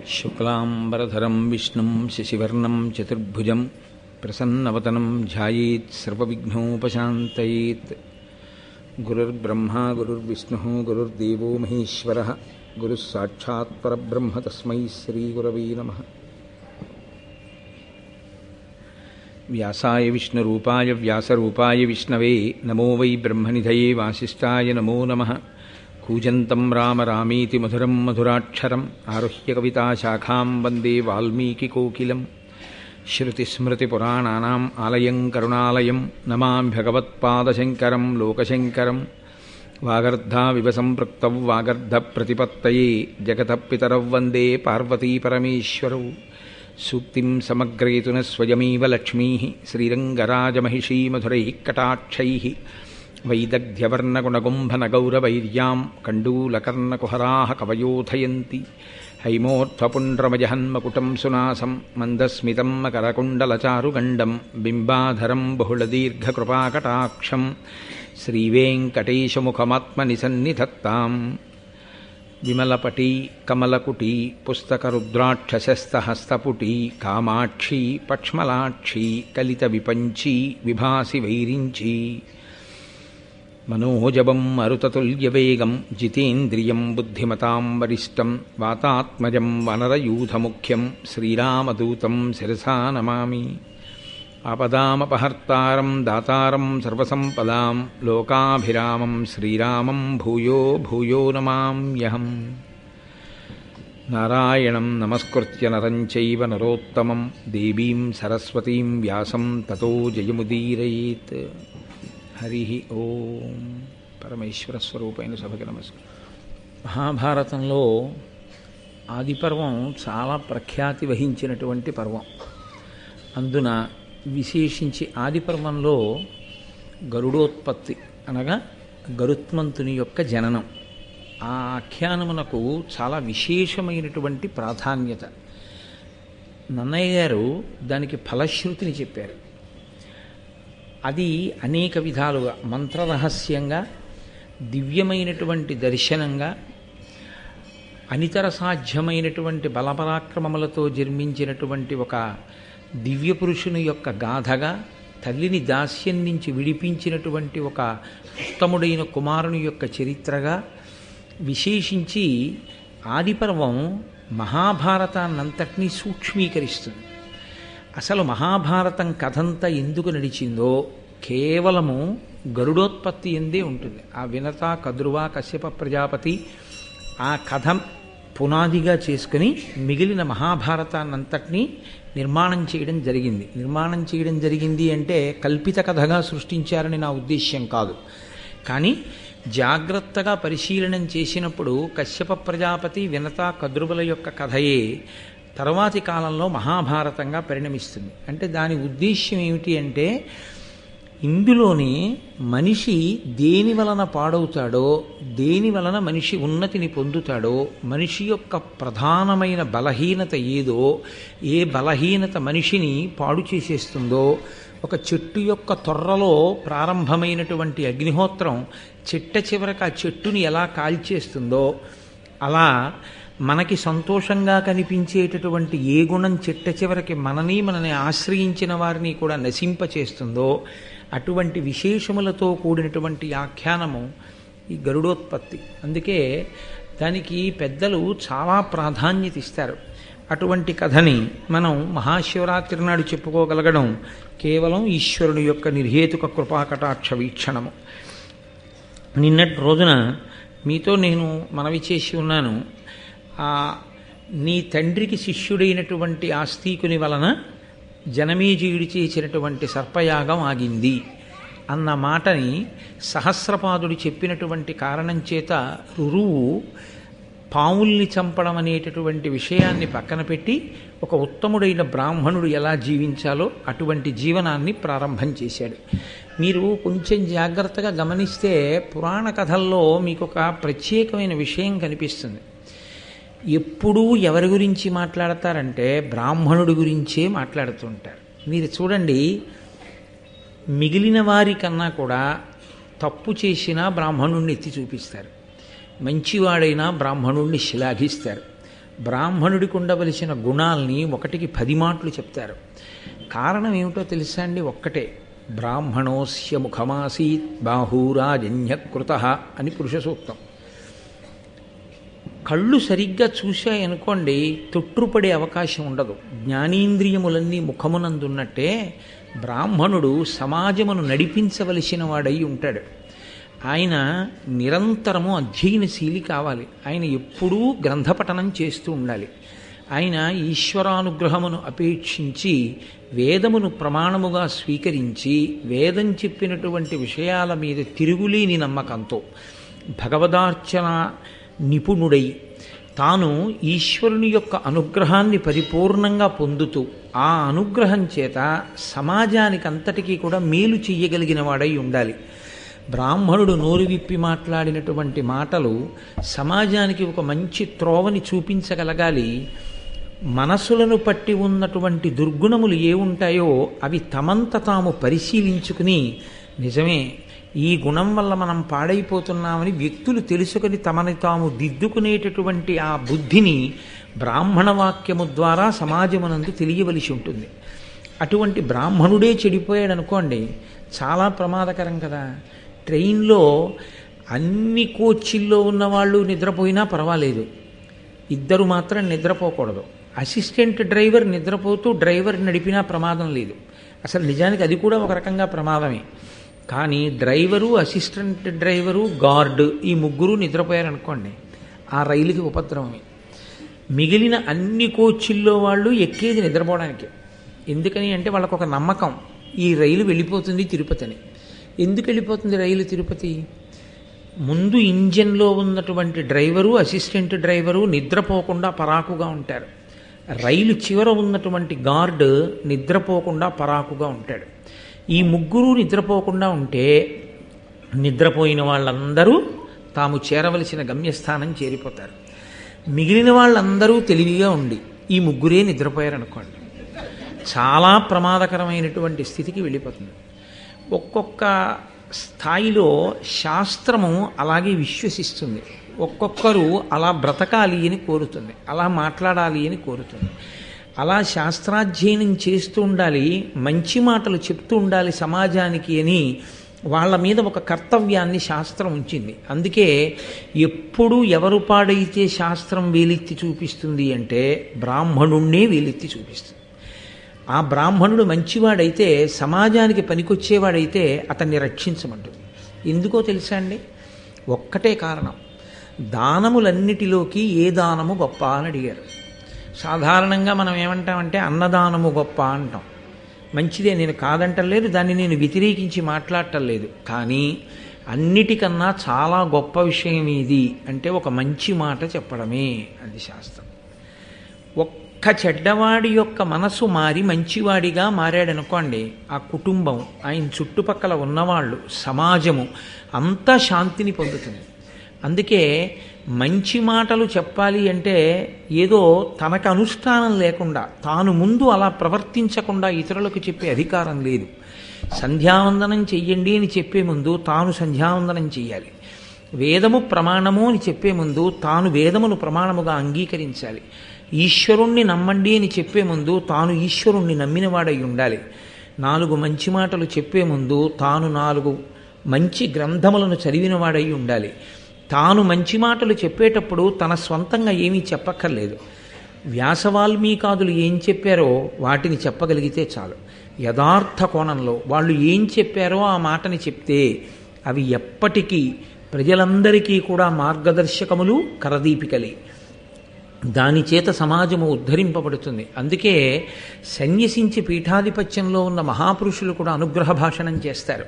శుక్లాంబరధరం విష్ణుం శశివర్ణం చతుర్భుజం ప్రసన్నవదనం ధ్యాయేత్ సర్వవిఘ్నోపశాంతయేత్. గురుర్బ్రహ్మా గురుర్విష్ణుః గురుర్దేవో మహేశ్వరః గురుః సాక్షాత్ పరబ్రహ్మ తస్మై శ్రీగురవే నమః. వ్యాసాయ విష్ణురూపాయ వ్యాసరూపాయ విష్ణవే నమో వై బ్రహ్మనిధయే వాసిష్ఠాయ నమో నమః. కూజంతం రామ రామేతి మధురం మధురాక్షరం ఆరుహ్య కవితాశాఖాం వందే వాల్మీకికోకిలం. శ్రుతిస్మృతిపురాణానాం ఆలయం కరుణాలయం నమామి భగవత్పాదశంకరం లోకశంకరం. వాగర్ధావివ సంపృక్తౌ వాగర్ధప్రతిపత్తయే జగతః పితరౌ వందే పార్వతీపరమేశ్వరౌ. సూక్తిం సమగ్రయతున స్వయమేవ లక్ష్మీః శ్రీరంగరాజమహిషీ మధురైః కటాక్షైః. వైదగ్ధ్యవర్ణగుణగుంభనగౌరవైర్యాం కండూలకర్ణకుహరాः కవయోధయంతి. హైమోర్ధ్వపుండ్రమజహన్మకుటం సునాసం మందస్మితం మకరకుండలచారుగండం బింబాధరం బహుళదీర్ఘకృపాకటాక్షం. శ్రీవేంకటేశముఖమాత్మనిసన్నిధత్తాం. విమలపటీ కమలకుటీ పుస్తకరుద్రాక్షశస్తహస్తపుటీ కామాక్షీ పక్ష్మలాక్షీ కలితవిపంచీ విభాసి వైరించీ. మనోజవం మరుతతుల్యవేగం జితేంద్రియం బుద్ధిమతాం వరిష్టం వాతాత్మజం వనరయూథముఖ్యం శ్రీరామదూతం శిరసా నమామి. ఆపదామపహర్తారం దాతారం సర్వసంపదాం లోకాభిరామం శ్రీరామం భూయో భూయో నమామ్యహం. నారాయణం నమస్కృత్య నరం చైవ నరోత్తమం దేవీం సరస్వతీం వ్యాసం తతో జయముదీరయేత్. హరి ఓం. పరమేశ్వర స్వరూపైన సభకి నమస్కారం. మహాభారతంలో ఆదిపర్వం చాలా ప్రఖ్యాతి వహించినటువంటి పర్వం. అందున విశేషించి ఆదిపర్వంలో గరుడోత్పత్తి అనగా గరుత్మంతుని యొక్క జననం, ఆ ఆఖ్యానమునకు చాలా విశేషమైనటువంటి ప్రాధాన్యత. నన్నయ్య గారు దానికి ఫలశ్రుతిని చెప్పారు. అది అనేక విధాలుగా మంత్రరహస్యంగా, దివ్యమైనటువంటి దర్శనంగా, అనితర సాధ్యమైనటువంటి బలపరాక్రమములతో జన్మించినటువంటి ఒక దివ్య పురుషుని యొక్క గాథగా, తల్లిని దాస్యం నుంచి విడిపించినటువంటి ఒక ఉత్తముడైన కుమారుని యొక్క చరిత్రగా, విశేషించి ఆదిపర్వం మహాభారతాన్నంతటినీ సూక్ష్మీకరిస్తుంది. అసలు మహాభారతం కథంతా ఎందుకు నడిచిందో కేవలము గరుడోత్పత్తి ఎందే ఉంటుంది. ఆ వినత కద్రువ కశ్యప ప్రజాపతి ఆ కథ పునాదిగా చేసుకుని మిగిలిన మహాభారతాన్నంతటినీ నిర్మాణం చేయడం జరిగింది అంటే కల్పిత కథగా సృష్టించారని నా ఉద్దేశ్యం కాదు. కానీ జాగ్రత్తగా పరిశీలనం చేసినప్పుడు కశ్యప ప్రజాపతి వినత కద్రువుల యొక్క కథయే తర్వాతి కాలంలో మహాభారతంగా పరిణమిస్తుంది. అంటే దాని ఉద్దేశ్యం ఏమిటి అంటే, ఇందులోని మనిషి దేని వలన పాడవుతాడో, దేని వలన మనిషి ఉన్నతిని పొందుతాడో, మనిషి యొక్క ప్రధానమైన బలహీనత ఏదో, ఏ బలహీనత మనిషిని పాడు చేసేస్తుందో, ఒక చెట్టు యొక్క తొర్రలో ప్రారంభమైనటువంటి అగ్నిహోత్రం చిట్ట చివరకు ఆ చెట్టుని ఎలా కాల్చేస్తుందో, అలా మనకి సంతోషంగా కనిపించేటటువంటి ఏ గుణం చిట్ట చివరికి మనని ఆశ్రయించిన వారిని కూడా నశింపచేస్తుందో, అటువంటి విశేషములతో కూడినటువంటి ఆఖ్యానము ఈ గరుడోత్పత్తి. అందుకే దానికి పెద్దలు చాలా ప్రాధాన్యత ఇస్తారు. అటువంటి కథని మనం మహాశివరాత్రి నాడు చెప్పుకోగలగడం కేవలం ఈశ్వరుని యొక్క నిర్హేతుక కృపాకటాక్ష వీక్షణము. నిన్నటి రోజున మీతో నేను మనవి చేసి ఉన్నాను, నీ తండ్రికి శిష్యుడైనటువంటి ఆస్తికుని వలన జనమేజయుడు చేసినటువంటి సర్పయాగం ఆగింది అన్న మాటని సహస్రపాదుడు చెప్పినటువంటి కారణం చేత రురువు పావుల్ని చంపడం అనేటటువంటి విషయాన్ని పక్కన పెట్టి ఒక ఉత్తముడైన బ్రాహ్మణుడు ఎలా జీవించాలో అటువంటి జీవనాన్ని ప్రారంభం చేశాడు. మీరు కొంచెం జాగ్రత్తగా గమనిస్తే పురాణ కథల్లో మీకు ఒక ప్రత్యేకమైన విషయం కనిపిస్తుంది. ఎప్పుడూ ఎవరి గురించి మాట్లాడతారంటే బ్రాహ్మణుడి గురించే మాట్లాడుతుంటారు. మీరు చూడండి, మిగిలిన వారి కన్నా కూడా తప్పు చేసినా బ్రాహ్మణుడిని ఎత్తి చూపిస్తారు. మంచివాడైనా బ్రాహ్మణుణ్ణి శ్లాఘిస్తారు. బ్రాహ్మణుడికి ఉండవలసిన గుణాల్ని 1కి 10 మాటలు చెప్తారు. కారణం ఏమిటో తెలుసా అండి? ఒక్కటే, బ్రాహ్మణోస్య ముఖమాసీత్ బాహూరాజన్యకృత అని పురుష సూక్తం. కళ్ళు సరిగ్గా చూశాయనుకోండి తొట్టుపడే అవకాశం ఉండదు. జ్ఞానేంద్రియములన్నీ ముఖమునందున్నట్టే బ్రాహ్మణుడు సమాజమును నడిపించవలసిన వాడై ఉంటాడు. ఆయన నిరంతరము అధ్యయనశీలి కావాలి. ఆయన ఎప్పుడూ గ్రంథపఠనం చేస్తూ ఉండాలి. ఆయన ఈశ్వరానుగ్రహమును అపేక్షించి వేదమును ప్రమాణముగా స్వీకరించి వేదం చెప్పినటువంటి విషయాల మీద తిరుగులేని నమ్మకంతో భగవదార్చన నిపుణుడై తాను ఈశ్వరుని యొక్క అనుగ్రహాన్ని పరిపూర్ణంగా పొందుతూ ఆ అనుగ్రహం చేత సమాజానికి అంతటికీ కూడా మేలు చెయ్యగలిగిన వాడై ఉండాలి. బ్రాహ్మణుడు నోరు విప్పి మాట్లాడినటువంటి మాటలు సమాజానికి ఒక మంచి త్రోవని చూపించగలగాలి. మనసులను పట్టి ఉన్నటువంటి దుర్గుణములు ఏ ఉంటాయో అవి తమంత తాము పరిశీలించుకుని, నిజమే ఈ గుణం వల్ల మనం పాడైపోతున్నామని వ్యక్తులు తెలుసుకుని తమని తాము దిద్దుకునేటటువంటి ఆ బుద్ధిని బ్రాహ్మణ వాక్యము ద్వారా సమాజమునందు తెలియవలసి ఉంటుంది. అటువంటి బ్రాహ్మణుడే చెడిపోయాడు అనుకోండి, చాలా ప్రమాదకరం కదా. ట్రైన్లో అన్ని కోచిల్లో ఉన్నవాళ్ళు నిద్రపోయినా పర్వాలేదు, ఇద్దరు మాత్రం నిద్రపోకూడదు. అసిస్టెంట్ డ్రైవర్ నిద్రపోతూ డ్రైవర్ నడిపినా ప్రమాదం లేదు. అసలు నిజానికి అది కూడా ఒక రకంగా ప్రమాదమే. కానీ డ్రైవరు, అసిస్టెంట్ డ్రైవరు, గార్డు ఈ ముగ్గురు నిద్రపోయారనుకోండి ఆ రైలుకి ఉపద్రవమే. మిగిలిన అన్ని కోచిల్లో వాళ్ళు ఎక్కేది నిద్రపోవడానికి. ఎందుకని అంటే వాళ్ళకు ఒక నమ్మకం, ఈ రైలు వెళ్ళిపోతుంది తిరుపతి అని. ఎందుకు వెళ్ళిపోతుంది రైలు తిరుపతి? ముందు ఇంజన్లో ఉన్నటువంటి డ్రైవరు, అసిస్టెంట్ డ్రైవరు నిద్రపోకుండా పరాకుగా ఉంటారు. రైలు చివర ఉన్నటువంటి గార్డు నిద్రపోకుండా పరాకుగా ఉంటాడు. ఈ ముగ్గురు నిద్రపోకుండా ఉంటే నిద్రపోయిన వాళ్ళందరూ తాము చేరవలసిన గమ్యస్థానం చేరిపోతారు. మిగిలిన వాళ్ళందరూ తెలివిగా ఉండి ఈ ముగ్గురే నిద్రపోయారనుకోండి చాలా ప్రమాదకరమైనటువంటి స్థితికి వెళ్ళిపోతుంది. ఒక్కొక్క స్థాయిలో శాస్త్రము అలాగే విశ్వసిస్తుంది. ఒక్కొక్కరు అలా బ్రతకాలి అని కోరుతుంది, అలా మాట్లాడాలి అని కోరుతుంది. అలా శాస్త్రాధ్యయనం చేస్తూ ఉండాలి, మంచి మాటలు చెప్తూ ఉండాలి సమాజానికి అని వాళ్ళ మీద ఒక కర్తవ్యాన్ని శాస్త్రం ఉంచింది. అందుకే ఎప్పుడు ఎవరు పాడైతే శాస్త్రం వేలెత్తి చూపిస్తుంది అంటే బ్రాహ్మణుణ్ణే వేలెత్తి చూపిస్తుంది. ఆ బ్రాహ్మణుడు మంచివాడైతే, సమాజానికి పనికొచ్చేవాడైతే అతన్ని రక్షించమంటుంది. ఎందుకో తెలుసా అండి? ఒక్కటే కారణం, దానములన్నిటిలోకి ఏ దానము గొప్ప అని అడిగారు. సాధారణంగా మనం ఏమంటామంటే అన్నదానము గొప్ప అంటాం. మంచిదే, నేను కాదంటలేదు, దాన్ని నేను వ్యతిరేకించి మాట్లాడటం లేదు. కానీ అన్నిటికన్నా చాలా గొప్ప విషయం ఇది అంటే ఒక మంచి మాట చెప్పడమే. అది శాస్త్రం. ఒక్క చెడ్డవాడి యొక్క మనసు మారి మంచివాడిగా మారాడనుకోండి, ఆ కుటుంబం, ఆయన చుట్టుపక్కల ఉన్నవాళ్ళు, సమాజము అంతా శాంతిని పొందుతుంది. అందుకే మంచి మాటలు చెప్పాలి అంటే ఏదో తనకు అనుష్ఠానం లేకుండా, తాను ముందు అలా ప్రవర్తించకుండా ఇతరులకు చెప్పే అధికారం లేదు. సంధ్యావందనం చెయ్యండి అని చెప్పే ముందు తాను సంధ్యావందనం చెయ్యాలి. వేదము ప్రమాణము అని చెప్పే ముందు తాను వేదమును ప్రమాణముగా అంగీకరించాలి. ఈశ్వరుణ్ణి నమ్మండి అని చెప్పే ముందు తాను ఈశ్వరుణ్ణి నమ్మినవాడై ఉండాలి. 4 మంచి మాటలు చెప్పే ముందు తాను 4 మంచి గ్రంథములను చదివినవాడై ఉండాలి. తాను మంచి మాటలు చెప్పేటప్పుడు తన స్వంతంగా ఏమీ చెప్పక్కర్లేదు. వ్యాసవాల్మీకాదులు ఏం చెప్పారో వాటిని చెప్పగలిగితే చాలు. యథార్థ కోణంలో వాళ్ళు ఏం చెప్పారో ఆ మాటని చెప్తే అవి ఎప్పటికీ ప్రజలందరికీ కూడా మార్గదర్శకములు, కరదీపికలే. దాని చేత సమాజము ఉద్ధరింపబడుతుంది. అందుకే సన్యసించి పీఠాధిపత్యంలో ఉన్న మహాపురుషులు కూడా అనుగ్రహ భాషణం చేస్తారు.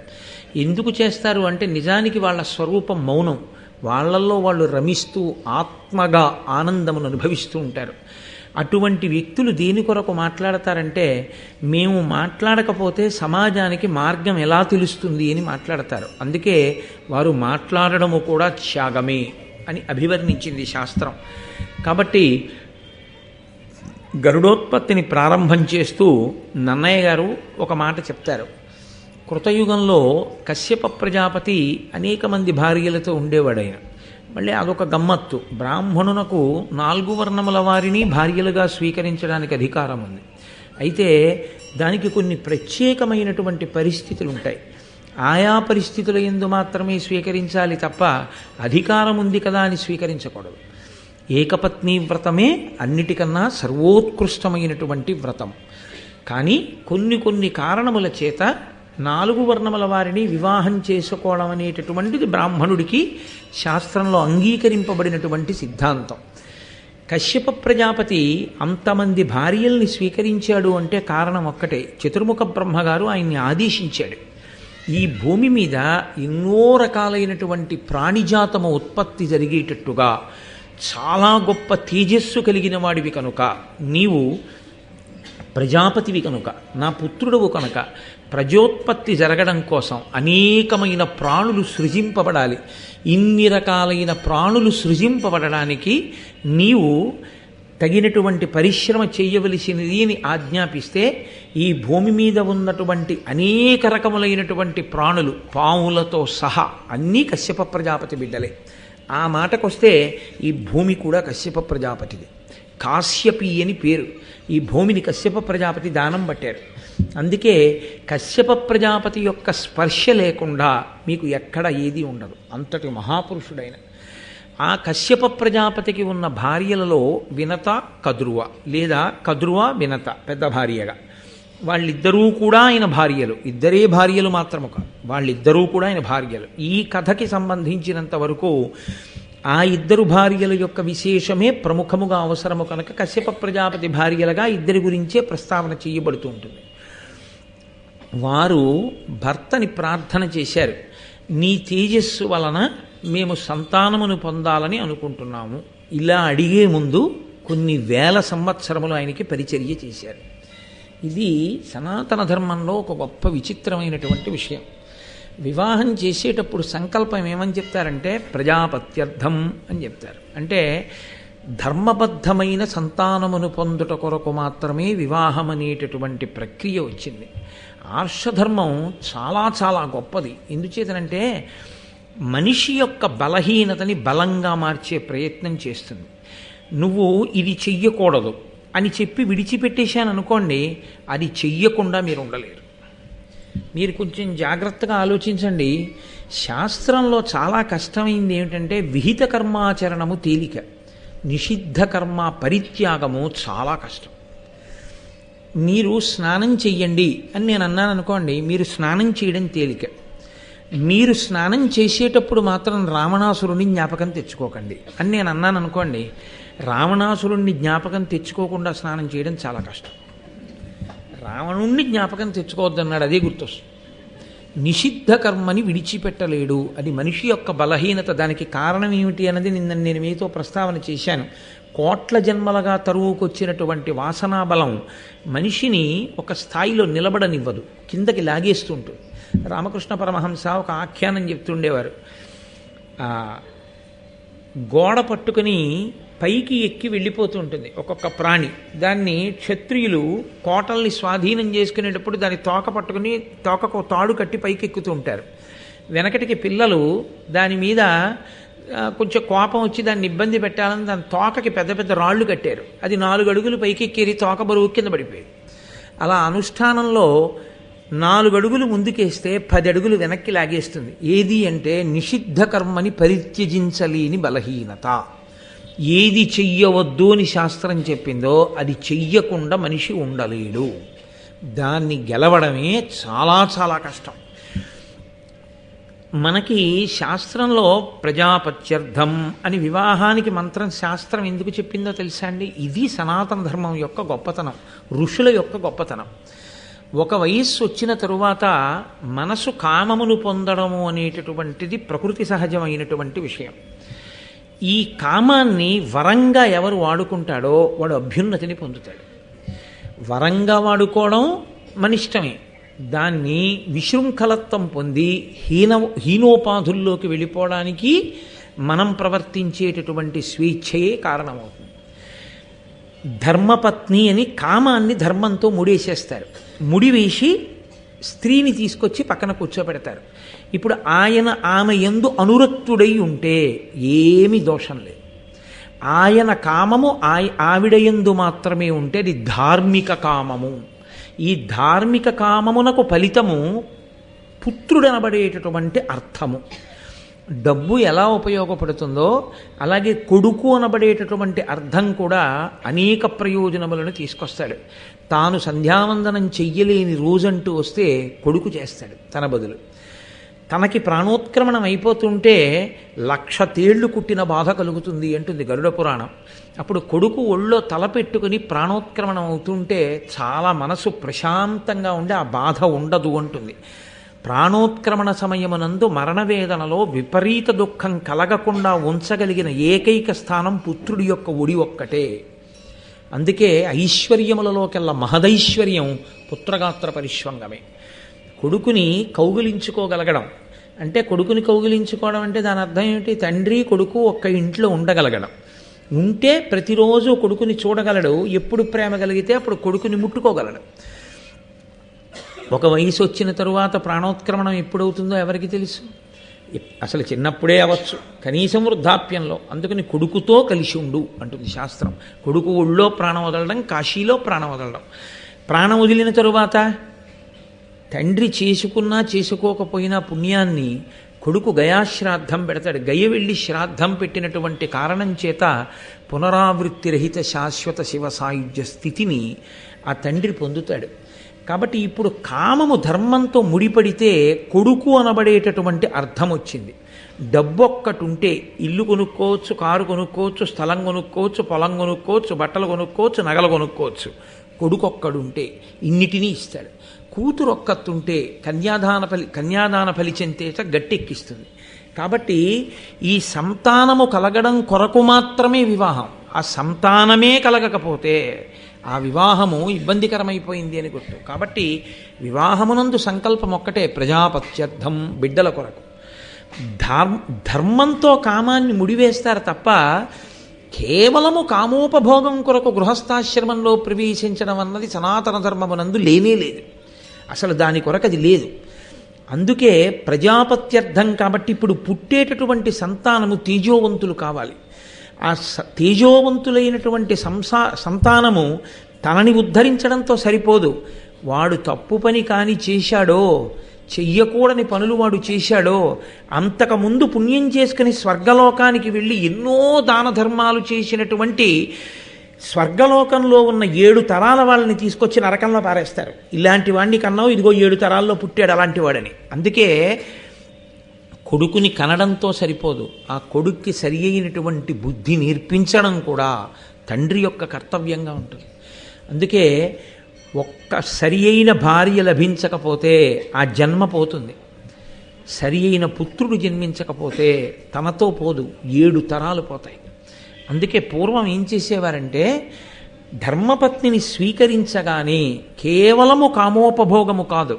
ఎందుకు చేస్తారు అంటే నిజానికి వాళ్ళ స్వరూపం మౌనం. వాళ్ళల్లో వాళ్ళు రమిస్తూ ఆత్మగా ఆనందమును అనుభవిస్తూ ఉంటారు. అటువంటి వ్యక్తులు దేని కొరకు మాట్లాడతారంటే, మేము మాట్లాడకపోతే సమాజానికి మార్గం ఎలా తెలుస్తుంది అని మాట్లాడతారు. అందుకే వారు మాట్లాడడము కూడా త్యాగమే అని అభివర్ణించింది శాస్త్రం. కాబట్టి గరుడోత్పత్తిని ప్రారంభం చేస్తూ నన్నయ్య గారు ఒక మాట చెప్తారు. కృతయుగంలో కశ్యప ప్రజాపతి అనేక మంది భార్యలతో ఉండేవాడు. ఆయన మళ్ళీ అదొక గమ్మత్తు. బ్రాహ్మణునకు 4 వర్ణముల వారిని భార్యలుగా స్వీకరించడానికి అధికారం ఉంది. అయితే దానికి కొన్ని ప్రత్యేకమైనటువంటి పరిస్థితులు ఉంటాయి. ఆయా పరిస్థితుల యందు మాత్రమే స్వీకరించాలి తప్ప అధికారం ఉంది కదా అని స్వీకరించకూడదు. ఏకపత్ని వ్రతమే అన్నిటికన్నా సర్వోత్కృష్టమైనటువంటి వ్రతం. కానీ కొన్ని కారణముల చేత 4 వర్ణముల వారిని వివాహం చేసుకోవడం అనేటటువంటిది బ్రాహ్మణుడికి శాస్త్రంలో అంగీకరింపబడినటువంటి సిద్ధాంతం. కశ్యప ప్రజాపతి అంతమంది భార్యల్ని స్వీకరించాడు అంటే కారణం ఒక్కటే. చతుర్ముఖ బ్రహ్మగారు ఆయన్ని ఆదేశించాడు. ఈ భూమి మీద ఎన్నో రకాలైనటువంటి ప్రాణిజాతము ఉత్పత్తి జరిగేటట్టుగా చాలా గొప్ప తేజస్సు కలిగిన వాడివి కనుక, నీవు ప్రజాపతివి కనుక, నా పుత్రుడవు కనుక ప్రజోత్పత్తి జరగడం కోసం అనేకమైన ప్రాణులు సృజింపబడాలి. ఇన్ని రకాలైన ప్రాణులు సృజింపబడడానికి నీవు తగినటువంటి పరిశ్రమ చేయవలసినది అని ఆజ్ఞాపిస్తే, ఈ భూమి మీద ఉన్నటువంటి అనేక రకములైనటువంటి ప్రాణులు పాములతో సహా అన్నీ కశ్యప ప్రజాపతి బిడ్డలే. ఆ మాటకొస్తే ఈ భూమి కూడా కశ్యప ప్రజాపతిది. కాశ్యపి అని పేరు. ఈ భూమిని కశ్యప ప్రజాపతి దానం పట్టారు. అందుకే కశ్యప ప్రజాపతి యొక్క స్పర్శ లేకుండా మీకు ఎక్కడ ఏది ఉండదు. అంతటి మహాపురుషుడైన ఆ కశ్యప ప్రజాపతికి ఉన్న భార్యలలో వినత, కదురువ, లేదా కదురువ వినత పెద్ద భార్యగా, వాళ్ళిద్దరూ కూడా ఆయన భార్యలు. ఇద్దరే భార్యలు మాత్రము కాదు, వాళ్ళిద్దరూ కూడా ఆయన భార్యలు. ఈ కథకి సంబంధించినంత వరకు ఆ ఇద్దరు భార్యల యొక్క విశేషమే ప్రముఖముగా అవసరము కనుక కశ్యప ప్రజాపతి భార్యలుగా ఇద్దరి గురించే ప్రస్తావన చేయబడుతూ ఉంటుంది. వారు భర్తని ప్రార్థన చేశారు, నీ తేజస్సు వలన మేము సంతానమును పొందాలని అనుకుంటున్నాము. ఇలా అడిగే ముందు కొన్ని వేల సంవత్సరములు ఆయనకి పరిచర్య చేశారు. ఇది సనాతన ధర్మంలో ఒక గొప్ప విచిత్రమైనటువంటి విషయం. వివాహం చేసేటప్పుడు సంకల్పం ఏమని చెప్తారంటే ప్రజాపత్యర్థం అని చెప్తారు. అంటే ధర్మబద్ధమైన సంతానమును పొందుట కొరకు మాత్రమే వివాహం అనేటటువంటి ప్రక్రియ వచ్చింది. ఆర్షధర్మం చాలా చాలా గొప్పది. ఎందుచేతనంటే మనిషి యొక్క బలహీనతని బలంగా మార్చే ప్రయత్నం చేస్తుంది. నువ్వు ఇది చెయ్యకూడదు అని చెప్పి విడిచిపెట్టేశాను అనుకోండి, అది చెయ్యకుండా మీరు ఉండలేరు. మీరు కొంచెం జాగ్రత్తగా ఆలోచించండి. శాస్త్రంలో చాలా కష్టమైంది ఏమిటంటే విహిత కర్మాచరణము తేలిక, నిషిద్ధ కర్మ పరిత్యాగము చాలా కష్టం. మీరు స్నానం చెయ్యండి అని నేను అన్నాను అనుకోండి, మీరు స్నానం చేయడం తేలిక. మీరు స్నానం చేసేటప్పుడు మాత్రం రావణాసురుణ్ణి జ్ఞాపకం తెచ్చుకోకండి అని నేను అన్నాను అనుకోండి, రావణాసురుణ్ణి జ్ఞాపకం తెచ్చుకోకుండా స్నానం చేయడం చాలా కష్టం. రావణుణ్ణి జ్ఞాపకం తెచ్చుకోవద్దన్నాడు, అదే గుర్తొస్తుంది. నిషిద్ధ కర్మని విడిచిపెట్టలేడు, అది మనిషి యొక్క బలహీనత. దానికి కారణం ఏమిటి అన్నది నిన్న నేను మీతో ప్రస్తావన చేశాను. కోట్ల జన్మలుగా తరువుకొచ్చినటువంటి వాసనా బలం మనిషిని ఒక స్థాయిలో నిలబడనివ్వదు, కిందకి లాగేస్తుంటుంది. రామకృష్ణ పరమహంస ఒక ఆఖ్యానం చెప్తుండేవారు. గోడ పట్టుకుని పైకి ఎక్కి వెళ్ళిపోతూ ఉంటుంది ఒక్కొక్క ప్రాణి. దాన్ని క్షత్రియులు కోటల్ని స్వాధీనం చేసుకునేటప్పుడు దాని తోక పట్టుకుని తోకకు తాడు కట్టి పైకి ఎక్కుతూ ఉంటారు. వెనకటికి పిల్లలు దాని మీద కొంచెం కోపం వచ్చి దాన్ని ఇబ్బంది పెట్టాలని దాని తోకకి పెద్ద పెద్ద రాళ్ళు కట్టారు. అది 4 అడుగులు పైకి ఎక్కేరి తోక బరువు కింద పడిపోయేది. అలా అనుష్ఠానంలో 4 అడుగులు ముందుకేస్తే 10 అడుగులు వెనక్కి లాగేస్తుంది. ఏది అంటే నిషిద్ధ కర్మని పరిత్యజించలేని బలహీనత. ఏది చెయ్యవద్దు అని శాస్త్రం చెప్పిందో అది చెయ్యకుండా మనిషి ఉండలేడు. దాన్ని గెలవడమే చాలా చాలా కష్టం. మనకి శాస్త్రంలో ప్రజాపత్యర్థం అని వివాహానికి మంత్రం శాస్త్రం ఎందుకు చెప్పిందో తెలుసా అండి? ఇది సనాతన ధర్మం యొక్క గొప్పతనం, ఋషుల యొక్క గొప్పతనం. ఒక వయస్సు వచ్చిన తరువాత మనసు కామమును పొందడము అనేటటువంటిది ప్రకృతి సహజమైనటువంటి విషయం. ఈ కామాన్ని వరంగా ఎవరు వాడుకుంటాడో వాడు అభ్యున్నతిని పొందుతాడు. వరంగా వాడుకోవడం మనిష్టమే. దాన్ని విశృంఖలత్వం పొంది హీనోపాధుల్లోకి వెళ్ళిపోవడానికి మనం ప్రవర్తించేటటువంటి స్వేచ్ఛయే కారణమవుతుంది. ధర్మపత్ని అని కామాన్ని ధర్మంతో ముడేసేస్తారు. ముడివేసి స్త్రీని తీసుకొచ్చి పక్కన కూర్చోబెడతారు. ఇప్పుడు ఆయన ఆమె యందు అనురక్తుడై ఉంటే ఏమీ దోషం లేదు. ఆయన కామము ఆవిడ యందు మాత్రమే ఉంటే అది ధార్మిక కామము. ఈ ధార్మిక కామమునకు ఫలితము పుత్రుడనబడేటటువంటి అర్థము. డబ్బు ఎలా ఉపయోగపడుతుందో అలాగే కొడుకు అనబడేటటువంటి అర్థం కూడా అనేక ప్రయోజనములను తీసుకొస్తాడు. తాను సంధ్యావందనం చెయ్యలేని రోజంటూ వస్తే కొడుకు చేస్తాడు తన బదులు. తనకి ప్రాణోత్క్రమణం అయిపోతుంటే 1,00,000 తేళ్లు కుట్టిన బాధ కలుగుతుంది అంటుంది గరుడ పురాణం. అప్పుడు కొడుకు ఒళ్ళో తలపెట్టుకుని ప్రాణోత్క్రమణం అవుతుంటే చాలా మనసు ప్రశాంతంగా ఉండి ఆ బాధ ఉండదు అంటుంది. ప్రాణోత్క్రమణ సమయమునందు మరణవేదనలో విపరీత దుఃఖం కలగకుండా ఉంచగలిగిన ఏకైక స్థానం పుత్రుడి యొక్క ఒడి ఒక్కటే. అందుకే ఐశ్వర్యములలోకెల్లా మహదైశ్వర్యం పుత్రగాత్ర పరిష్వంగమే. కొడుకుని కౌగిలించుకోగలగడం అంటే, కొడుకుని కౌగిలించుకోవడం అంటే దాని అర్థం ఏమిటి? తండ్రి కొడుకు ఒక్క ఇంట్లో ఉండగలగడం. ఉంటే ప్రతిరోజు కొడుకుని చూడగలడు. ఎప్పుడు ప్రేమ కలిగితే అప్పుడు కొడుకుని ముట్టుకోగలడు. ఒక వయసు వచ్చిన తరువాత ప్రాణోత్క్రమణం ఎప్పుడవుతుందో ఎవరికి తెలుసు? అసలు చిన్నప్పుడే అవ్వచ్చు, కనీసం వృద్ధాప్యంలో. అందుకని కొడుకుతో కలిసి ఉండు అంటుంది శాస్త్రం. కొడుకు ఒళ్ళో ప్రాణం వదలడం, కాశీలో ప్రాణం వదలడం. ప్రాణం వదిలిన తరువాత తండ్రి చేసుకున్నా చేసుకోకపోయినా పుణ్యాన్ని కొడుకు గయాశ్రాద్ధం పెడతాడు. గయ వెళ్ళి శ్రాద్ధం పెట్టినటువంటి కారణం చేత పునరావృత్తి రహిత శాశ్వత శివ సాయుధ్య స్థితిని ఆ తండ్రి పొందుతాడు. కాబట్టి ఇప్పుడు కామము ధర్మంతో ముడిపడితే కొడుకు అనబడేటటువంటి అర్థం వచ్చింది. డబ్బు ఒక్కటి ఉంటే ఇల్లు కొనుక్కోవచ్చు, కారు కొనుక్కోవచ్చు, స్థలం కొనుక్కోవచ్చు, పొలం కొనుక్కోవచ్చు, బట్టలు కొనుక్కోవచ్చు, నగలు కొనుక్కోవచ్చు. కొడుకు ఒక్కడుంటే ఇన్నిటినీ ఇస్తాడు. కూతురు ఒక్కతుంటే కన్యాదాన ఫలిచెంతేట గట్టెక్కిస్తుంది. కాబట్టి ఈ సంతానము కలగడం కొరకు మాత్రమే వివాహం. ఆ సంతానమే కలగకపోతే ఆ వివాహము ఇబ్బందికరమైపోయింది అని గుర్తు. కాబట్టి వివాహమునందు సంకల్పం ఒక్కటే, ప్రజాపత్యర్థం, బిడ్డల కొరకు. ధర్మంతో కామాన్ని ముడివేస్తారు తప్ప కేవలము కామోపభోగం కొరకు గృహస్థాశ్రమంలో ప్రవేశించడం అన్నది సనాతన ధర్మమునందు లేనే లేదు. అసలు దాని కొరకు అది లేదు. అందుకే ప్రజాపత్యర్థం. కాబట్టి ఇప్పుడు పుట్టేటటువంటి సంతానము తేజోవంతులు కావాలి. ఆ తేజోవంతులైనటువంటి సంతానము తనని ఉద్ధరించడంతో సరిపోదు. వాడు తప్పు పని కాని చేశాడో, చెయ్యకూడని పనులు వాడు చేశాడో, అంతకుముందు పుణ్యం చేసుకుని స్వర్గలోకానికి వెళ్ళి ఎన్నో దాన ధర్మాలు చేసినటువంటి స్వర్గలోకంలో ఉన్న 7 తరాల వాళ్ళని తీసుకొచ్చి నరకంలో పారేస్తారు. ఇలాంటి వాడిని కన్నావు, ఇదిగో 7 తరాల్లో పుట్టాడు అలాంటి వాడని. అందుకే కొడుకుని కనడంతో సరిపోదు, ఆ కొడుక్కి సరి అయినటువంటి బుద్ధి నేర్పించడం కూడా తండ్రి యొక్క కర్తవ్యంగా ఉంటుంది. అందుకే ఒక్క సరి అయిన భార్య లభించకపోతే ఆ జన్మ పోతుంది. సరి అయిన పుత్రుడు జన్మించకపోతే తనతో పోదు, 7 తరాలు పోతాయి. అందుకే పూర్వం ఏం చేసేవారంటే, ధర్మపత్నిని స్వీకరించగానే కేవలము కామోపభోగము కాదు,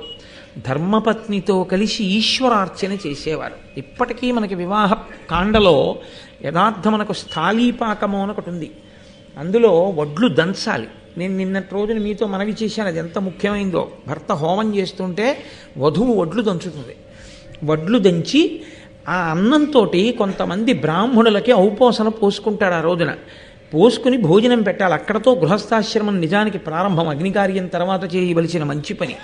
ధర్మపత్నితో కలిసి ఈశ్వరార్చన చేసేవారు. ఇప్పటికీ మనకి వివాహ కాండలో యథార్థమనకు స్థాళీపాకము అని ఒకటి ఉంది. అందులో వడ్లు దంచాలి. నేను నిన్నటి రోజున మీతో మనవి చేశాను, అది ఎంత ముఖ్యమైందో. భర్త హోమం చేస్తుంటే వధువు వడ్లు దంచుతుంది. వడ్లు దంచి ఆ అన్నంతో కొంతమంది బ్రాహ్మణులకి ఔపోసన పోసుకుంటాడు. ఆ రోజున పోసుకుని భోజనం పెట్టాలి. అక్కడతో గృహస్థాశ్రమం నిజానికి ప్రారంభం. అగ్నికార్యం తర్వాత చేయవలసిన మంచి పని.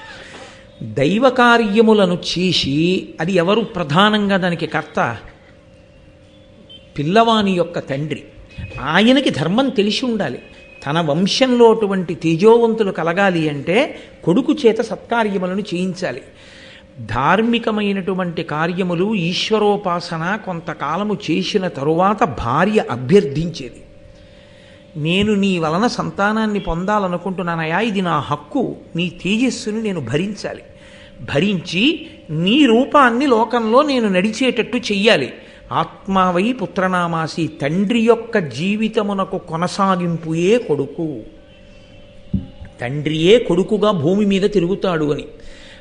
దైవ కార్యములను చేసి అది ఎవరు ప్రధానంగా దానికి కర్త? పిల్లవాని యొక్క తండ్రి. ఆయనకి ధర్మం తెలిసి ఉండాలి. తన వంశంలో అటువంటి తేజోవంతులు కలగాలి అంటే కొడుకు చేత సత్కార్యములను చేయించాలి. ధార్మికమైనటువంటి కార్యములు, ఈశ్వరోపాసన కొంతకాలము చేసిన తరువాత భార్య అభ్యర్థించేది. నేను నీ వలన సంతానాన్ని పొందాలనుకుంటున్నానయా, ఇది నా హక్కు, నీ తేజస్సుని నేను భరించాలి, భరించి నీ రూపాన్ని లోకంలో నేను నడిచేటట్టు చెయ్యాలి. ఆత్మావై పుత్రనామాసి, తండ్రి యొక్క జీవితమునకు కొనసాగింపుయే కొడుకు. తండ్రియే కొడుకుగా భూమి మీద తిరుగుతాడు అని.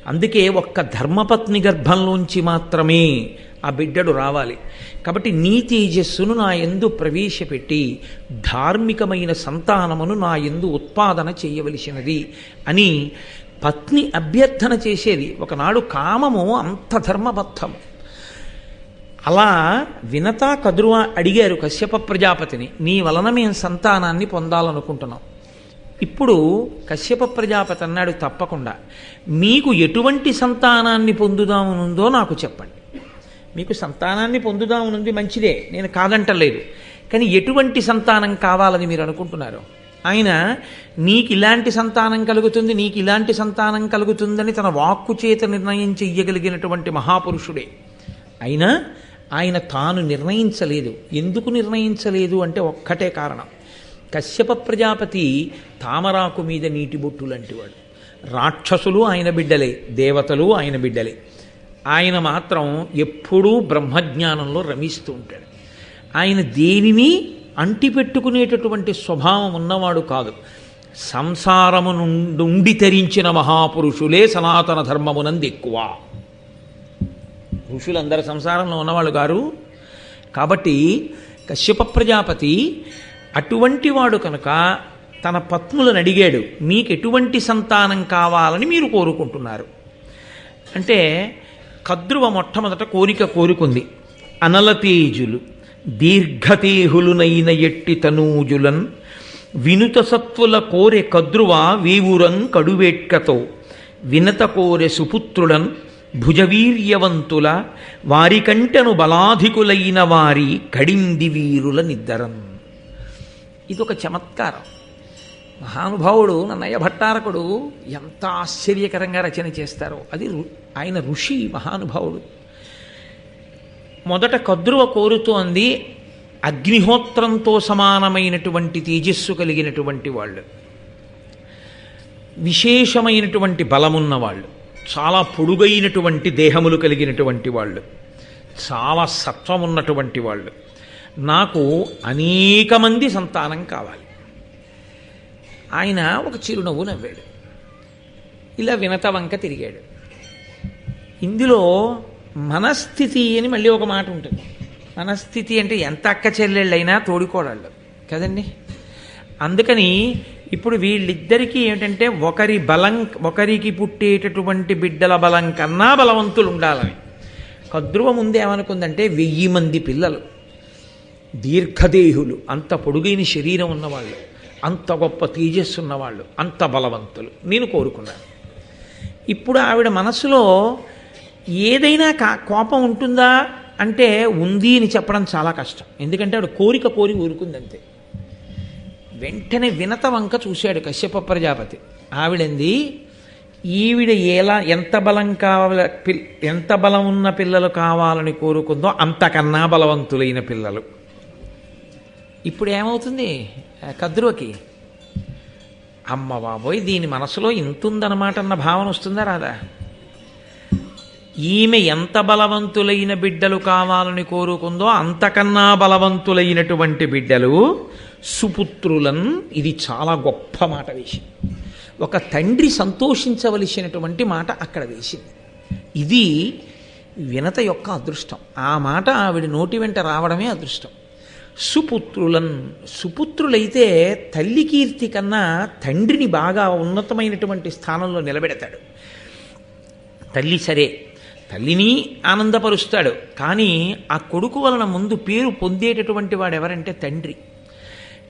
అందుకే ఒక్క ధర్మపత్ని గర్భంలోంచి మాత్రమే ఆ బిడ్డడు రావాలి. కాబట్టి నీ తేజస్సును నా యందు ప్రవేశపెట్టి ధార్మికమైన సంతానమును నా యందు ఉత్పాదన చేయవలసినది అని పత్ని అభ్యర్థన చేసేది. ఒకనాడు కామము అంత ధర్మబద్ధము. అలా వినత కదురువ అడిగారు కశ్యప ప్రజాపతిని, నీ వలన మేము సంతానాన్ని పొందాలనుకుంటున్నాం. ఇప్పుడు కశ్యప ప్రజాపతి అన్నాడు, తప్పకుండా మీకు ఎటువంటి సంతానాన్ని పొందుదామనుందో నాకు చెప్పండి. మీకు సంతానాన్ని పొందుదామనుంది మంచిదే, నేను కాదంటలేదు, కానీ ఎటువంటి సంతానం కావాలని మీరు అనుకుంటున్నారు? ఆయన నీకు ఇలాంటి సంతానం కలుగుతుంది, నీకు ఇలాంటి సంతానం కలుగుతుందని తన వాక్కు చేత నిర్ణయం చెయ్యగలిగినటువంటి మహాపురుషుడే. అయినా ఆయన తాను నిర్ణయించలేదు. ఎందుకు నిర్ణయించలేదు అంటే ఒక్కటే కారణం. కశ్యప ప్రజాపతి తామరాకు మీద నీటి బొట్టు లాంటివాడు. రాక్షసులు ఆయన బిడ్డలే, దేవతలు ఆయన బిడ్డలే. ఆయన మాత్రం ఎప్పుడూ బ్రహ్మజ్ఞానంలో రమిస్తూ ఉంటాడు. ఆయన దేనిని అంటిపెట్టుకునేటటువంటి స్వభావం ఉన్నవాడు కాదు. సంసారము నుండి తరించిన మహాపురుషులే సనాతన ధర్మమునందు ఎక్కువ. ఋషులందరూ సంసారంలో ఉన్నవాళ్ళు గారు. కాబట్టి కశ్యప ప్రజాపతి అటువంటి వాడు కనుక తన పత్నులను అడిగాడు, మీకు ఎటువంటి సంతానం కావాలని మీరు కోరుకుంటున్నారు అంటే, కద్రువ మొట్టమొదట కోరుకుంది. అనలతేజులు దీర్ఘతేహులునైన ఎట్టి తనూజులన్ వినుత సత్వుల కోరె కద్రువ వీవురం కడువేట్కతో వినత కోరె సుపుత్రులన్ భుజవీర్యవంతుల వారికంటను బలాధికులైన వారి కడింది వీరుల నిద్దరం. ఇదొక చమత్కారం. మహానుభావుడు నన్నయ్య భట్టారకుడు ఎంత ఆశ్చర్యకరంగా రచన చేస్తారో. అది ఆయన ఋషి మహానుభావుడు. మొదట కద్రువ కోరుతోంది అగ్నిహోత్రంతో సమానమైనటువంటి తేజస్సు కలిగినటువంటి వాళ్ళు, విశేషమైనటువంటి బలమున్నవాళ్ళు, చాలా పొడుగైనటువంటి దేహములు కలిగినటువంటి వాళ్ళు, చాలా సత్వమున్నటువంటి వాళ్ళు. నాకు అనేక మంది సంతానం కావాలి. ఆయన ఒక చిరునవ్వు నవ్వాడు. ఇలా వినత వంక తిరిగాడు. ఇందులో మనస్థితి అని మళ్ళీ ఒక మాట ఉంటుంది. మనస్థితి అంటే ఎంత అక్క చెల్లెళ్ళైనా తోడుకోడాళ్ళు కదండి. అందుకని ఇప్పుడు వీళ్ళిద్దరికీ ఏమిటంటే ఒకరికి పుట్టేటటువంటి బిడ్డల బలం కన్నా బలవంతులు ఉండాలని. కద్రువ ముందేమనుకుందంటే 1000 మంది పిల్లలు, దీర్ఘదేహులు, అంత పొడుగైన శరీరం ఉన్నవాళ్ళు, అంత గొప్ప తేజస్సు ఉన్నవాళ్ళు, అంత బలవంతులు నేను కోరుకున్నాను. ఇప్పుడు ఆవిడ మనసులో ఏదైనా కోపం ఉంటుందా అంటే ఉంది అని చెప్పడం చాలా కష్టం. ఎందుకంటే ఆవిడ కోరి ఊరుకుందంతే. వెంటనే వినత వంక చూశాడు కశ్యప ప్రజాపతి. ఆవిడంది, ఈవిడ ఎంత బలం ఉన్న పిల్లలు కావాలని కోరుకుందో అంతకన్నా బలవంతులైన పిల్లలు. ఇప్పుడు ఏమవుతుంది కద్రువకి? అమ్మ బాబోయ్, దీని మనసులో ఇంతుందన్నమాట అన్న భావన వస్తుందా రాదా? ఈమె ఎంత బలవంతులైన బిడ్డలు కావాలని కోరుకుందో అంతకన్నా బలవంతులైనటువంటి బిడ్డలు సుపుత్రులన్. ఇది చాలా గొప్ప మాట వేసింది. ఒక తండ్రి సంతోషించవలసినటువంటి మాట అక్కడ వేసింది. ఇది వినత యొక్క అదృష్టం. ఆ మాట ఆవిడ నోటి వెంట రావడమే అదృష్టం. సుపుత్రులన్, సుపుత్రులైతే తల్లి కీర్తి కన్నా తండ్రిని బాగా ఉన్నతమైనటువంటి స్థానంలో నిలబెడతాడు. తల్లి సరే, తల్లిని ఆనందపరుస్తాడు, కానీ ఆ కొడుకు వలన ముందు పేరు పొందేటటువంటి వాడు ఎవరంటే తండ్రి.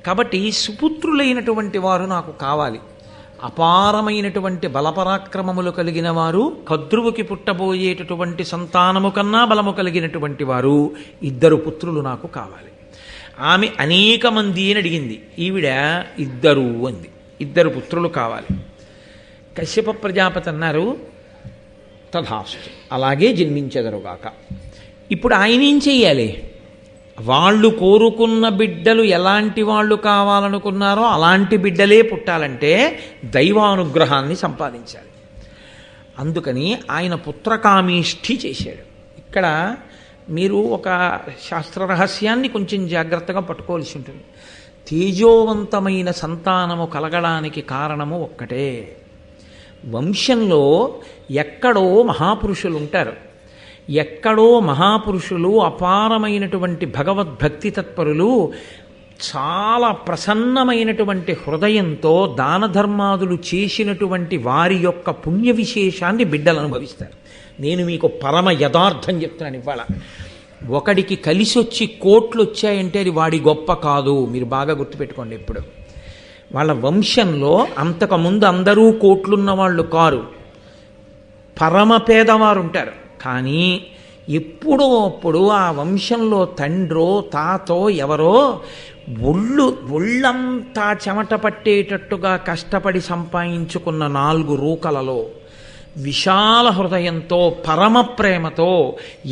కాబట్టి సుపుత్రులైనటువంటి వారు నాకు కావాలి. అపారమైనటువంటి బలపరాక్రమములు కలిగిన వారు, కద్రువుకి పుట్టబోయేటటువంటి సంతానము కన్నా బలము కలిగినటువంటి వారు 2 పుత్రులు నాకు కావాలి. ఆమె అనేక మంది అని అడిగింది, ఈవిడ 2 అంది. 2 పుత్రులు కావాలి. కశ్యప ప్రజాపతి అన్నారు, తథాస్తు, అలాగే జన్మించెదరుగాక. ఇప్పుడు ఆయన ఏం చెయ్యాలి? వాళ్ళు కోరుకున్న బిడ్డలు ఎలాంటి వాళ్ళు కావాలనుకున్నారో అలాంటి బిడ్డలే పుట్టాలంటే దైవానుగ్రహాన్ని సంపాదించాలి. అందుకని ఆయన పుత్రకామేష్ఠి చేశాడు. ఇక్కడ మీరు ఒక శాస్త్ర రహస్యాన్ని కొంచెం జాగ్రత్తగా పట్టుకోవాల్సి ఉంటుంది. తేజోవంతమైన సంతానము కలగడానికి కారణము ఒక్కటే. వంశంలో ఎక్కడో మహాపురుషులు ఉంటారు. ఎక్కడో మహాపురుషులు, అపారమైనటువంటి భగవద్భక్తి తత్పరులు చాలా ప్రసన్నమైనటువంటి హృదయంతో దాన ధర్మాదులు చేసినటువంటి వారి యొక్క పుణ్య విశేషాన్ని బిడ్డలు అనుభవిస్తారు. నేను మీకు పరమ యథార్థం చెప్తున్నాను ఇవాళ. ఒకడికి కలిసొచ్చి కోట్లు వచ్చాయంటే అది వాడి గొప్ప కాదు. మీరు బాగా గుర్తుపెట్టుకోండి. ఎప్పుడు వాళ్ళ వంశంలో అంతకుముందు అందరూ కోట్లున్న వాళ్ళు కారు, పరమ పేదవారు ఉంటారు. కానీ ఎప్పుడో అప్పుడు ఆ వంశంలో తండ్రో తాతో ఎవరో ఒళ్ళంతా చెమట పట్టేటట్టుగా కష్టపడి సంపాదించుకున్న 4 రూకలలో విశాల హృదయంతో పరమ ప్రేమతో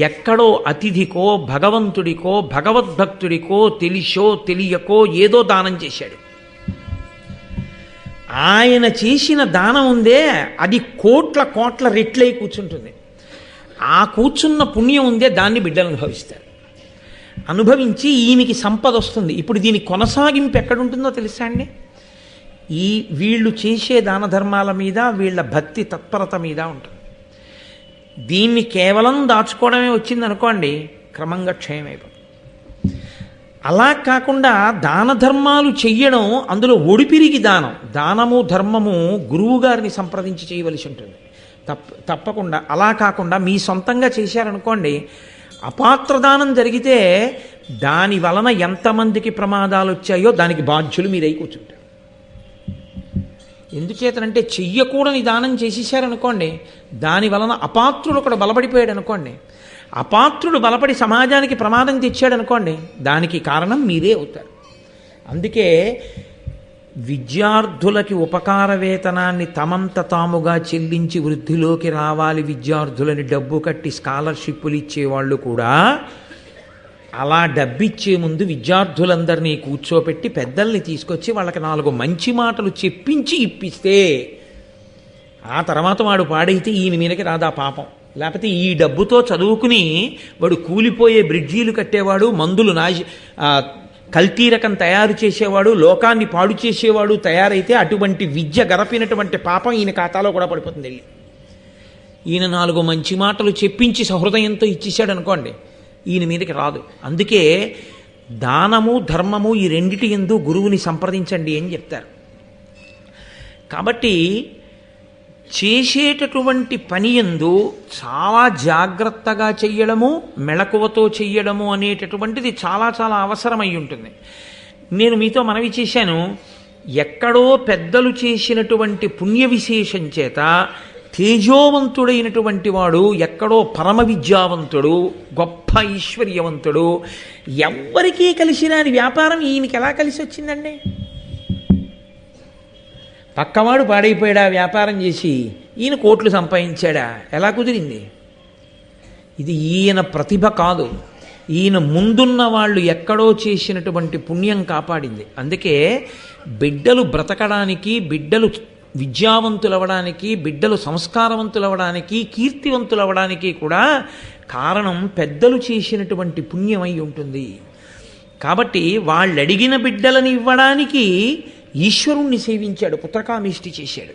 ఎక్కడో అతిథికో భగవంతుడికో భగవద్భక్తుడికో తెలిసో తెలియకో ఏదో దానం చేశాడు. ఆయన చేసిన దానం ఉందే అది కోట్ల రెట్లై కూర్చుంటుంది. ఆ కూర్చున్న పుణ్యం ఉందే దాన్ని బిడ్డలు అనుభవిస్తారు. అనుభవించి ఈయనకి సంపద వస్తుంది. ఇప్పుడు దీని కొనసాగింపు ఎక్కడుంటుందో తెలుసా అండి? వీళ్ళు చేసే దాన ధర్మాల మీద, వీళ్ళ భక్తి తత్పరత మీద ఉంటుంది. దీన్ని కేవలం దాచుకోవడమే వచ్చిందనుకోండి, క్రమంగా క్షయమైపోతుంది. అలా కాకుండా దాన ధర్మాలు చెయ్యడం, అందులో ఒడిపిరిగి దానము ధర్మము గురువు గారిని సంప్రదించి చేయవలసి ఉంటుంది. తప్పకుండా. అలా కాకుండా మీ సొంతంగా చేశారనుకోండి, అపాత్రదానం జరిగితే దాని వలన ఎంతమందికి ప్రమాదాలు వచ్చాయో దానికి బాధ్యులు మీరై కూర్చుంటారు. ఎందుచేతనంటే చెయ్యకూడని దానం చేసేసారనుకోండి, దాని వలన అపాత్రుడు ఒకడు బలపడిపోయాడు అనుకోండి, అపాత్రుడు బలపడి సమాజానికి ప్రమాదం తెచ్చాడు అనుకోండి, దానికి కారణం మీరే అవుతారు. అందుకే విద్యార్థులకి ఉపకార వేతనాన్ని తమంత తాముగా చెల్లించి వృద్ధిలోకి రావాలి, విద్యార్థులని డబ్బు కట్టి స్కాలర్షిప్పులు ఇచ్చేవాళ్ళు కూడా అలా డబ్బిచ్చే ముందు విద్యార్థులందరినీ కూర్చోపెట్టి పెద్దల్ని తీసుకొచ్చి వాళ్ళకి 4 మంచి మాటలు చెప్పించి ఇప్పిస్తే ఆ తర్వాత వాడు పాడైతే ఈయన మీదకి రాదా పాపం. లేకపోతే ఈ డబ్బుతో చదువుకుని వాడు కూలిపోయే బ్రిడ్జీలు కట్టేవాడు, మందులు కల్తీ రకం తయారు చేసేవాడు, లోకాన్ని పాడు చేసేవాడు తయారైతే అటువంటి విద్య గరపినటువంటి పాపం ఈయన ఖాతాలో కూడా పడిపోతుంది. వెళ్ళి ఈయన 4 మంచి మాటలు చెప్పించి సహృదయంతో ఇచ్చేసాడు అనుకోండి, ఈయన మీదకి రాదు. అందుకే దానము ధర్మము ఈ రెండిటి యందు గురువుని సంప్రదించండి అని చెప్తారు. కాబట్టి చేసేటటువంటి పని యందు చాలా జాగ్రత్తగా చెయ్యడము, మెళకువతో చెయ్యడము అనేటటువంటిది చాలా చాలా అవసరమై ఉంటుంది. నేను మీతో మనవి చేశాను, ఎక్కడో పెద్దలు చేసినటువంటి పుణ్య విశేషం చేత తేజోవంతుడైనటువంటి వాడు, ఎక్కడో పరమ విద్యావంతుడు, గొప్ప ఐశ్వర్యవంతుడు, ఎవ్వరికీ కలిసి రాని వ్యాపారం ఈయనకి ఎలా కలిసి వచ్చిందండి? పక్కవాడు పాడైపోయాడా వ్యాపారం చేసి, ఈయన కోట్లు సంపాదించాడా? ఎలా కుదిరింది? ఇది ఈయన ప్రతిభ కాదు, ఈయన ముందున్న వాళ్ళు ఎక్కడో చేసినటువంటి పుణ్యం కాపాడింది. అందుకే బిడ్డలు బ్రతకడానికి, బిడ్డలు విద్యావంతులవడానికి, బిడ్డలు సంస్కారవంతులవడానికి, కీర్తివంతులవడానికి కూడా కారణం పెద్దలు చేసినటువంటి పుణ్యమై ఉంటుంది. కాబట్టి వాళ్ళు అడిగిన బిడ్డలని ఇవ్వడానికి ఈశ్వరుణ్ణి సేవించాడు, పుత్రకామేష్టి చేశాడు.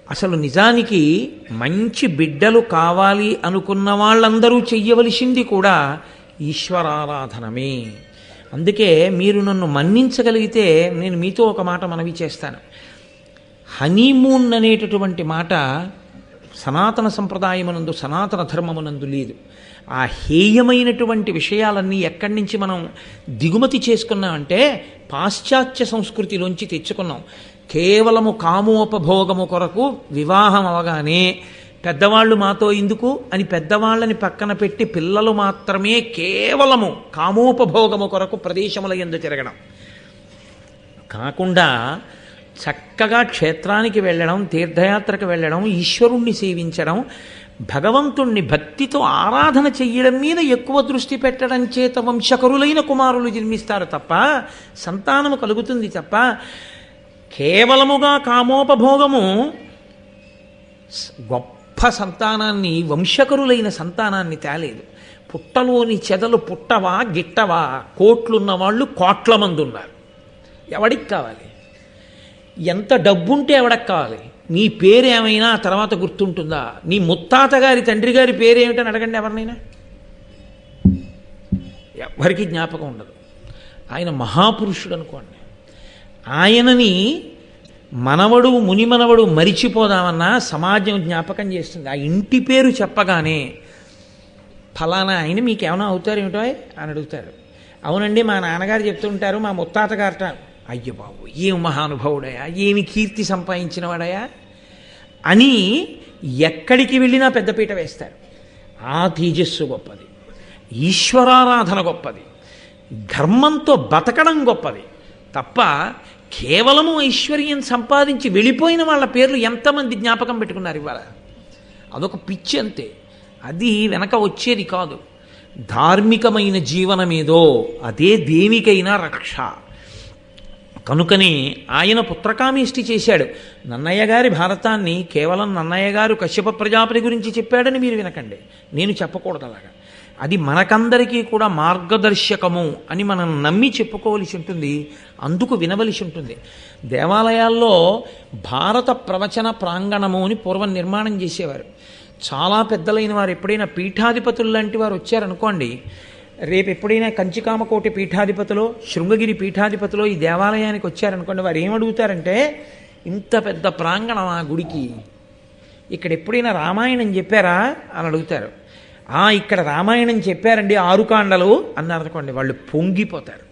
అసలు నిజానికి మంచి బిడ్డలు కావాలి అనుకున్న వాళ్ళందరూ చెయ్యవలసింది కూడా ఈశ్వరారాధనమే. అందుకే మీరు నన్ను మన్నించగలిగితే నేను మీతో ఒక మాట మనవి చేస్తాను. హనీమూన్ అనేటటువంటి మాట సనాతన సంప్రదాయమునందు, సనాతన ధర్మమునందు లేదు. ఆ హేయమైనటువంటి విషయాలన్నీ ఎక్కడి నుంచి మనం దిగుమతి చేసుకున్నామంటే పాశ్చాత్య సంస్కృతిలోంచి తెచ్చుకున్నాం. కేవలము కామోపభోగము కొరకు వివాహం అవగానే పెద్దవాళ్ళు మాతో ఎందుకు అని పెద్దవాళ్ళని పక్కన పెట్టి పిల్లలు మాత్రమే కేవలము కామోపభోగము కొరకు ప్రదేశముల యందు తిరగడం కాకుండా చక్కగా క్షేత్రానికి వెళ్ళడం, తీర్థయాత్రకు వెళ్ళడం, ఈశ్వరుణ్ణి సేవించడం, భగవంతుణ్ణి భక్తితో ఆరాధన చెయ్యడం మీద ఎక్కువ దృష్టి పెట్టడం చేత వంశకరులైన కుమారులు జన్మిస్తారు తప్ప, సంతానము కలుగుతుంది తప్ప, కేవలముగా కామోపభోగము గొప్ప సంతానాన్ని, వంశకరులైన సంతానాన్ని తేలేదు. పుట్టలోని చెదలు పుట్టవా గిట్టవా? కోట్లున్న వాళ్ళు కోట్ల మంది ఉన్నారు. ఎవడికి కావాలి? ఎంత డబ్బుంటే ఎవడకి కావాలి? నీ పేరేమైనా తర్వాత గుర్తుంటుందా? నీ ముత్తాత గారి తండ్రి గారి పేరేమిటని అడగండి ఎవరినైనా, ఎవరికి జ్ఞాపకం ఉండదు. ఆయన మహాపురుషుడు అనుకోండి. ఆయనని మనవడు మునిమనవడు మరిచిపోదామన్నా సమాజం జ్ఞాపకం చేస్తుంది. ఆ ఇంటి పేరు చెప్పగానే ఫలానా ఆయన మీకేమైనా అవుతారు ఏమిటో అని అడుగుతారు. అవునండి మా నాన్నగారు చెప్తుంటారు, మా ముత్తాత గారట. అయ్యో బాబు ఏం మహానుభావుడయా, ఏమి కీర్తి సంపాదించిన వాడయా అని ఎక్కడికి వెళ్ళినా పెద్దపీట వేస్తారు. ఆ తేజస్సు గొప్పది, ఈశ్వరారాధన గొప్పది, ధర్మంతో బతకడం గొప్పది తప్ప కేవలము ఐశ్వర్యం సంపాదించి వెళ్ళిపోయిన వాళ్ళ పేర్లు ఎంతమంది జ్ఞాపకం పెట్టుకున్నారు ఇవాళ. అదొక పిచ్చి అంతే, అది వెనక వచ్చేది కాదు. ధార్మికమైన జీవనమేదో అదే దేనికైనా రక్ష. కనుకనే ఆయన పుత్రకామేష్టి చేశాడు. నన్నయ్య గారి భారతాన్ని కేవలం నన్నయ్య గారు కశ్యప ప్రజాపతి గురించి చెప్పాడని మీరు వినకండి, నేను చెప్పకూడదు అలాగా. అది మనకందరికీ కూడా మార్గదర్శకము అని మనం నమ్మి చెప్పుకోవలసి ఉంటుంది, అందుకు వినవలసి ఉంటుంది. దేవాలయాల్లో భారత ప్రవచన ప్రాంగణము అని పూర్వం నిర్మాణం చేసేవారు. చాలా పెద్దలైన వారు ఎప్పుడైనా పీఠాధిపతులు లాంటి వారు వచ్చారనుకోండి, రేపు ఎప్పుడైనా కంచికామకోటి పీఠాధిపతిలో శృంగగిరి పీఠాధిపతిలో ఈ దేవాలయానికి వచ్చారనుకోండి, వారు ఏమడుగుతారంటే, ఇంత పెద్ద ప్రాంగణం ఆ గుడికి, ఇక్కడ ఎప్పుడైనా రామాయణం చెప్పారా అని అడుగుతారు. ఇక్కడ రామాయణం చెప్పారండి 6 కాండలు అన్నారు అనుకోండి, వాళ్ళు పొంగిపోతారు.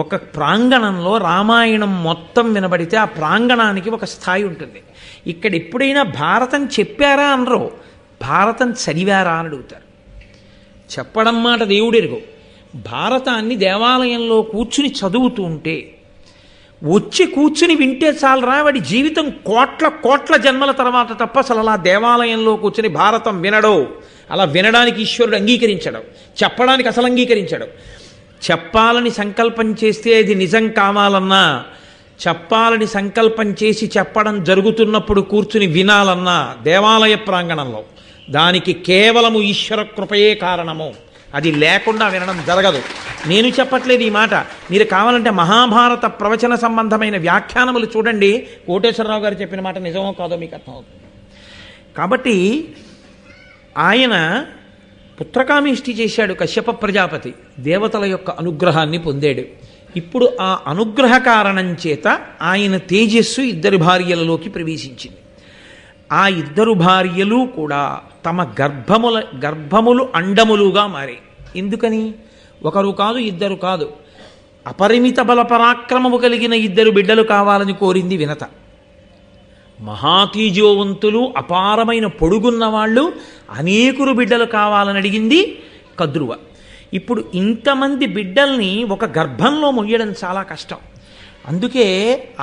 ఒక ప్రాంగణంలో రామాయణం మొత్తం వినబడితే ఆ ప్రాంగణానికి ఒక స్థాయి ఉంటుంది. ఇక్కడ ఎప్పుడైనా భారతం చెప్పారా అనరు, భారతం చదివారా అని అడుగుతారు. చెప్పడం మాట దేవుడెరుగు. భారతాన్ని దేవాలయంలో కూర్చుని చదువుతూ ఉంటే, వచ్చి కూర్చుని వింటే చాలరా, వాడి జీవితం కోట్ల కోట్ల జన్మల తర్వాత తప్ప అసలు అలా దేవాలయంలో కూర్చుని భారతం వినడో, అలా వినడానికి ఈశ్వరుడు అంగీకరించడు, చెప్పడానికి అసలు అంగీకరించడు. చెప్పాలని సంకల్పం చేస్తే అది నిజం కావాలన్నా, చెప్పాలని సంకల్పం చేసి చెప్పడం జరుగుతున్నప్పుడు కూర్చుని వినాలన్నా దేవాలయ ప్రాంగణంలో దానికి కేవలము ఈశ్వర కృపయే కారణము. అది లేకుండా వినడం జరగదు. నేను చెప్పట్లేదు ఈ మాట, మీరు కావాలంటే మహాభారత ప్రవచన సంబంధమైన వ్యాఖ్యానములు చూడండి, కోటేశ్వరరావు గారు చెప్పిన మాట నిజమో కాదో మీకు అర్థమవుతుంది. కాబట్టి ఆయన పుత్రకామేష్టి చేశాడు కశ్యప ప్రజాపతి, దేవతల యొక్క అనుగ్రహాన్ని పొందాడు. ఇప్పుడు ఆ అనుగ్రహ కారణం చేత ఆయన తేజస్సు 2 భార్యలలోకి ప్రవేశించింది. ఆ 2 భార్యలు కూడా తమ గర్భములు అండములుగా మారాయి. ఎందుకని? ఒకరు కాదు, 2 కాదు, అపరిమిత బల పరాక్రమము కలిగిన 2 బిడ్డలు కావాలని కోరింది వినత. మహాతీజోవంతులు, అపారమైన పొడుగున్న వాళ్ళు, అనేకులు బిడ్డలు కావాలని అడిగింది కద్రువ. ఇప్పుడు ఇంతమంది బిడ్డల్ని ఒక గర్భంలో మొయ్యడం చాలా కష్టం. అందుకే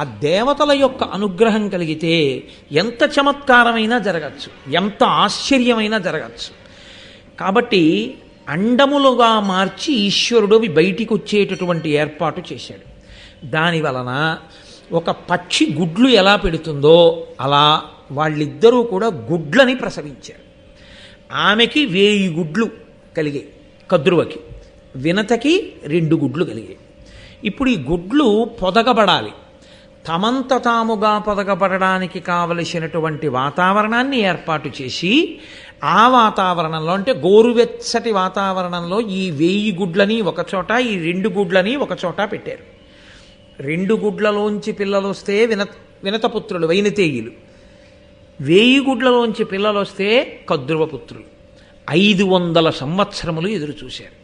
ఆ దేవతల యొక్క అనుగ్రహం కలిగితే ఎంత చమత్కారమైనా జరగచ్చు, ఎంత ఆశ్చర్యమైనా జరగచ్చు. కాబట్టి అండములుగా మార్చి ఈశ్వరుడు అవి బయటికి వచ్చేటటువంటి ఏర్పాటు చేశాడు. దానివలన ఒక పక్షి గుడ్లు ఎలా పెడుతుందో అలా వాళ్ళిద్దరూ కూడా గుడ్లని ప్రసవించారు. ఆమెకి 1000 గుడ్లు కలిగాయి కద్రువకి, వినతకి 2 గుడ్లు కలిగాయి. ఇప్పుడు ఈ గుడ్లు పొదగబడాలి. తమంత తాముగా పొదగబడడానికి కావలసినటువంటి వాతావరణాన్ని ఏర్పాటు చేసి, ఆ వాతావరణంలో అంటే గోరువెచ్చటి వాతావరణంలో ఈ 1000 గుడ్లని ఒకచోట, ఈ 2 గుడ్లని ఒకచోట పెట్టారు. 2 గుడ్లలోంచి పిల్లలు వస్తే వినతపుత్రులు వైనతేయులు, 1000 గుడ్లలోంచి పిల్లలు వస్తే కద్రువపుత్రులు. 500 సంవత్సరములు ఎదురు చూశారు.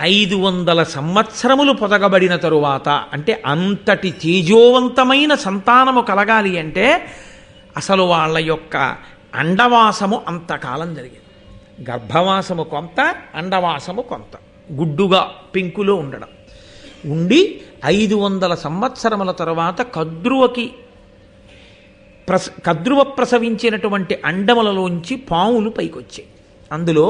500 సంవత్సరములు పొదగబడిన తరువాత, అంటే అంతటి తేజోవంతమైన సంతానము కలగాలి అంటే అసలు వాళ్ళ యొక్క అండవాసము అంతకాలం జరిగింది. గర్భవాసము కొంత, అండవాసము కొంత, గుడ్డుగా పెంకులో ఉండడం ఉండి 500 సంవత్సరముల తరువాత కద్రువ ప్రసవించినటువంటి అండములలోంచి పాములు పైకొచ్చాయి. అందులో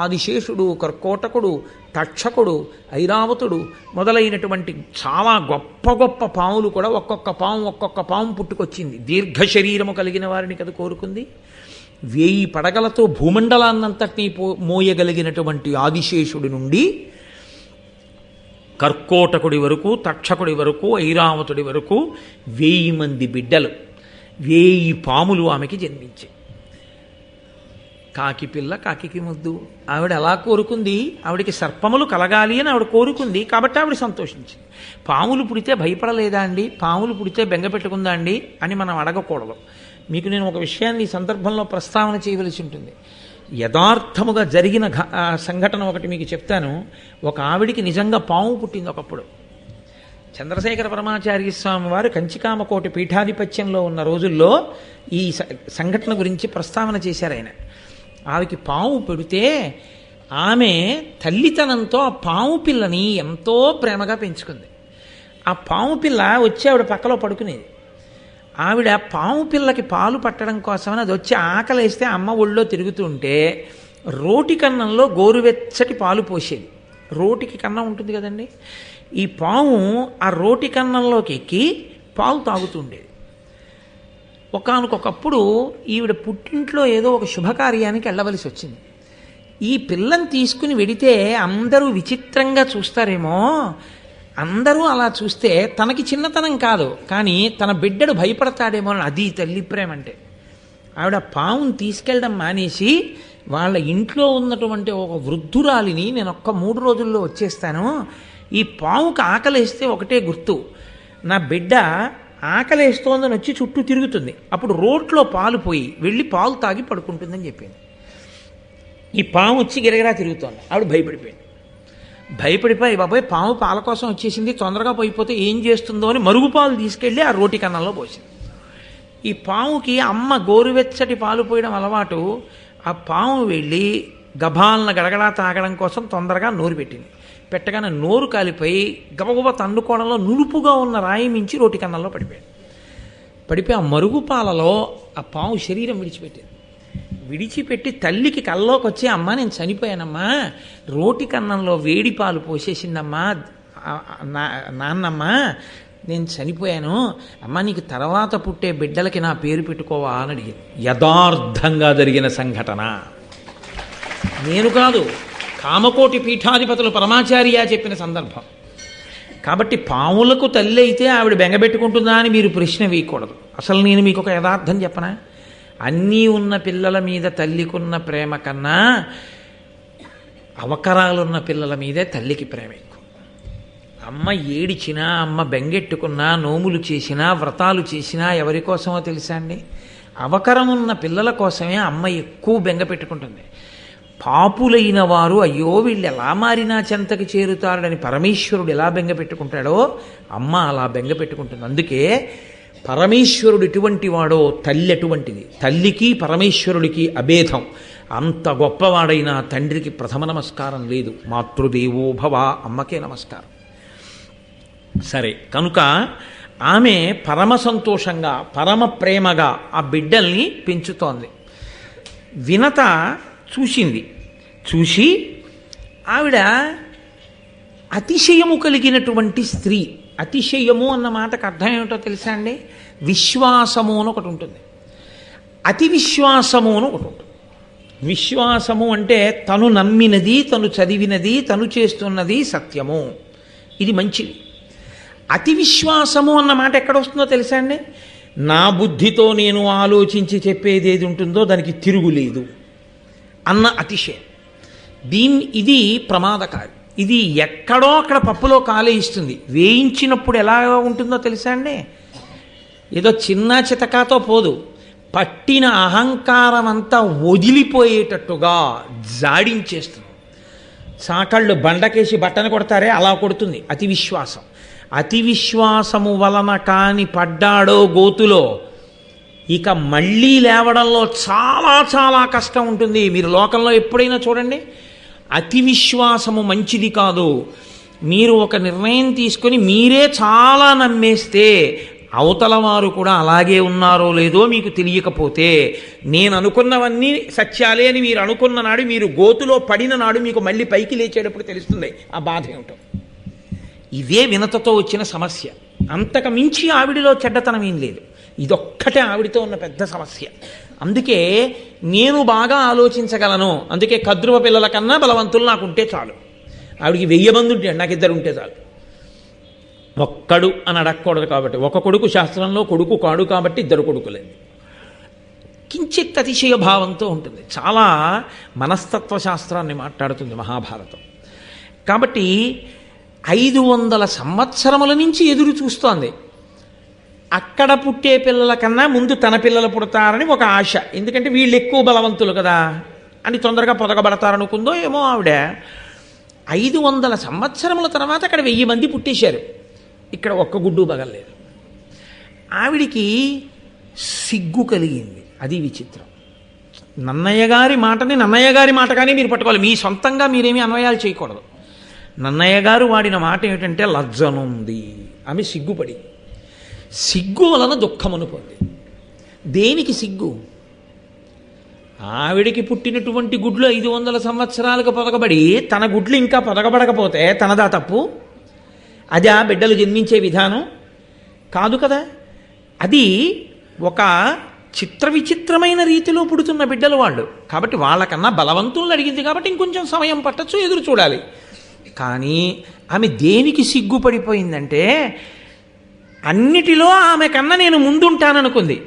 ఆదిశేషుడు, కర్కోటకుడు, తక్షకుడు, ఐరావతుడు మొదలైనటువంటి చాలా గొప్ప గొప్ప పాములు కూడా ఒక్కొక్క పాము పుట్టుకొచ్చింది. దీర్ఘ శరీరము కలిగిన వారిని కదా కోరుకుంది. 1000 పడగలతో భూమండలాన్నంతటినీ మోయగలిగినటువంటి ఆదిశేషుడి నుండి కర్కోటకుడి వరకు, తక్షకుడి వరకు, ఐరావతుడి వరకు 1000 మంది బిడ్డలు, 1000 పాములు ఆమెకి జన్మించాయి. కాకి పిల్ల కాకికి ముద్దు. ఆవిడ ఎలా కోరుకుంది? ఆవిడికి సర్పములు కలగాలి అని ఆవిడ కోరుకుంది, కాబట్టి ఆవిడ సంతోషించింది. పాములు పుడితే భయపడలేదా అండి, పాములు పుడితే బెంగ పెట్టుకుందా అండి అని మనం అడగకూడదు. మీకు నేను ఒక విషయాన్ని ఈ సందర్భంలో ప్రస్తావన చేయవలసి ఉంటుంది. యథార్థముగా జరిగిన సంఘటన ఒకటి మీకు చెప్తాను. ఒక ఆవిడికి నిజంగా పాము పుట్టింది ఒకప్పుడు. చంద్రశేఖర పరమాచార్య స్వామి వారు కంచికామకోటి పీఠాధిపత్యంలో ఉన్న రోజుల్లో ఈ సంఘటన గురించి ప్రస్తావన చేశారు ఆయన. ఆమెకి పాము పెడితే ఆమె తల్లితనంతో ఆ పాము పిల్లని ఎంతో ప్రేమగా పెంచుకుంది. ఆ పాము పిల్ల వచ్చి ఆవిడ పక్కలో పడుకునేది. ఆవిడ పాము పిల్లకి పాలు పట్టడం కోసమని అది వచ్చి ఆకలేస్తే అమ్మ ఒళ్ళో తిరుగుతూ ఉంటే రోటి కన్నంలో గోరువెచ్చటి పాలు పోసేది. రోటికి కన్నం ఉంటుంది కదండి, ఈ పాము ఆ రోటి కన్నంలోకి ఎక్కి పాలు తాగుతుండేది. ఒకానొకప్పుడు ఈవిడ పుట్టింట్లో ఏదో ఒక శుభకార్యానికి వెళ్ళవలసి వచ్చింది. ఈ పిల్లని తీసుకుని వెడితే అందరూ విచిత్రంగా చూస్తారేమో, అందరూ అలా చూస్తే తనకి చిన్నతనం కాదు కానీ తన బిడ్డడు భయపడతాడేమో అని అది తల్లి ప్రేమ అంటే. ఆవిడ పావును తీసుకెళ్ళడం మానేసి వాళ్ళ ఇంట్లో ఉన్నటువంటి ఒక వృద్ధురాలిని, నేను ఒక్క 3 రోజుల్లో వచ్చేస్తాను, ఈ పావుకు ఆకలేస్తే ఒకటే గుర్తు, నా బిడ్డ ఆకలేస్తోందని వచ్చి చుట్టూ తిరుగుతుంది, అప్పుడు రోట్లో పాలు పోయి వెళ్ళి పాలు తాగి పడుకుంటుందని చెప్పింది. ఈ పాము వచ్చి గిరగిరా తిరుగుతోంది. ఆవిడ భయపడిపోయి బాబాయ్ పాము పాల కోసం వచ్చేసింది, తొందరగా పోయిపోతే ఏం చేస్తుందో అని మరుగుపాలు తీసుకెళ్ళి ఆ రోటి కన్నంలో పోసింది. ఈ పాముకి అమ్మ గోరువెచ్చటి పాలు పోయడం అలవాటు. ఆ పాము వెళ్ళి గభాలను గడగడా తాగడం కోసం తొందరగా నోరు పెట్టింది. పెట్టగానే నోరు కాలిపోయి గబగబ తండుకోవడంలో నునుపుగా ఉన్న రాయి మించి రోటి కన్నంలో పడిపోయి ఆ మరుగుపాలలో ఆ పాము శరీరం విడిచిపెట్టి తల్లికి కల్లోకి వచ్చి, అమ్మ నేను చనిపోయానమ్మా, రోటి కన్నంలో వేడి పాలు పోసేసిందమ్మా నాన్నమ్మ, నేను చనిపోయాను అమ్మ, నీకు తర్వాత పుట్టే బిడ్డలకి నా పేరు పెట్టుకోవా అని అడిగింది. యథార్థంగా జరిగిన సంఘటన, నేను కాదు, కామకోటి పీఠాధిపతులు పరమాచార్య చెప్పిన సందర్భం. కాబట్టి పాములకు తల్లి అయితే ఆవిడ బెంగబెట్టుకుంటుందా అని మీరు ప్రశ్న వేయకూడదు. అసలు నేను మీకు ఒక యథార్థం చెప్పనా, అన్నీ ఉన్న పిల్లల మీద తల్లికున్న ప్రేమ కన్నా అవకరాలున్న పిల్లల మీదే తల్లికి ప్రేమ ఎక్కువ. అమ్మ ఏడిచినా, అమ్మ బెంగెట్టుకున్నా, నోములు చేసినా, వ్రతాలు చేసినా ఎవరి కోసమో తెలుసా అండి? అవకరం ఉన్న పిల్లల కోసమే అమ్మ ఎక్కువ బెంగ పెట్టుకుంటుంది. పాపులైన వారు అయ్యో వీళ్ళు ఎలా మారినా చెంతకి చేరుతారని పరమేశ్వరుడు ఎలా బెంగ పెట్టుకుంటాడో అమ్మ అలా బెంగ పెట్టుకుంటుంది. అందుకే పరమేశ్వరుడు ఎటువంటి వాడో తల్లి అటువంటిది. తల్లికి పరమేశ్వరుడికి అభేదం. అంత గొప్పవాడైనా తండ్రికి ప్రథమ నమస్కారం లేదు. మాతృదేవో భవ, అమ్మకే నమస్కారం. సరే, కనుక ఆమె పరమ సంతోషంగా పరమ ప్రేమగా ఆ బిడ్డల్ని పెంచుతోంది. వినత చూసింది. చూసి ఆవిడ అతిశయము కలిగినటువంటి స్త్రీ. అతిశయము అన్న మాటకు అర్థం ఏమిటో తెలుసా అండి? విశ్వాసము అని ఒకటి ఉంటుంది, అతి విశ్వాసము అని ఒకటి ఉంటుంది. విశ్వాసము అంటే తను నమ్మినది, తను చదివినది, తను చేస్తున్నది సత్యము, ఇది మంచిది. అతి విశ్వాసము అన్న మాట ఎక్కడ వస్తుందో తెలుసా అండి? నా బుద్ధితో నేను ఆలోచించి చెప్పేది ఏది ఉంటుందో దానికి తిరుగులేదు అన్న అతిశయం. ఇది ప్రమాదకారి. ఇది ఎక్కడో అక్కడ పప్పులో కాలేయిస్తుంది. వేయించినప్పుడు ఎలా ఉంటుందో తెలుసా అండి? ఏదో చిన్న చితకాతో పోదు, పట్టిన అహంకారం అంతా వదిలిపోయేటట్టుగా జాడించేస్తుంది. సాకళ్ళు బండకేసి బట్టను కొడతారే అలా కొడుతుంది అతి విశ్వాసం. అతి విశ్వాసము వలన కాని పడ్డాడో గోతులో ఇక మళ్ళీ లేవడంలో చాలా చాలా కష్టం ఉంటుంది. మీరు లోకంలో ఎప్పుడైనా చూడండి, అతి విశ్వాసము మంచిది కాదు. మీరు ఒక నిర్ణయం తీసుకొని మీరే చాలా నమ్మేస్తే అవతల వారు కూడా అలాగే ఉన్నారో లేదో మీకు తెలియకపోతే, నేను అనుకున్నవన్నీ సత్యాలే అని మీరు అనుకున్న నాడు, మీరు గోతులో పడిన నాడు మీకు మళ్ళీ పైకి లేచేటప్పుడు తెలుస్తుంది ఆ బాధ ఏమిటో. ఇదే వినతతో వచ్చిన సమస్య. అంతకు మించి ఆవిడిలో చెడ్డతనం ఏం లేదు. ఇదొక్కటే ఆవిడితో ఉన్న పెద్ద సమస్య. అందుకే నేను బాగా ఆలోచించగలను, అందుకే కద్రువ పిల్లల కన్నా బలవంతులు నాకు ఉంటే చాలు. ఆవిడికి 1000 మంది ఉంటే నాకు 2 ఉంటే చాలు. ఒక్కడు అని అడగకూడదు కాబట్టి, ఒక కొడుకు శాస్త్రంలో కొడుకు కాడు కాబట్టి 2 కొడుకులేదు. కించిత్ అతిశయ భావంతో ఉంటుంది. చాలా మనస్తత్వ శాస్త్రాన్ని మాట్లాడుతుంది మహాభారతం. కాబట్టి 500 సంవత్సరముల నుంచి ఎదురు చూస్తోంది. అక్కడ పుట్టే పిల్లల కన్నా ముందు తన పిల్లలు పుడతారని ఒక ఆశ. ఎందుకంటే వీళ్ళు ఎక్కువ బలవంతులు కదా అని తొందరగా పొదగబడతారనుకుందో ఏమో ఆవిడ. 500 సంవత్సరముల తర్వాత అక్కడ 1000 మంది పుట్టేశారు. ఇక్కడ ఒక్క గుడ్డు పగలలేదు. ఆవిడికి సిగ్గు కలిగింది. అది విచిత్రం. నన్నయ్య గారి మాటని నన్నయ్య గారి మాటగానే మీరు పట్టుకోవాలి. మీ సొంతంగా మీరేమీ అన్వయాలు చేయకూడదు. నన్నయ్య గారు వాడిన మాట ఏమిటంటే లజ్జనుంది. ఆమె సిగ్గుపడి, సిగ్గు వలన దుఃఖమును పొంది. దేనికి సిగ్గు? ఆవిడికి పుట్టినటువంటి గుడ్లు 500 సంవత్సరాలకు పొదగబడి తన గుడ్లు ఇంకా పొదగబడకపోతే తనదా తప్పు? అది ఆ బిడ్డలు జన్మించే విధానం కాదు కదా. అది ఒక చిత్ర విచిత్రమైన రీతిలో పుడుతున్న బిడ్డలు వాళ్ళు. కాబట్టి వాళ్ళకన్నా బలవంతులను అడిగింది కాబట్టి ఇంకొంచెం సమయం పట్టచ్చు, ఎదురు చూడాలి. కానీ ఆమె దేనికి సిగ్గుపడిపోయిందంటే అన్నిటిలో ఆమె కన్నా నేను ముందుంటాననుకుంది.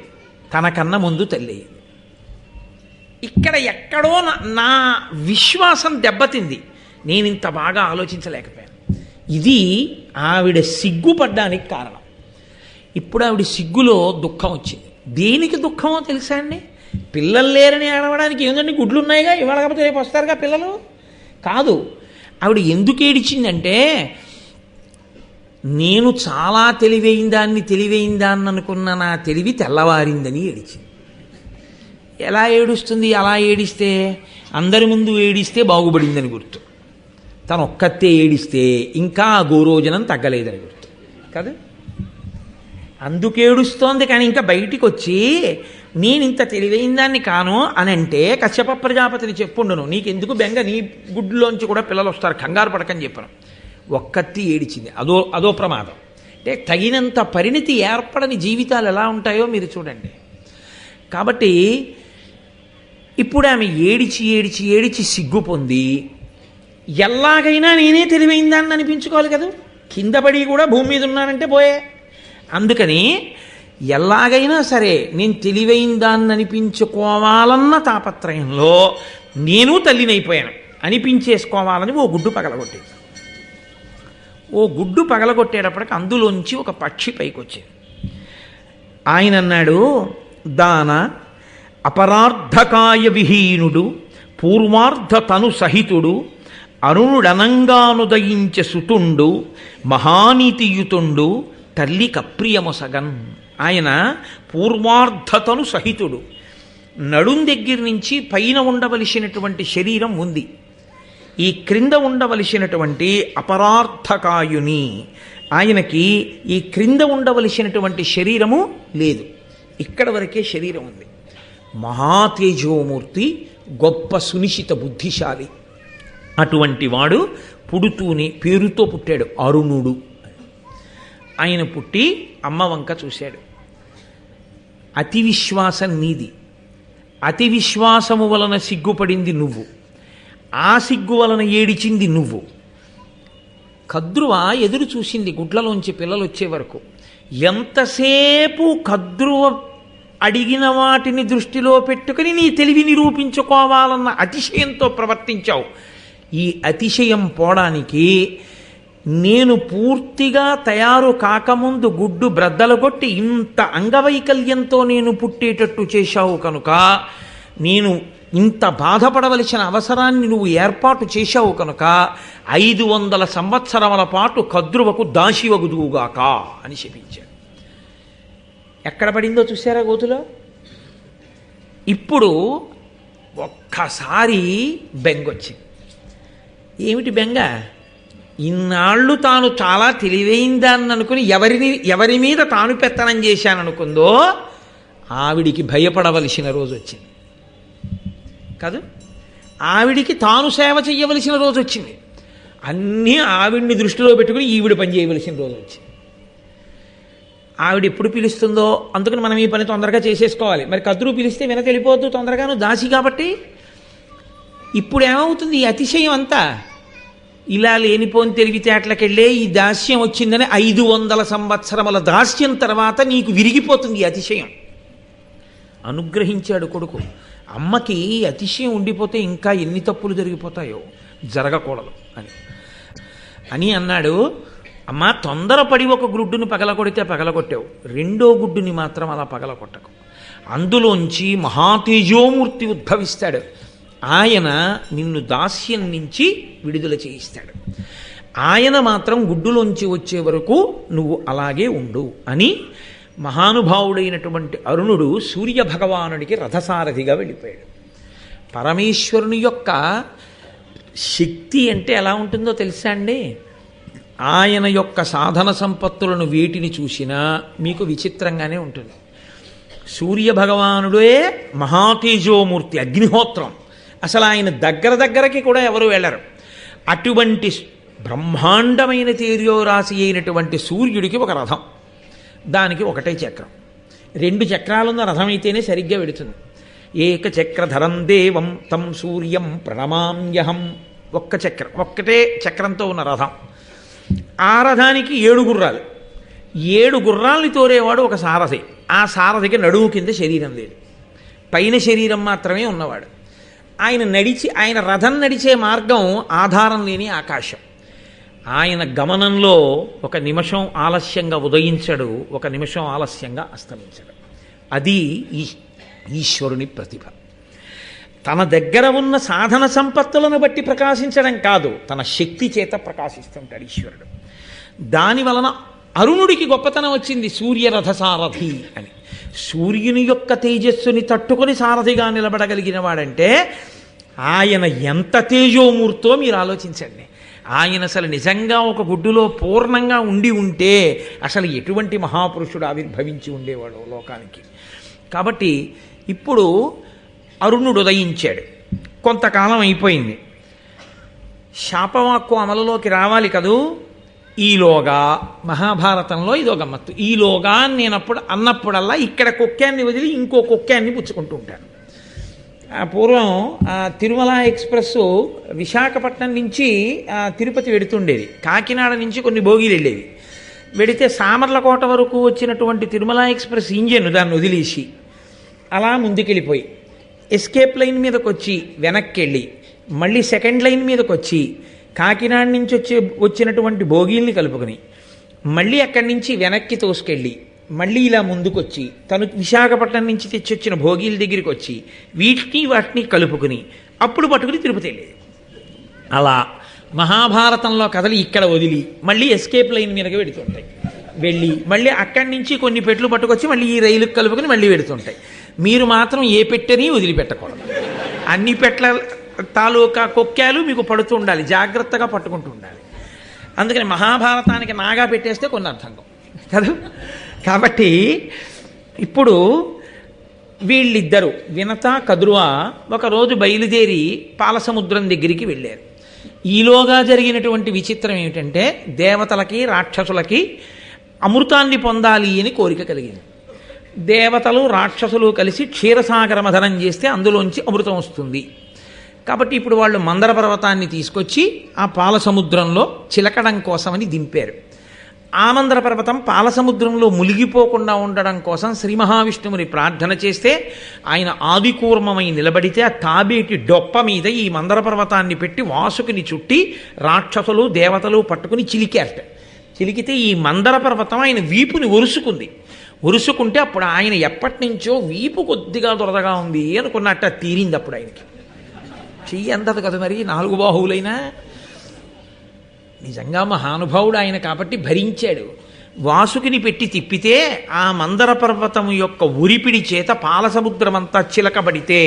తనకన్నా ముందు తల్లి. ఇక్కడ ఎక్కడో నా విశ్వాసం దెబ్బతింది. నేను ఇంత బాగా ఆలోచించలేకపోయాను. ఇది ఆవిడ సిగ్గుపడ్డానికి కారణం. ఇప్పుడు ఆవిడ సిగ్గులో దుఃఖం వచ్చింది. దేనికి దుఃఖమో తెలుసా అండి? పిల్లలు లేరని ఏడవడానికి ఏంటంటే గుడ్లు ఉన్నాయిగా, ఇవాళ కాకపోతే రేపు వస్తారుగా పిల్లలు. కాదు, ఆవిడ ఎందుకు ఏడిచిందంటే నేను చాలా తెలివైందాన్ని అనుకున్న నా తెలివి తెల్లవారిందని ఏడిచింది. ఎలా ఏడుస్తుంది? అలా ఏడిస్తే అందరి ముందు ఏడిస్తే బాగుపడిందని గుర్తు. తను ఒక్కతే ఏడిస్తే ఇంకా గోరోజనం తగ్గలేదని గుర్తు కదా. అందుకేడుస్తోంది. కానీ ఇంకా బయటికి వచ్చి నేను ఇంత తెలివైందాన్ని కాను అని అంటే కశ్యప ప్రజాపతిని చెప్పుండును, నీకెందుకు బెంగ, నీ గుడ్లోంచి కూడా పిల్లలు వస్తారు, కంగారు పడకని చెప్పను. ఒక్కత్తి ఏడిచింది. అదో ప్రమాదం. అంటే తగినంత పరిణితి ఏర్పడని జీవితాలు ఎలా ఉంటాయో మీరు చూడండి. కాబట్టి ఇప్పుడు ఆమె ఏడిచి సిగ్గు పొంది ఎలాగైనా నేనే తెలివైందాన్ని అనిపించుకోవాలి కదా. కింద పడి కూడా భూమి మీద ఉన్నానంటే పోయే. అందుకని ఎలాగైనా సరే నేను తెలివైందాన్ని అనిపించుకోవాలన్న తాపత్రయంలో నేను తల్లినైపోయాను అనిపించేసుకోవాలని ఓ గుడ్డు పగలగొట్టేది. ఓ గుడ్డు పగలగొట్టేటప్పటికి అందులోంచి ఒక పక్షి పైకి వచ్చేది. ఆయన అన్నాడు, దాన అపరార్ధకాయ విహీనుడు పూర్వార్ధ తను సహితుడు అరుణుడనంగానుదయించ సుతుండు మహానీతియుతుండు తల్లి కప్రియమొసగన్. ఆయన పూర్వార్ధతను సహితుడు. నడుం దగ్గర నుంచి పైన ఉండవలసినటువంటి శరీరం ఉంది, ఈ క్రింద ఉండవలసినటువంటి అపరార్థకాయుని. ఆయనకి ఈ క్రింద ఉండవలసినటువంటి శరీరము లేదు, ఇక్కడ వరకే శరీరం ఉంది. మహాతేజోమూర్తి, గొప్ప సునిశిత బుద్ధిశాలి. అటువంటి వాడు పుడుతూనే పేరుతో పుట్టాడు, అరుణుడు. ఆయన పుట్టి అమ్మ వంక చూశాడు. అతి విశ్వాసం నీది, అతి విశ్వాసము వలన సిగ్గుపడింది నువ్వు, ఆ సిగ్గు వలన ఏడిచింది నువ్వు. కద్రువ ఎదురు చూసింది గుడ్లలోంచి పిల్లలు వచ్చే వరకు. ఎంతసేపు కద్రువ అడిగిన వాటిని దృష్టిలో పెట్టుకుని నీ తెలివి నిరూపించుకోవాలన్న అతిశయంతో ప్రవర్తించావు. ఈ అతిశయం పోవడానికి నేను పూర్తిగా తయారు కాకముందు గుడ్డు బ్రద్దలు కొట్టి ఇంత అంగవైకల్యంతో నేను పుట్టేటట్టు చేశావు కనుక, నేను ఇంత బాధపడవలసిన అవసరాన్ని నువ్వు ఏర్పాటు చేశావు కనుక 500 సంవత్సరముల పాటు కద్రువకు దాశివగుదువుగాక అని శపించాడు. ఎక్కడ పడిందో చూసారా గోతులో? ఇప్పుడు ఒక్కసారి బెంగొచ్చింది. ఏమిటి బెంగ? ఇన్నాళ్ళు తాను చాలా తెలివైందాన్ని అనుకుని ఎవరి మీద తాను పెత్తనం చేశాననుకుందో ఆవిడికి భయపడవలసిన రోజు వచ్చింది కాదు, ఆవిడికి తాను సేవ చేయవలసిన రోజు వచ్చింది. అన్నీ ఆవిడ్ని దృష్టిలో పెట్టుకుని ఈవిడ పని చేయవలసిన రోజు వచ్చింది. ఆవిడ ఎప్పుడు పిలుస్తుందో అందుకని మనం ఈ పని తొందరగా చేసేసుకోవాలి. మరి కద్రు పిలిస్తే వెనకెళ్ళిపోద్దు తొందరగాను, దాసి కాబట్టి. ఇప్పుడు ఏమవుతుంది? ఈ అతిశయం అంతా ఇలా లేనిపోని తెలివితేటలకెళ్ళే ఈ దాస్యం వచ్చిందని 500 సంవత్సరముల దాస్యం తర్వాత నీకు విరిగిపోతుంది ఈ అతిశయం. అనుగ్రహించాడు కొడుకు. అమ్మకి అతిశయం ఉండిపోతే ఇంకా ఎన్ని తప్పులు జరిగిపోతాయో, జరగకూడదు అని అన్నాడు. అమ్మా, తొందరపడి ఒక గుడ్డుని పగలగొడితే పగలగొట్టావు, రెండో గుడ్డుని మాత్రం అలా పగలగొట్టకు. అందులోంచి మహాతేజోమూర్తి ఉద్భవిస్తాడు. ఆయన నిన్ను దాస్యం నుంచి విడుదల చేయిస్తాడు. ఆయన మాత్రం గుడ్డులోంచి వచ్చే వరకు నువ్వు అలాగే ఉండు అని మహానుభావుడైనటువంటి అరుణుడు సూర్య భగవానుడికి రథసారథిగా వెళ్ళిపోయాడు. పరమేశ్వరుని యొక్క శక్తి అంటే ఎలా ఉంటుందో తెలుసా అండి? ఆయన యొక్క సాధన సంపత్తులను వేటిని చూసినా మీకు విచిత్రంగానే ఉంటుంది. సూర్య భగవానుడే మహాతేజోమూర్తి, అగ్నిహోత్రం. అసలు ఆయన దగ్గరకి కూడా ఎవరు వెళ్ళరు. అటువంటి బ్రహ్మాండమైన తేజోరాశి అయినటువంటి సూర్యుడికి ఒక రథం, దానికి ఒకటే చక్రం. 2 చక్రాలున్న రథం అయితేనే సరిగ్గా వెడుతుంది. ఏకచక్రధరం దేవం తం సూర్యం ప్రణమామ్యహం. ఒక్కటే చక్రంతో ఉన్న రథం. ఆ రథానికి 7 గుర్రాలు. 7 గుర్రాల్ని తోరేవాడు ఒక సారథి. ఆ సారథికి నడుము కింద శరీరం లేదు, పైన శరీరం మాత్రమే ఉన్నవాడు. ఆయన రథం నడిచే మార్గం ఆధారం లేని ఆకాశం. ఆయన గమనంలో 1 నిమిషం ఆలస్యంగా ఉదయించడు, 1 నిమిషం ఆలస్యంగా అస్తమించడు. అది ఈశ్వరుని ప్రతిభ. తన దగ్గర ఉన్న సాధన సంపత్తులను బట్టి ప్రకాశించడం కాదు, తన శక్తి చేత ప్రకాశిస్తుంటాడు ఈశ్వరుడు. దాని వలన అరుణుడికి గొప్పతనం వచ్చింది, సూర్యరథ సారథి అని. సూర్యుని యొక్క తేజస్సుని తట్టుకొని సారథిగా నిలబడగలిగిన వాడంటే ఆయన ఎంత తేజోమూర్తో మీరు ఆలోచించండి. ఆయన అసలు నిజంగా ఒక గుడ్డులో పూర్ణంగా ఉంటే అసలు ఎటువంటి మహాపురుషుడు ఆవిర్భవించి ఉండేవాడు లోకానికి. కాబట్టి ఇప్పుడు అరుణుడు ఉదయించాడు. కొంతకాలం అయిపోయింది. శాపవాక్కు అమలులోకి రావాలి కదూ. ఈలోగా మహాభారతంలో ఇదో గమ్మత్తు. ఈలోగా నేనప్పుడు అన్నప్పుడల్లా ఇక్కడ కుక్కాన్ని వదిలి ఇంకో కుక్కాన్ని పుచ్చుకుంటూ ఉంటాను. పూర్వం తిరుమల ఎక్స్ప్రెస్ విశాఖపట్నం నుంచి తిరుపతి వెడుతుండేది. కాకినాడ నుంచి కొన్ని బోగీలు వెళ్ళేవి. వెడితే సామర్లకోట వరకు వచ్చినటువంటి తిరుమల ఎక్స్ప్రెస్ ఇంజన్ దాన్ని వదిలేసి అలా ముందుకెళ్ళిపోయి ఎస్కేప్ లైన్ మీదకి వచ్చి వెనక్కి వెళ్ళి మళ్ళీ సెకండ్ లైన్ మీదకి వచ్చి కాకినాడ నుంచి వచ్చినటువంటి బోగీల్ని కలుపుకొని మళ్ళీ అక్కడి నుంచి వెనక్కి తోసుకెళ్ళి మళ్ళీ ఇలా ముందుకొచ్చి తను విశాఖపట్నం నుంచి తెచ్చొచ్చిన భోగీల దగ్గరికి వచ్చి వాటిని కలుపుకుని అప్పుడు పట్టుకుని తిరుపతి వెళ్ళేది. అలా మహాభారతంలో కథలు ఇక్కడ వదిలి మళ్ళీ ఎస్కేప్ లైన్ మీదకి వెడుతుంటాయి. వెళ్ళి మళ్ళీ అక్కడి నుంచి కొన్ని పెట్లు పట్టుకొచ్చి మళ్ళీ ఈ రైలుకి కలుపుకొని మళ్ళీ వెడుతుంటాయి. మీరు మాత్రం ఏ పెట్టని వదిలిపెట్టకూడదు. అన్ని పెట్ల తాలూకా కొక్కాలు మీకు పడుతూ ఉండాలి, జాగ్రత్తగా పట్టుకుంటూ ఉండాలి. అందుకని మహాభారతానికి నాగా పెట్టేస్తే కొన్ని అర్థం కదా. కాబట్టి ఇప్పుడు వీళ్ళిద్దరూ వినత కదురువ ఒకరోజు బయలుదేరి పాలసముద్రం దగ్గరికి వెళ్ళారు. ఈలోగా జరిగినటువంటి విచిత్రం ఏమిటంటే దేవతలకి రాక్షసులకి అమృతాన్ని పొందాలి అని కోరిక కలిగింది. దేవతలు రాక్షసులు కలిసి క్షీరసాగర మథనం చేస్తే అందులోంచి అమృతం వస్తుంది. కాబట్టి ఇప్పుడు వాళ్ళు మందర పర్వతాన్ని తీసుకొచ్చి ఆ పాలసముద్రంలో చిలకడం కోసమని దింపారు. ఆ మందర పర్వతం పాలసముద్రంలో మునిగిపోకుండా ఉండడం కోసం శ్రీ మహావిష్ణువుని ప్రార్థన చేస్తే ఆయన ఆదికూర్మమై నిలబడితే ఆ తాబేటి డొప్ప మీద ఈ మందర పర్వతాన్ని పెట్టి వాసుకుని చుట్టి రాక్షసులు దేవతలు పట్టుకుని చిలికారట. చిలికితే ఈ మందర పర్వతం ఆయన వీపుని ఒరుసుకుంటే అప్పుడు ఆయన ఎప్పటి నుంచో వీపు కొద్దిగా దురదగా ఉంది అనుకున్నట్ట తీరింది. అప్పుడు ఆయనకి చెయ్యి అందదు కదా మరి, 4 బాహువులైనా. నిజంగా మహానుభావుడు ఆయన కాబట్టి భరించాడు. వాసుకిని పెట్టి తిప్పితే ఆ మందర పర్వతము యొక్క ఉరిపిడి చేత పాలసముద్రమంతా చిలకబడితే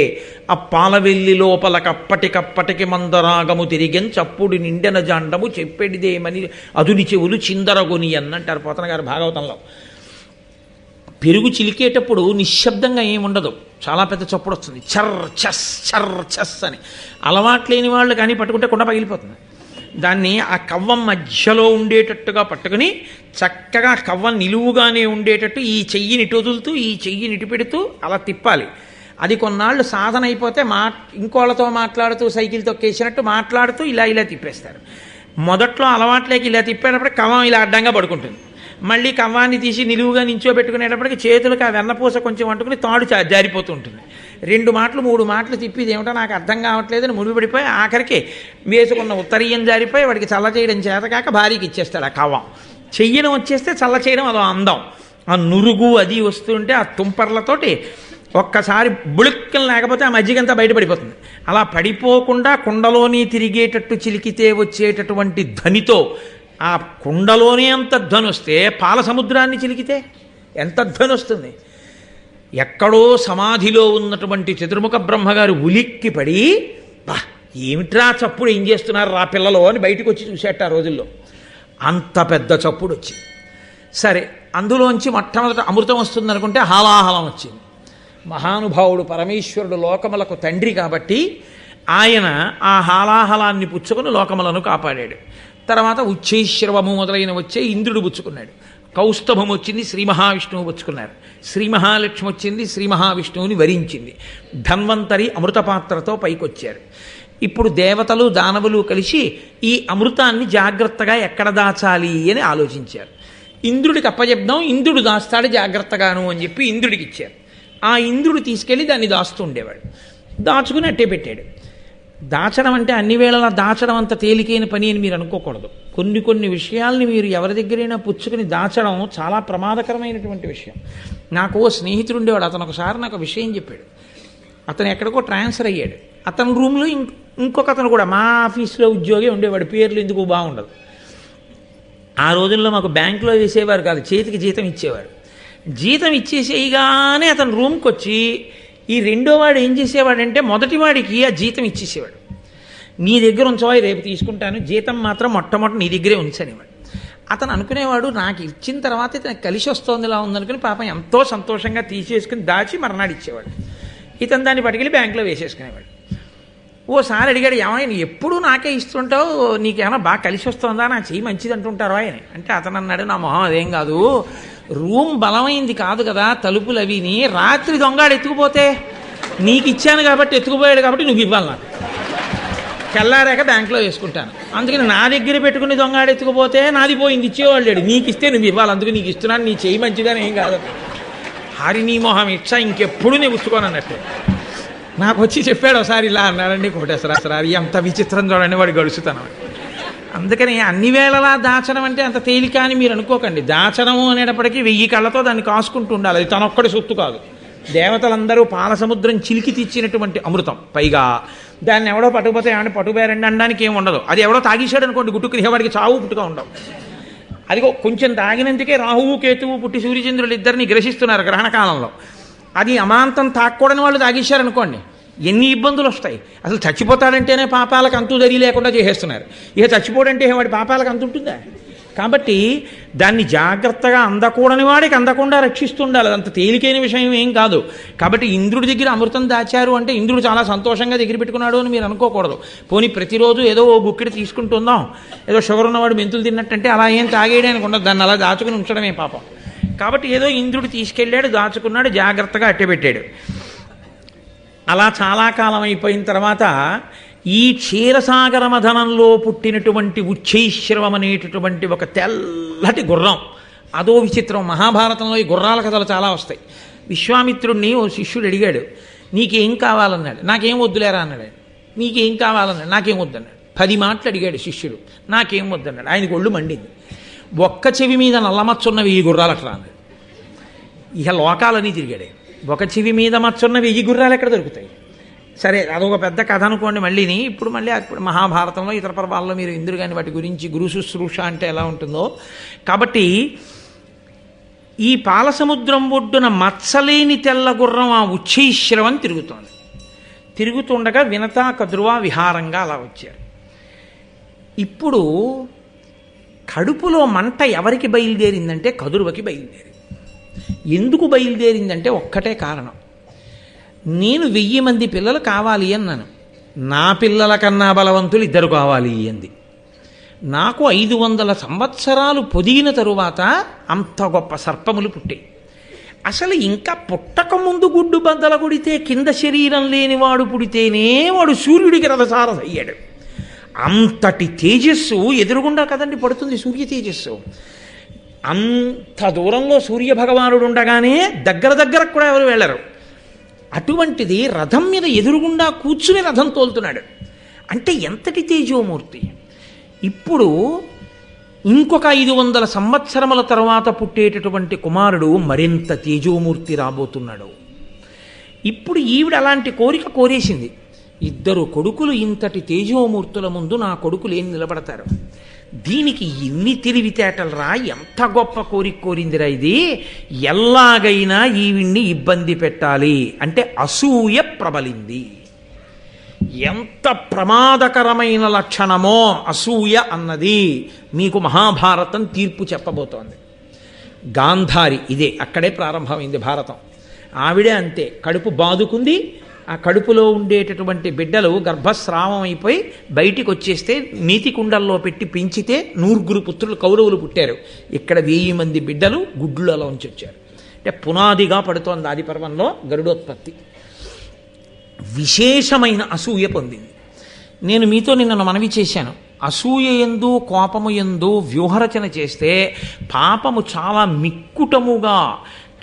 ఆ పాలవెల్లి లోపల కప్పటికప్పటికి మందరాగము తిరిగెన్ చప్పుడు నిండెన జాండము చెప్పేడిదేమని అదుని చెవులు చిందరగొని అన్నంటారు పోతన గారు భాగవతంలో. పెరుగు చిలికేటప్పుడు నిశ్శబ్దంగా ఏముండదు, చాలా పెద్ద చప్పుడు వస్తుంది, చర్ చస్ అని. అలవాట్లేని వాళ్ళు కానీ పట్టుకుంటే కుండ పగిలిపోతుంది. దాన్ని ఆ కవ్వం మధ్యలో ఉండేటట్టుగా పట్టుకుని చక్కగా కవ్వం నిలువుగానే ఉండేటట్టు ఈ చెయ్యిని ఇటు వదులుతూ ఈ చెయ్యిని ఇటు పెడుతూ అలా తిప్పాలి. అది కొన్నాళ్ళు సాధన అయిపోతే ఇంకోళ్ళతో మాట్లాడుతూ సైకిల్ తొక్కేసినట్టు మాట్లాడుతూ ఇలా తిప్పేస్తారు. మొదట్లో అలవాట్లేకి ఇలా తిప్పేటప్పుడు కవ్వం ఇలా అడ్డంగా పడుకుంటుంది. మళ్ళీ కవ్వాన్ని తీసి నిలువుగా నించోబెట్టుకునేటప్పటికి చేతులకు ఆ వెన్నపూస కొంచెం అంటుకుని తాడు జారిపోతూ ఉంటుంది. 2 మాటలు 3 మాటలు తిప్పి ఇదేమిటో నాకు అర్థం కావట్లేదని ముడిపడిపోయి ఆఖరికి వేసుకున్న ఉత్తరీయం జారిపోయి వాడికి చల్ల చేయడం చేతకాక భార్యకి ఇచ్చేస్తాడు ఆ కవ్వం. చెయ్యడం వచ్చేస్తే చల్ల చేయడం అదో అందం. ఆ నురుగు అది వస్తుంటే ఆ తుంపర్లతోటి ఒక్కసారి బుళుక్కలు లేకపోతే ఆ మజ్జిగంతా బయటపడిపోతుంది. అలా పడిపోకుండా కుండలోని తిరిగేటట్టు చిలికితే వచ్చేటటువంటి ధ్వనితో ఆ కుండలోనే అంత ధ్వని వస్తే పాల సముద్రాన్ని చిలికితే ఎంత ధ్వని వస్తుంది. ఎక్కడో సమాధిలో ఉన్నటువంటి చతుర్ముఖ బ్రహ్మగారు ఉలిక్కి పడి బా ఏమిట్రా చప్పుడు ఏం చేస్తున్నారు రా పిల్లలు అని బయటకు వచ్చి చూసేట ఆ రోజుల్లో. అంత పెద్ద చప్పుడు వచ్చింది. సరే, అందులోంచి మొట్టమొదట అమృతం వస్తుంది అనుకుంటే హాలాహలం వచ్చింది. మహానుభావుడు పరమేశ్వరుడు లోకములకు తండ్రి కాబట్టి ఆయన ఆ హాలాహలాన్ని పుచ్చుకొని లోకములను కాపాడాడు. తర్వాత ఉచ్చైశ్రవము మొదలైన వచ్చే ఇంద్రుడు పుచ్చుకున్నాడు. కౌస్తభం వచ్చింది, శ్రీ మహావిష్ణువు పుచ్చుకున్నారు. శ్రీ మహాలక్ష్మి వచ్చింది, శ్రీ మహావిష్ణువుని వరించింది. ధన్వంతరి అమృతపాత్రతో పైకొచ్చారు. ఇప్పుడు దేవతలు దానవులు కలిసి ఈ అమృతాన్ని జాగ్రత్తగా ఎక్కడ దాచాలి అని ఆలోచించారు. ఇంద్రుడికి అప్పచెప్దాం, ఇంద్రుడు దాస్తాడు జాగ్రత్తగాను అని చెప్పి ఇంద్రుడికి ఇచ్చారు. ఆ ఇంద్రుడు తీసుకెళ్ళి దాన్ని దాస్తూ ఉండేవాడు. దాచుకుని అట్టే పెట్టాడు. దాచడం అంటే అన్ని వేళలా దాచడం అంత తేలికైన పని అని మీరు అనుకోకూడదు. కొన్ని విషయాల్ని మీరు ఎవరి దగ్గరైనా పుచ్చుకుని దాచడం చాలా ప్రమాదకరమైనటువంటి విషయం. నాకు ఓ స్నేహితుడు ఉండేవాడు. అతను ఒకసారి నాకు విషయం చెప్పాడు. అతను ఎక్కడికో ట్రాన్స్ఫర్ అయ్యాడు. అతని రూమ్లో ఇంకొక అతను కూడా మా ఆఫీస్లో ఉద్యోగి ఉండేవాడు. పేర్లు ఎందుకు బాగుండదు. ఆ రోజుల్లో మాకు బ్యాంకులో వేసేవారు కాదు, చేతికి జీతం ఇచ్చేవారు. జీతం ఇచ్చేసేయగానే అతను రూమ్కి వచ్చి ఈ రెండో వాడు ఏం చేసేవాడంటే మొదటివాడికి ఆ జీతం ఇచ్చేసేవాడు. నీ దగ్గర ఉంచవా, రేపు తీసుకుంటాను, జీతం మాత్రం మొట్టమొదటి నీ దగ్గరే ఉంచనేవాడు. అతను అనుకునేవాడు నాకు ఇచ్చిన తర్వాత ఇతను కలిసి వస్తోంది ఇలా ఉందనుకుని పాపం ఎంతో సంతోషంగా తీసేసుకుని దాచి మర్నాడు ఇచ్చేవాడు. ఇతను దాన్ని పట్టుకెళ్ళి బ్యాంకులో వేసేసుకునేవాడు. ఓసారి అడిగాడు, ఏమైనా ఎప్పుడూ నాకే ఇస్తుంటావు, నీకేమైనా బాగా కలిసి వస్తుందా, నా చెయ్యి మంచిది అంటుంటారు ఆయన అంటే అతను అన్నాడు, నా మొహం అదేం కాదు, రూమ్ బలమైంది కాదు కదా, తలుపులు అవిని రాత్రి దొంగాడు ఎత్తుకుపోతే నీకు ఇచ్చాను కాబట్టి ఎత్తుకుపోయాడు కాబట్టి నువ్వు ఇవ్వాలి, నాకు తెల్లారాక బ్యాంకులో వేసుకుంటాను, అందుకని నా దగ్గర పెట్టుకుని దొంగాడు ఎత్తుకుపోతే నాది పోయింది ఇచ్చేవాళ్ళు, నీకు ఇస్తే నువ్వు ఇవ్వాలి, అందుకు నీకు ఇస్తున్నాను, నీ చెయ్యి మంచిదని ఏం కాదు. హరి నీ మొహం ఇచ్చా ఇంకెప్పుడు నేను పుచ్చుకోను అన్నట్టు నాకు వచ్చి చెప్పాడు. ఒకసారి ఇలా అన్నాడండి కోటేశ్వరరావు, ఎంత విచిత్రం చూడండి వాడు గడుచుతాను. అందుకని అన్ని వేళలా దాచడం అంటే అంత తేలిక అని మీరు అనుకోకండి. దాచడము అనేటప్పటికీ 1000 కళ్ళతో దాన్ని కాసుకుంటూ ఉండాలి. అది తనొక్కడి సొత్తు కాదు. దేవతలందరూ పాల సముద్రం చిలికి తెచ్చినటువంటి అమృతం. పైగా దాన్ని ఎవడో పట్టుకుపోతే ఏమన్నా పట్టుకుపోయారండి అనడానికి ఏమి ఉండదు. అది ఎవడో తాగేశాడు అనుకోండి, గుట్టుకుని వాడికి చావు పుట్టుగా ఉండవు. అదిగో కొంచెం తాగినందుకే రాహువు కేతువు పుట్టి సూర్యచంద్రులు ఇద్దరిని గ్రహిస్తున్నారు గ్రహణ కాలంలో. అది అమాంతం తాక్కూడని వాళ్ళు తాగేశారనుకోండి, ఎన్ని ఇబ్బందులు వస్తాయి. అసలు చచ్చిపోతాడంటేనే పాపాలకు అంతు దరి లేకుండా చేసేస్తున్నారు. ఇక చచ్చిపోడంటే వాడి పాపాలకు అంతు ఉంటుందా? కాబట్టి దాన్ని జాగ్రత్తగా అందకూడని వాడికి అందకుండా రక్షిస్తుండాలి. అంత తేలికైన విషయం ఏం కాదు. కాబట్టి ఇంద్రుడి దగ్గర అమృతం దాచారు అంటే ఇంద్రుడు చాలా సంతోషంగా దగ్గర పెట్టుకున్నాడు అని మీరు అనుకోకూడదు. పోనీ ప్రతిరోజు ఏదో ఓ గుక్కిడి తీసుకుంటుందాం, ఏదో షుగర్ ఉన్నవాడు మెంతులు తిన్నట్టంటే అలా ఏం తాగేయడానికి ఉండదు, దాన్ని అలా దాచుకుని ఉంచడమే పాపం. కాబట్టి ఏదో ఇంద్రుడు తీసుకెళ్ళాడు, దాచుకున్నాడు, జాగ్రత్తగా అట్టెపెట్టాడు. అలా చాలా కాలం అయిపోయిన తర్వాత ఈ క్షీరసాగర మథనంలో పుట్టినటువంటి ఉచ్చైశ్రవం అనేటటువంటి ఒక తెల్లటి గుర్రం, అదో విచిత్రం. మహాభారతంలో ఈ గుర్రాల కథలు చాలా వస్తాయి. విశ్వామిత్రుడిని ఓ శిష్యుడు అడిగాడు, నీకేం కావాలన్నాడు. నాకేం వద్దులేరా అన్నాడు. నీకేం కావాలన్నాడు. నాకేం వద్దన్నాడు. 10 మాటలు అడిగాడు శిష్యుడు, నాకేం వద్దన్నాడు. ఆయనకు ఒళ్ళు మండింది. ఒక్క చెవి మీద నల్లమచ్చున్నవి 1000 గుర్రాలు అట్లా అన్నాడు. ఇక లోకాలని తిరిగాడు. ఒక చెవి మీద మచ్చున్న 1000 గుర్రాలు ఎక్కడ దొరుకుతాయి? సరే, అదొక పెద్ద కథ అనుకోండి. ఇప్పుడు మహాభారతంలో ఇతర పర్వాల్లో మీరు ఇంద్రు కానీ వాటి గురించి గురు శుశ్రూష అంటే ఎలా ఉంటుందో. కాబట్టి ఈ పాలసముద్రం ఒడ్డున మత్సలేని తెల్ల గుర్రం ఆ ఉచ్చైశ్రవం తిరుగుతోంది. తిరుగుతుండగా వినతా కదురువా విహారంగా అలా వచ్చారు. ఇప్పుడు కడుపులో మంట ఎవరికి బయలుదేరిందంటే కదురువకి బయలుదేరింది. ఎందుకు బయలుదేరిందంటే ఒక్కటే కారణం, నేను 1000 మంది పిల్లలు కావాలి అన్నాను, నా పిల్లల కన్నా బలవంతులు 2 కావాలి అంది. నాకు 500 సంవత్సరాలు పొదిగిన తరువాత అంత గొప్ప సర్పములు పుట్టాయి. అసలు ఇంకా పుట్టక ముందు గుడ్డు బద్దల కొడితే కింద శరీరం లేనివాడు పుడితేనే వాడు సూర్యుడికి రథసారథి అయ్యాడు. అంతటి తేజస్సు ఎదురుగుండా కదండి పడుతుంది సూర్య తేజస్సు. అంత దూరంలో సూర్యభగవానుడు ఉండగానే దగ్గర దగ్గరకు కూడా ఎవరు వెళ్ళరు. అటువంటిది రథం మీద ఎదురుగుండా కూర్చుని రథం తోలుతున్నాడు అంటే ఎంతటి తేజోమూర్తి. ఇప్పుడు ఇంకొక 500 సంవత్సరముల తర్వాత పుట్టేటటువంటి కుమారుడు మరింత తేజోమూర్తి రాబోతున్నాడు. ఇప్పుడు ఈవిడ అలాంటి కోరిక కోరేసింది. 2 కొడుకులు ఇంతటి తేజోమూర్తుల ముందు నా కొడుకులు ఏం నిలబడతారు? దీనికి ఇన్ని తెలివితేటలు రా, ఎంత గొప్ప కోరిక కోరిందిరా ఇది, ఎలాగైనా ఈవిడ్ని ఇబ్బంది పెట్టాలి అంటే అసూయ ప్రబలింది. ఎంత ప్రమాదకరమైన లక్షణమో అసూయ అన్నది మీకు మహాభారతం తీర్పు చెప్పబోతోంది. గాంధారి ఇదే, అక్కడే ప్రారంభమైంది భారతం. ఆవిడే అంతే, కడుపు బాదుకుంది. ఆ కడుపులో ఉండేటటువంటి బిడ్డలు గర్భస్రావం అయిపోయి బయటికి వచ్చేస్తే నీతి కుండల్లో పెట్టి పెంచితే 100 పుత్రులు కౌరవులు పుట్టారు. ఇక్కడ 1000 మంది బిడ్డలు గుడ్లలోంచి వచ్చారు. అంటే పునాదిగా పడుతోంది ఆది పర్వంలో గరుడోత్పత్తి. విశేషమైన అసూయ పొందింది. నేను మీతో నిన్న మనవి చేశాను, అసూయ యందు కోపము యందు వ్యూహరచన చేస్తే పాపము చాలా మిక్కుటముగా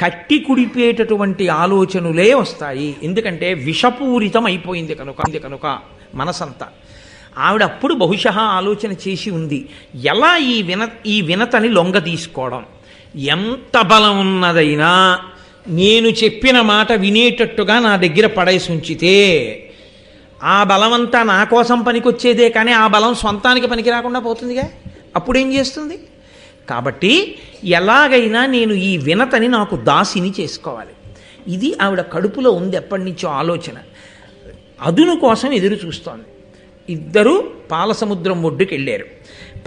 కట్టి కుడిపేటటువంటి ఆలోచనలే వస్తాయి. ఎందుకంటే విషపూరితం అయిపోయింది కనుక మనసంతా. ఆవిడ అప్పుడు బహుశः ఆలోచన చేసి ఉంది, ఎలా ఈ వినతని లొంగ తీసుకోవడం. ఎంత బలం ఉన్నదైనా నేను చెప్పిన మాట వినేటట్టుగా నా దగ్గర పడేసి ఉంచితే ఆ బలమంతా నా కోసం పనికొచ్చేదే, కానీ ఆ బలం సొంతానికి పనికి రాకుండా పోతుందిగా. అప్పుడేం చేస్తుంది? కాబట్టి ఎలాగైనా నేను ఈ వినతని నాకు దాసిని చేసుకోవాలి. ఇది ఆవిడ కడుపులో ఉంది ఎప్పటి నుంచో ఆలోచన. అదును కోసం ఎదురు చూస్తోంది. 2 పాలసముద్రం ఒడ్డుకు వెళ్ళారు.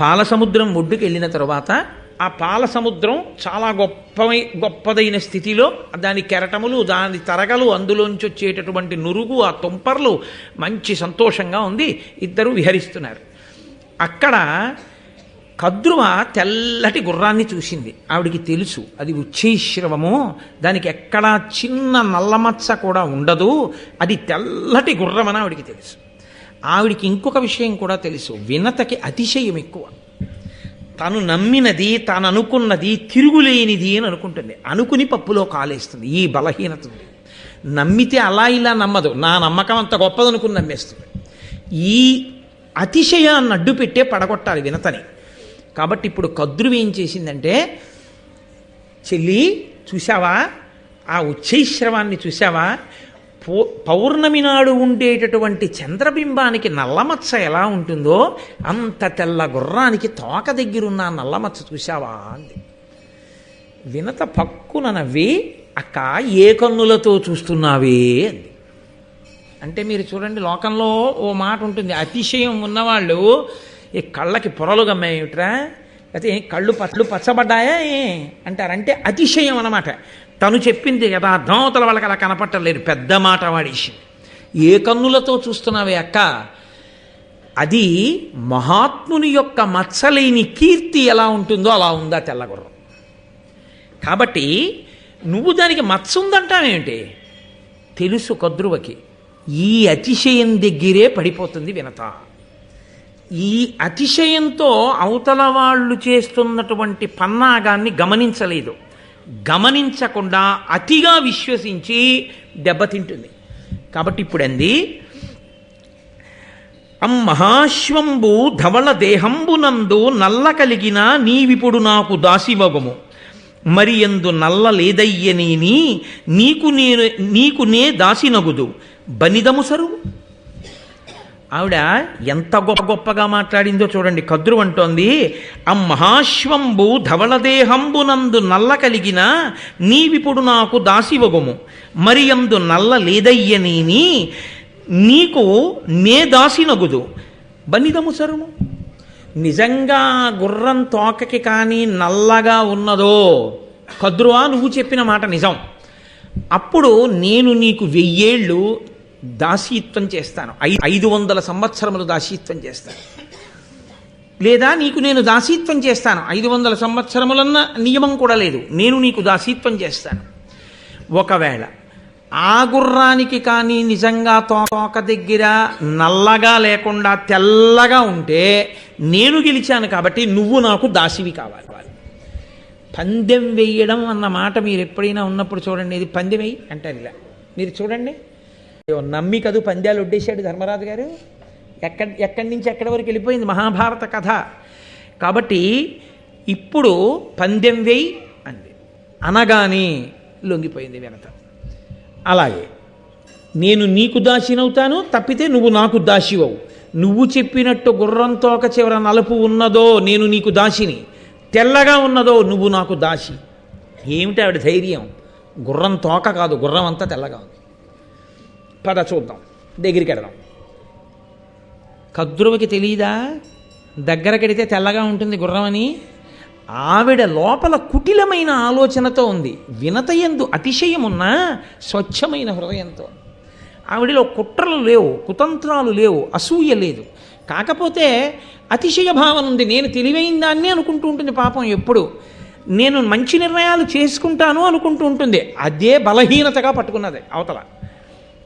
పాలసముద్రం ఒడ్డుకు వెళ్ళిన తర్వాత ఆ పాలసముద్రం చాలా గొప్పదైన స్థితిలో దాని కెరటములు, దాని తరగలు, అందులోంచి వచ్చేటటువంటి నురుగు, ఆ తుంపర్లు మంచి సంతోషంగా ఉంది. 2 విహరిస్తున్నారు. అక్కడ కద్రువ తెల్లటి గుర్రాన్ని చూసింది. ఆవిడికి తెలుసు అది ఉచ్చైశ్రవము, దానికి ఎక్కడా చిన్న నల్లమచ్చ కూడా ఉండదు, అది తెల్లటి గుర్రమని ఆవిడికి తెలుసు. ఆవిడికి ఇంకొక విషయం కూడా తెలుసు, వినతకి అతిశయం ఎక్కువ. తను నమ్మినది, తాను అనుకున్నది తిరుగులేనిది అని అనుకుంటుంది. అనుకుని పప్పులో కాలేస్తుంది. ఈ బలహీనత ఉంది. నమ్మితే అలా ఇలా నమ్మదు, నా నమ్మకం అంత గొప్పదనుకుని నమ్మేస్తుంది. ఈ అతిశయాన్ని అడ్డు పెట్టే పడగొట్టాలి వినతని. కాబట్టి ఇప్పుడు కద్రువు ఏం చేసిందంటే, చెల్లి చూసావా, ఆ ఉచ్చైశ్రవాన్ని చూసావా, పౌర్ణమి నాడు ఉండేటటువంటి చంద్రబింబానికి నల్లమచ్చ ఎలా ఉంటుందో అంత తెల్ల గుర్రానికి తోక దగ్గరున్న నల్లమచ్చ చూసావా అంది. వినత పక్కున నవ్వి, అక్క ఏ కన్నులతో చూస్తున్నావే అంది. అంటే మీరు చూడండి, లోకంలో ఓ మాట ఉంటుంది, అతిశయం ఉన్నవాళ్ళు ఈ కళ్ళకి పొరలు గమ్మేమిట్రా, అయితే కళ్ళు పచ్చబడ్డాయా అంటారంటే అతిశయం అన్నమాట. తను చెప్పింది కదా, అర్థమవతల వాళ్ళకి అలా కనపట్టలేదు, పెద్ద మాట వాడేసి. ఏ కన్నులతో చూస్తున్నావే అక్క, అది మహాత్ముని యొక్క మచ్చలేని కీర్తి ఎలా ఉంటుందో అలా ఉందా తెల్లగుర్రం. కాబట్టి నువ్వు దానికి మచ్చ ఉందంటావేంటి? తెలుసు కద్రువకి, ఈ అతిశయం దగ్గరే పడిపోతుంది వినత. ఈ అతిశయంతో అవతల వాళ్ళు చేస్తున్నటువంటి పన్నాగాన్ని గమనించలేదు. గమనించకుండా అతిగా విశ్వసించి దెబ్బతింటుంది. కాబట్టి ఇప్పుడు అంది, మహాశ్వంబు ధవళ దేహంబునందు నల్ల కలిగిన నీవిప్పుడు నాకు దాసివగము, మరి ఎందు నల్ల లేదయ్యనేని నీకు నే దాసినగుదు బనిదము సరువు. ఆవిడ ఎంత గొప్పగా మాట్లాడిందో చూడండి. కద్రువు అంటోంది, మహాశ్వంబు ధవళదేహంబునందు నల్ల కలిగిన నీవిప్పుడు నాకు దాసివగుము, మరి అందు నల్ల లేదయ్యనేని నీకు నే దాసినగుదు బనిదము సరుము. నిజంగా గుర్రం తోకకి కానీ నల్లగా ఉన్నదో, కద్రువా నువ్వు చెప్పిన మాట నిజం, అప్పుడు నేను నీకు 1000 ఏళ్ళు దాసీత్వం చేస్తాను, 500 సంవత్సరములు దాసీత్వం చేస్తాను. లేదా నీకు నేను దాసీత్వం చేస్తాను, 500 సంవత్సరములన్న నియమం కూడా లేదు, నేను నీకు దాసీత్వం చేస్తాను. ఒకవేళ ఆ గుర్రానికి కానీ నిజంగా తోక దగ్గర నల్లగా లేకుండా తెల్లగా ఉంటే నేను గెలిచాను కాబట్టి నువ్వు నాకు దాసివి కావాలి. పందెం వేయడం అన్న మాట మీరు ఎప్పుడైనా ఉన్నప్పుడు చూడండి, ఇది పందెం వేయి అంటారు ఇలా. మీరు చూడండి, నమ్మి కదూ పందాలు ఒడ్డేశాడు ధర్మరాజు గారు. ఎక్కడి నుంచి ఎక్కడి వరకు వెళ్ళిపోయింది మహాభారత కథ. కాబట్టి ఇప్పుడు పందెం వేయి అంది, అనగానే లొంగిపోయింది వినత. అలాగే నేను నీకు దాసినవుతాను, తప్పితే నువ్వు నాకు దాసివవు. నువ్వు చెప్పినట్టు గుర్రంతో ఒక చివర నలుపు ఉన్నదో నేను నీకు దాసిని, తెల్లగా ఉన్నదో నువ్వు నాకు దాసి. ఏమిటి ఆవిడ ధైర్యం! గుర్రం తోక కాదు, గుర్రం అంతా తెల్లగా ఉంది. పద చూద్దాం, దగ్గరికి వెడదాం. కద్రువకి తెలియదా దగ్గరకెడితే తెల్లగా ఉంటుంది గుర్రం అని? ఆవిడ లోపల కుటిలమైన ఆలోచనతో ఉంది. వినతయందు అతిశయమున్నా స్వచ్ఛమైన హృదయంతో. ఆవిడలో కుట్రలు లేవు, కుతంత్రాలు లేవు, అసూయ లేదు. కాకపోతే అతిశయ భావన ఉంది. నేను తెలివైన దాన్ని అనుకుంటూ ఉంటుంది పాపం. ఎప్పుడు నేను మంచి నిర్ణయాలు చేసుకుంటాను అనుకుంటూ ఉంటుంది. అదే బలహీనతగా పట్టుకున్నది అవతల.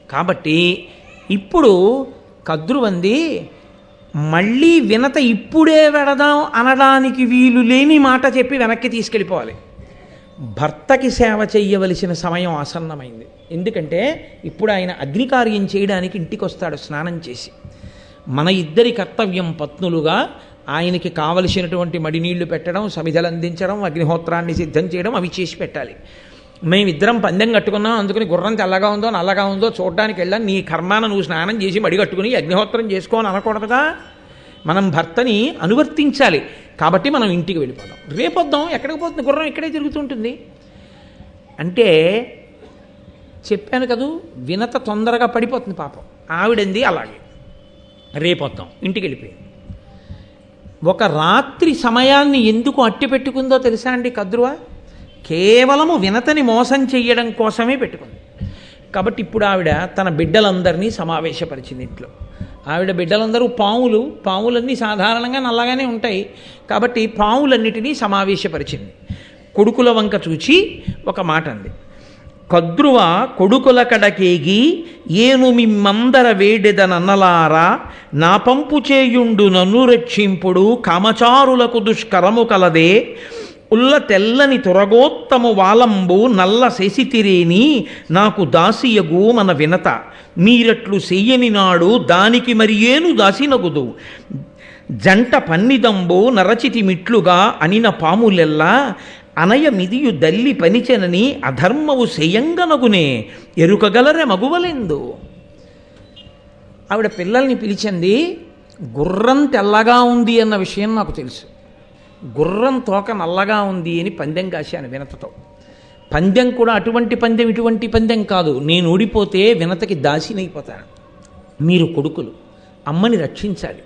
కాబట్టి ఇప్పుడు కద్రువంది మళ్ళీ వినత ఇప్పుడే వెడదాం అనడానికి వీలు లేని మాట చెప్పి వెనక్కి తీసుకెళ్ళిపోవాలి. భర్తకి సేవ చెయ్యవలసిన సమయం ఆసన్నమైంది. ఎందుకంటే ఇప్పుడు ఆయన అగ్నికార్యం చేయడానికి ఇంటికి వస్తాడు స్నానం చేసి. మన ఇద్దరి కర్తవ్యం పత్నులుగా ఆయనకి కావలసినటువంటి మడినీళ్లు పెట్టడం, సమిధలు అందించడం, అగ్నిహోత్రాన్ని సిద్ధం చేయడం, అవి చేసి పెట్టాలి. మేమిద్దరం పందెం కట్టుకున్నాం, అందుకని గుర్రం తెల్లగా ఉందో నల్లగా ఉందో చూడడానికి వెళ్ళాం. నీ కర్మాన నువ్వు స్నానం చేసి మడి కట్టుకుని అగ్నిహోత్రం చేసుకోని అనకూడదుగా. మనం భర్తని అనువర్తించాలి. కాబట్టి మనం ఇంటికి వెళ్ళిపోదాం. రేపొద్దాం. ఎక్కడికి పోతుంది గుర్రం? ఇక్కడే తిరుగుతుంటుంది అంటే చెప్పాను కదూ, వినత తొందరగా పడిపోతుంది పాపం. ఆవిడంది అలాగే. రేపొద్దాం. ఇంటికి వెళ్ళిపోయింది. ఒక రాత్రి సమయాన్ని ఎందుకు అట్టి పెట్టుకుందో తెలుసా అండి కద్రువ? కేవలము వినతని మోసం చెయ్యడం కోసమే పెట్టుకుంది. కాబట్టి ఇప్పుడు ఆవిడ తన బిడ్డలందరినీ సమావేశపరిచింది ఇంట్లో. ఆవిడ బిడ్డలందరూ పాములు. పాములన్నీ సాధారణంగా నల్లగానే ఉంటాయి. కాబట్టి పాములన్నిటినీ సమావేశపరిచింది. కొడుకుల వంక చూచి ఒక మాట అంది. కద్రువ కొడుకుల కడకేగి ఏను మిమ్మందర వేడెదనన్నలారా, నా పంపు చేయుండు నన్ను రక్షింపుడు, కామచారులకు దుష్కరము కలదే, ఉల్ల తెల్లని తొరగోత్తము వాలంబు నల్ల శశితిరేని, నాకు దాసియగు మన వినత, మీరట్లు చెయ్యని నాడు దానికి మరి ఏను దాసినగుదు, జంట పన్నిదంబు నరచితి మిట్లుగా అనిన పాములెల్లా, అనయ మిదియు దల్లి పనిచెనని అధర్మవు శయంగనగునే, ఎరుకగలరె మగువలెందు. ఆవిడ పిల్లల్ని పిలిచింది. గుర్రం తెల్లగా ఉంది అన్న విషయం నాకు తెలుసు. గుర్రం తోక నల్లగా ఉంది అని పందెం కాశాను వినతతో. పందెం కూడా అటువంటి పందెం, ఇటువంటి పందెం కాదు. నేను ఓడిపోతే వినతకి దాసినైపోతాను. మీరు కొడుకులు, అమ్మని రక్షించాలి.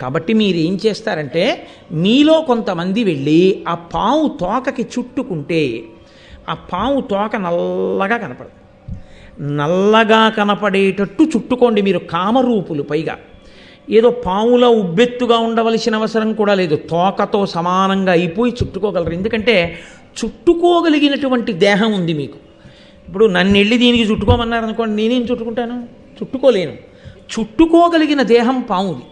కాబట్టి మీరు ఏం చేస్తారంటే, మీలో కొంతమంది వెళ్ళి ఆ పాము తోకకి చుట్టుకుంటే ఆ పాము తోక నల్లగా కనపడదు. నల్లగా కనపడేటట్టు చుట్టుకోండి. మీరు కామరూపులు. పైగా ఏదో పాములా ఉబ్బెత్తుగా ఉండవలసిన అవసరం కూడా లేదు. తోకతో సమానంగా అయిపోయి చుట్టుకోగలరు. ఎందుకంటే చుట్టుకోగలిగినటువంటి దేహం ఉంది మీకు. ఇప్పుడు నన్ను వెళ్ళి దీనికి చుట్టుకోమన్నారనుకోండి, నేనేం చుట్టుకుంటాను? చుట్టుకోలేను. చుట్టుకోగలిగిన దేహం పాముది.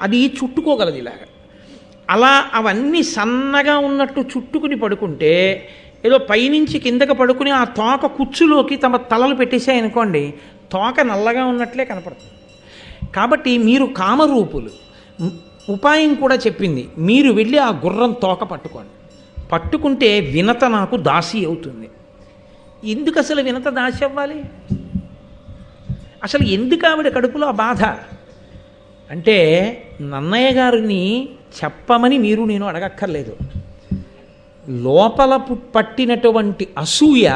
అది చుట్టుకోగలదు ఇలాగా. అలా అవన్నీ సన్నగా ఉన్నట్టు చుట్టుకుని పడుకుంటే, ఏదో పైనుంచి కిందకి పడుకుని ఆ తోక కుచ్చులోకి తమ తలలు పెట్టేసాయనుకోండి, తోక నల్లగా ఉన్నట్లే కనపడుతుంది. కాబట్టి మీరు కామరూపులు. ఉపాయం కూడా చెప్పింది. మీరు వెళ్ళి ఆ గుర్రం తోక పట్టుకోండి. పట్టుకుంటే వినత నాకు దాసి అవుతుంది. ఎందుకు అసలు వినత దాసి అవ్వాలి? అసలు ఎందుకు ఆవిడ కడుపులో ఆ బాధ అంటే, నన్నయ్య గారిని చెప్పమని మీరు నేను అడగక్కర్లేదు. లోపల పట్టినటువంటి అసూయ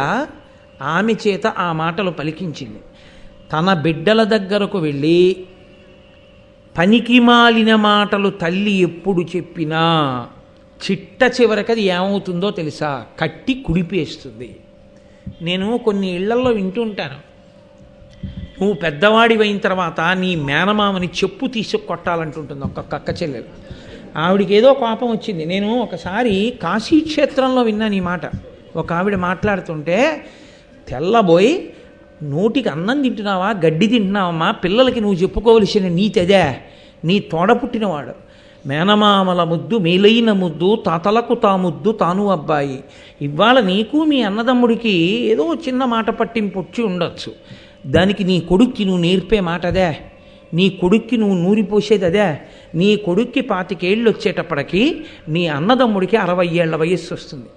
ఆమె చేత ఆ మాటలు పలికించింది. తన బిడ్డల దగ్గరకు వెళ్ళి పనికి మాలిన మాటలు తల్లి ఎప్పుడు చెప్పినా చిట్ట చివరకది ఏమవుతుందో తెలుసా? కట్టి కుడిపేస్తుంది. నేను కొన్ని ఇళ్లల్లో వింటూ ఉంటాను, నువ్వు పెద్దవాడివైన తర్వాత నీ మేనమామని చెప్పు తీసుకు కొట్టాలంటుంటుంది ఒక్క అక్క చెల్లెలు. ఆవిడికి ఏదో కోపం వచ్చింది. నేను ఒకసారి కాశీక్షేత్రంలో విన్నాను ఈ మాట. ఒక ఆవిడ మాట్లాడుతుంటే, తెల్లబోయి నోటికి అన్నం తింటున్నావా, గడ్డి తింటున్నావమ్మా, పిల్లలకి నువ్వు చెప్పుకోవలసిన నీతి అదే, నీ తోడ పుట్టినవాడు మేనమామల ముద్దు మేలైన ముద్దు తాతలకు తా ముద్దు తాను అబ్బాయి. ఇవాళ నీకు మీ అన్నదమ్ముడికి ఏదో చిన్న మాట పట్టింపు వచ్చి ఉండొచ్చు. దానికి నీ కొడుక్కి నువ్వు నేర్పే మాట అదే, నీ కొడుక్కి నువ్వు నూరిపోసేది అదే. నీ కొడుక్కి 25 ఏళ్ళు వచ్చేటప్పటికి నీ అన్నదమ్ముడికి 60 ఏళ్ల వయస్సు వస్తుంది.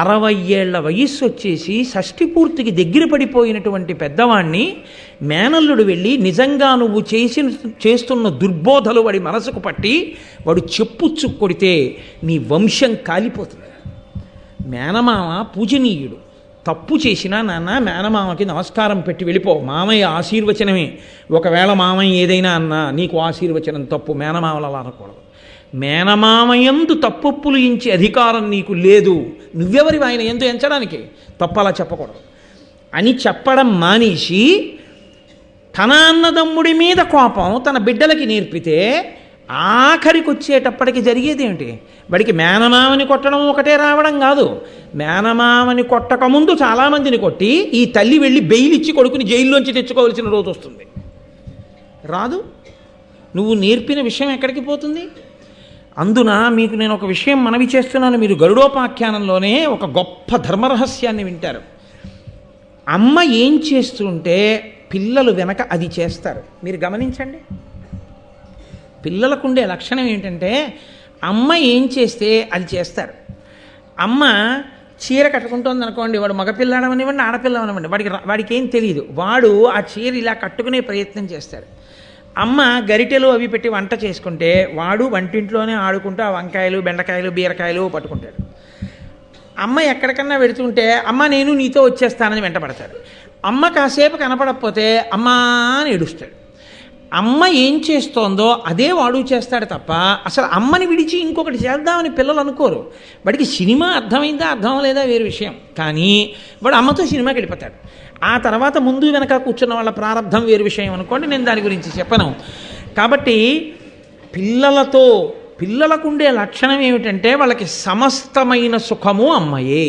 60 ఏళ్ల వయస్సు వచ్చేసి షష్ఠి పూర్తికి దగ్గర పడిపోయినటువంటి పెద్దవాణ్ణి మేనల్లుడు వెళ్ళి నిజంగా నువ్వు చేస్తున్న దుర్బోధలు వాడి మనసుకు పట్టి వాడు చెప్పుచ్చు కొడితే నీ వంశం కాలిపోతుంది. మేనమామ పూజనీయుడు. తప్పు చేసినా నాన్న మేనమామకి నమస్కారం పెట్టి వెళ్ళిపో, మామయ్య ఆశీర్వచనమే. ఒకవేళ మామయ్య ఏదైనా అన్నా నీకు ఆశీర్వచనం తప్పు, మేనమామలు అలా అనకూడదు. మేనమామయందు తప్పొప్పులు ఎంచే అధికారం నీకు లేదు, నువ్వెవరి ఆయన ఎందు ఎంచడానికి, తప్పు అలా చెప్పకూడదు అని చెప్పడం మానేసి తన అన్నదమ్ముడి మీద కోపం తన బిడ్డలకి నేర్పితే ఆఖరికి వచ్చేటప్పటికి జరిగేది ఏమిటి? వాడికి మేనమామని కొట్టడం ఒకటే రావడం కాదు, మేనమామని కొట్టకముందు చాలామందిని కొట్టి ఈ తల్లి వెళ్ళి బెయిల్ ఇచ్చి కొడుకుని జైల్లోంచి తెచ్చుకోవాల్సిన రోజు వస్తుంది. రాదు. నువ్వు నేర్పిన విషయం ఎక్కడికి పోతుంది? అందున మీకు నేను ఒక విషయం మనవి చేస్తున్నాను. మీరు గరుడోపాఖ్యానంలోనే ఒక గొప్ప ధర్మరహస్యాన్ని వింటారు. అమ్మ ఏం చేస్తుంటే పిల్లలు వెనక అది చేస్తారు. మీరు గమనించండి. పిల్లలకుండే లక్షణం ఏంటంటే అమ్మ ఏం చేస్తే అది చేస్తారు. అమ్మ చీర కట్టుకుంటోంది అనుకోండి, వాడు మగపిల్లాడమనివ్వండి ఆడపిల్లమనివ్వండి, వాడికి ఏం తెలియదు, వాడు ఆ చీర ఇలా కట్టుకునే ప్రయత్నం చేస్తాడు. అమ్మ గరిటెలు అవి పెట్టి వంట చేసుకుంటే వాడు వంటింట్లోనే ఆడుకుంటూ ఆ వంకాయలు బెండకాయలు బీరకాయలు పట్టుకుంటాడు. అమ్మ ఎక్కడికన్నా వెడుతుంటే అమ్మ నేను నీతో వచ్చేస్తానని వెంటపడతాడు. అమ్మ కాసేపు కనపడకపోతే అమ్మా అని ఏడుస్తాడు. అమ్మ ఏం చేస్తోందో అదే వాడు చేస్తాడు తప్ప అసలు అమ్మని విడిచి ఇంకొకటి చేద్దామని పిల్లలు అనుకోరు. వాడికి సినిమా అర్థమైందా అర్థం లేదా వేరే విషయం, కానీ వాడు అమ్మతో సినిమాకి వెళ్ళిపోతాడు. ఆ తర్వాత ముందు వెనక కూర్చున్న వాళ్ళ ప్రారంభం వేరు విషయం అనుకోండి, నేను దాని గురించి చెప్పను. కాబట్టి పిల్లలకుండే లక్షణం ఏమిటంటే వాళ్ళకి సమస్తమైన సుఖము అమ్మయే.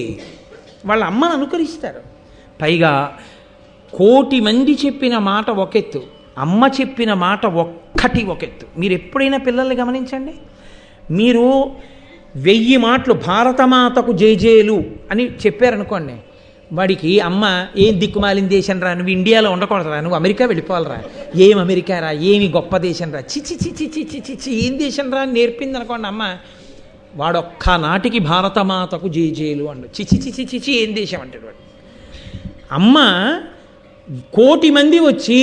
వాళ్ళ అమ్మను అనుకరిస్తారు. పైగా 1,000,000 మంది చెప్పిన మాట ఒకెత్తు, అమ్మ చెప్పిన మాట ఒక్కటి ఒకెత్తు. మీరు ఎప్పుడైనా పిల్లల్ని గమనించండి. మీరు 1000 మాటలు భారతమాతకు జేజేలు అని చెప్పారనుకోండి, వాడికి అమ్మ ఏం దిక్కుమాలిన దేశం రా, నువ్వు ఇండియాలో ఉండకూడదురా, నువ్వు అమెరికా వెళ్ళిపోవాలరా, ఏం అమెరికా రా, ఏమి గొప్ప దేశం రా, చిచి చిచి చిచి చిచి ఏం దేశం రా అని నేర్పింది అనుకోండి అమ్మ, వాడొక్క నాటికి భారతమాతకు జేజేలు అండు. చిచి చిచి చిచి ఏం దేశం అంటాడు వాడు. అమ్మ 1,000,000 మంది వచ్చి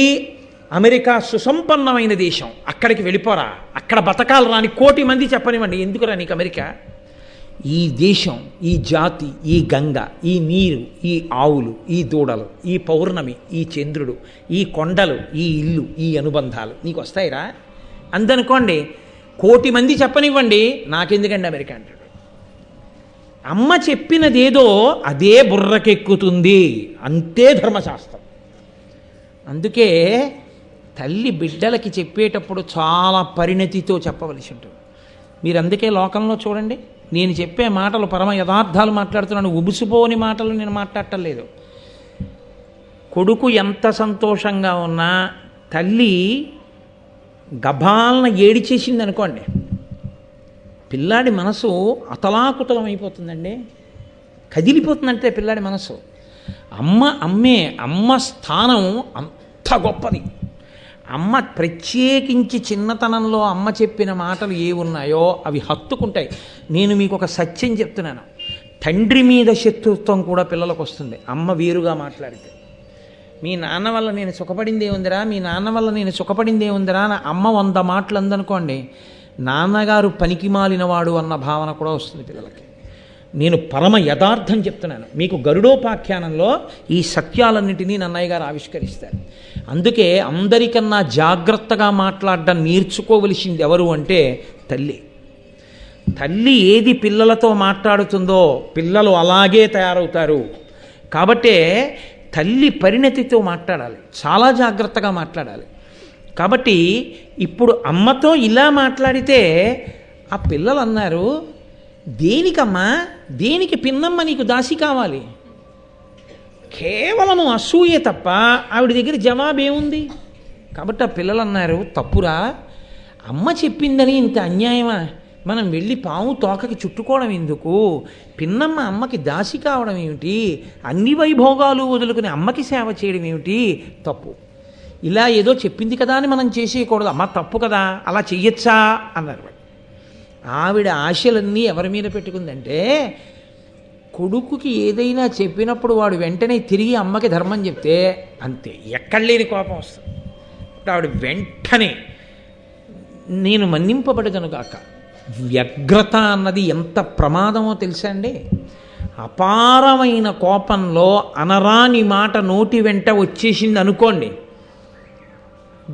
అమెరికా సుసంపన్నమైన దేశం, అక్కడికి వెళ్ళిపోరా, అక్కడ బతకాలు రాని 1,000,000 మంది చెప్పనివ్వండి, ఎందుకురా నీకు అమెరికా? ఈ దేశం, ఈ జాతి, ఈ గంగ, ఈ నీరు, ఈ ఆవులు, ఈ దూడలు, ఈ పౌర్ణమి, ఈ చంద్రుడు, ఈ కొండలు, ఈ ఇల్లు, ఈ అనుబంధాలు నీకు వస్తాయిరా అందనుకోండి. 1,000,000 మంది చెప్పనివ్వండి, నాకెందుకండి అమెరికా అంటాడు. అమ్మ చెప్పినదేదో అదే బుర్రకెక్కుతుంది, అంతే ధర్మశాస్త్రం. అందుకే తల్లి బిడ్డలకి చెప్పేటప్పుడు చాలా పరిణతితో చెప్పవలసి ఉంటుంది. మీరు అందుకే లోకంలో చూడండి, నేను చెప్పే మాటలు పరమ యథార్థాలు మాట్లాడుతున్నాను, ఉబుసుపోని మాటలు నేను మాట్లాడటం లేదు. కొడుకు ఎంత సంతోషంగా ఉన్నా తల్లి గభాలన ఏడిచేసింది అనుకోండి, పిల్లాడి మనసు అతలాకుతలం అయిపోతుందండి, కదిలిపోతుందంటే పిల్లాడి మనసు. అమ్మ స్థానం అంత గొప్పది. అమ్మ ప్రత్యేకించి చిన్నతనంలో అమ్మ చెప్పిన మాటలు ఏ ఉన్నాయో అవి హత్తుకుంటాయి. నేను మీకు ఒక సత్యం చెప్తున్నాను, తండ్రి మీద శత్రుత్వం కూడా పిల్లలకు వస్తుంది అమ్మ వేరుగా మాట్లాడితే. మీ నాన్న వల్ల నేను సుఖపడిందే ఉందిరా, మీ నాన్న వల్ల నేను సుఖపడిందే ఉందిరా అని అమ్మ 100 మాటలు అందనుకోండి, నాన్నగారు పనికి మాలినవాడు అన్న భావన కూడా వస్తుంది పిల్లలకి. నేను పరమ యథార్థం చెప్తున్నాను మీకు. గరుడోపాఖ్యానంలో ఈ సత్యాలన్నింటినీ నన్నయ్య గారు ఆవిష్కరిస్తారు. అందుకే అందరికన్నా జాగ్రత్తగా మాట్లాడడం నేర్చుకోవలసింది ఎవరు అంటే తల్లి. తల్లి ఏది పిల్లలతో మాట్లాడుతుందో పిల్లలు అలాగే తయారవుతారు. కాబట్టే తల్లి పరిణతితో మాట్లాడాలి, చాలా జాగ్రత్తగా మాట్లాడాలి. కాబట్టి ఇప్పుడు అమ్మతో ఇలా మాట్లాడితే ఆ పిల్లలు అన్నారు, దేనికమ్మా, దేనికి పిన్నమ్మ నీకు దాసి కావాలి? కేవలము అసూయే తప్ప ఆవిడ దగ్గర జవాబేముంది? కాబట్టి ఆ పిల్లలు అన్నారు, తప్పురా, అమ్మ చెప్పిందని ఇంత అన్యాయమా? మనం వెళ్ళి పాము తోకకి చుట్టుకోవడం ఎందుకు? పిన్నమ్మ అమ్మకి దాసి కావడం ఏమిటి? అన్ని వైభోగాలు వదులుకుని అమ్మకి సేవ చేయడం ఏమిటి? తప్పు. ఇలా ఏదో చెప్పింది కదా అని మనం చేసేయకూడదు. అమ్మ తప్పు కదా, అలా చెయ్యొచ్చా అన్నారు. ఆవిడ ఆశలన్నీ ఎవరి మీద పెట్టుకుందంటే, కొడుకుకి ఏదైనా చెప్పినప్పుడు వాడు వెంటనే తిరిగి అమ్మకి ధర్మం చెప్తే అంతే, ఎక్కడ లేని కోపం వస్తుంది. ఆవిడ వెంటనే నేను మన్నింపబడగను గాక. వ్యగ్రత అన్నది ఎంత ప్రమాదమో తెలుసా అండి? అపారమైన కోపంలో అనరాని మాట నోటి వెంట వచ్చేసింది అనుకోండి,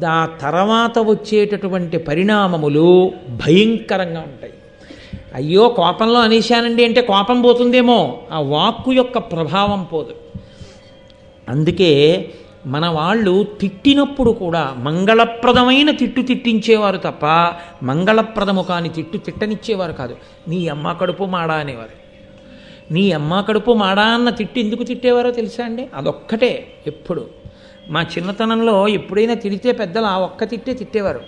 దా తర్వాత వచ్చేటటువంటి పరిణామములు భయంకరంగా ఉంటాయి. అయ్యో కోపంలో అనేశానండి అంటే కోపం పోతుందేమో, ఆ వాక్కు యొక్క ప్రభావం పోదు. అందుకే మన వాళ్ళు తిట్టినప్పుడు కూడా మంగళప్రదమైన తిట్టు తిట్టించేవారు తప్ప మంగళప్రదము కాని తిట్టు తిట్టనిచ్చేవారు కాదు. నీ అమ్మ కడుపు మాడా అనేవారు. నీ అమ్మ కడుపు మాడా అన్న తిట్టు ఎందుకు తిట్టేవారో తెలుసా అండి? అదొక్కటే. ఎప్పుడు మా చిన్నతనంలో ఎప్పుడైనా తిడితే పెద్దలు ఆ ఒక్క తిట్టే తిట్టేవారు.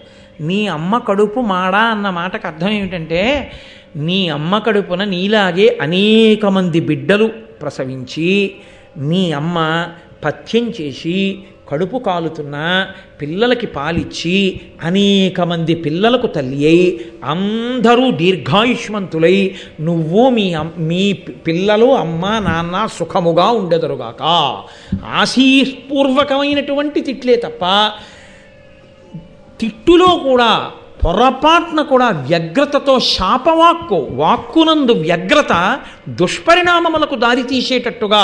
నీ అమ్మ కడుపు మాడా అన్న మాటకు అర్థం ఏమిటంటే, నీ అమ్మ కడుపున నీలాగే అనేక మంది బిడ్డలు ప్రసవించి నీ అమ్మ పథ్యం చేసి కడుపు కాలుతున్నా పిల్లలకి పాలిచ్చి అనేక మంది పిల్లలకు తల్లి అయి అందరూ దీర్ఘాయుష్మంతులై నువ్వు మీ పిల్లలు అమ్మ నాన్న సుఖముగా ఉండెదరుగాక ఆశీపూర్వకమైనటువంటి తిట్లే తప్ప తిట్టులో కూడా పొరపాటున కూడా వ్యగ్రతతో వాక్కునందు వ్యగ్రత దుష్పరిణామములకు దారితీసేటట్టుగా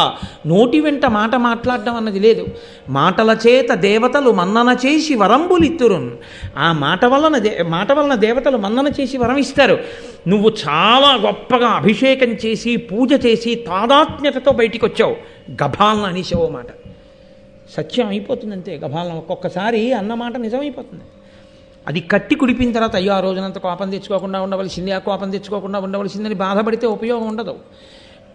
నోటి వెంట మాట మాట్లాడడం అన్నది లేదు. మాటల చేత దేవతలు మన్నన చేసి వరంబులిత్తురున్. ఆ మాట వలన దేవతలు మన్నన చేసి వరం ఇస్తారు. నువ్వు చాలా గొప్పగా అభిషేకం చేసి పూజ చేసి తాదాత్మ్యతతో బయటికి వచ్చావు, గభాలను అనేసావో మాట సత్యం అయిపోతుంది అంతే. గభాలను ఒక్కొక్కసారి అన్నమాట నిజమైపోతుంది. అది కట్టి కుడిపిన తర్వాత అయ్యో ఆ రోజునంత కోపం తెచ్చుకోకుండా ఉండవలసింది, ఆ కోపం తెచ్చుకోకుండా ఉండవలసిందని బాధపడితే ఉపయోగం ఉండదు.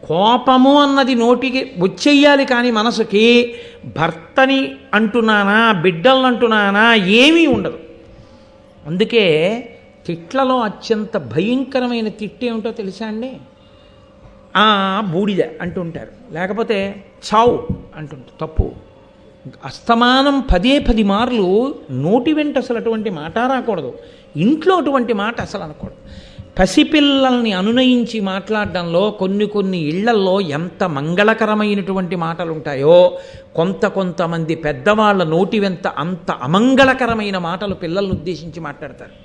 కోపము అన్నది నోటికి వచ్చేయాలి, కానీ మనసుకి భర్తని అంటున్నానా బిడ్డలను అంటున్నానా ఏమీ ఉండదు. అందుకే తిట్లలో అత్యంత భయంకరమైన తిట్టు ఏమిటో తెలుసా అండి? బూడిద అంటుంటారు, లేకపోతే చావు అంటుంటారు. తప్పు. అస్తమానం 10 మార్లు నోటి వెంట అసలు అటువంటి మాట రాకూడదు. ఇంట్లో అటువంటి మాట అసలు అనకూడదు. పసిపిల్లల్ని అనునయించి మాట్లాడడంలో కొన్ని ఇళ్లల్లో ఎంత మంగళకరమైనటువంటి మాటలు ఉంటాయో కొంతమంది పెద్దవాళ్ళ నోటి వెంట అంత అమంగళకరమైన మాటలు పిల్లల్ని ఉద్దేశించి మాట్లాడతారు.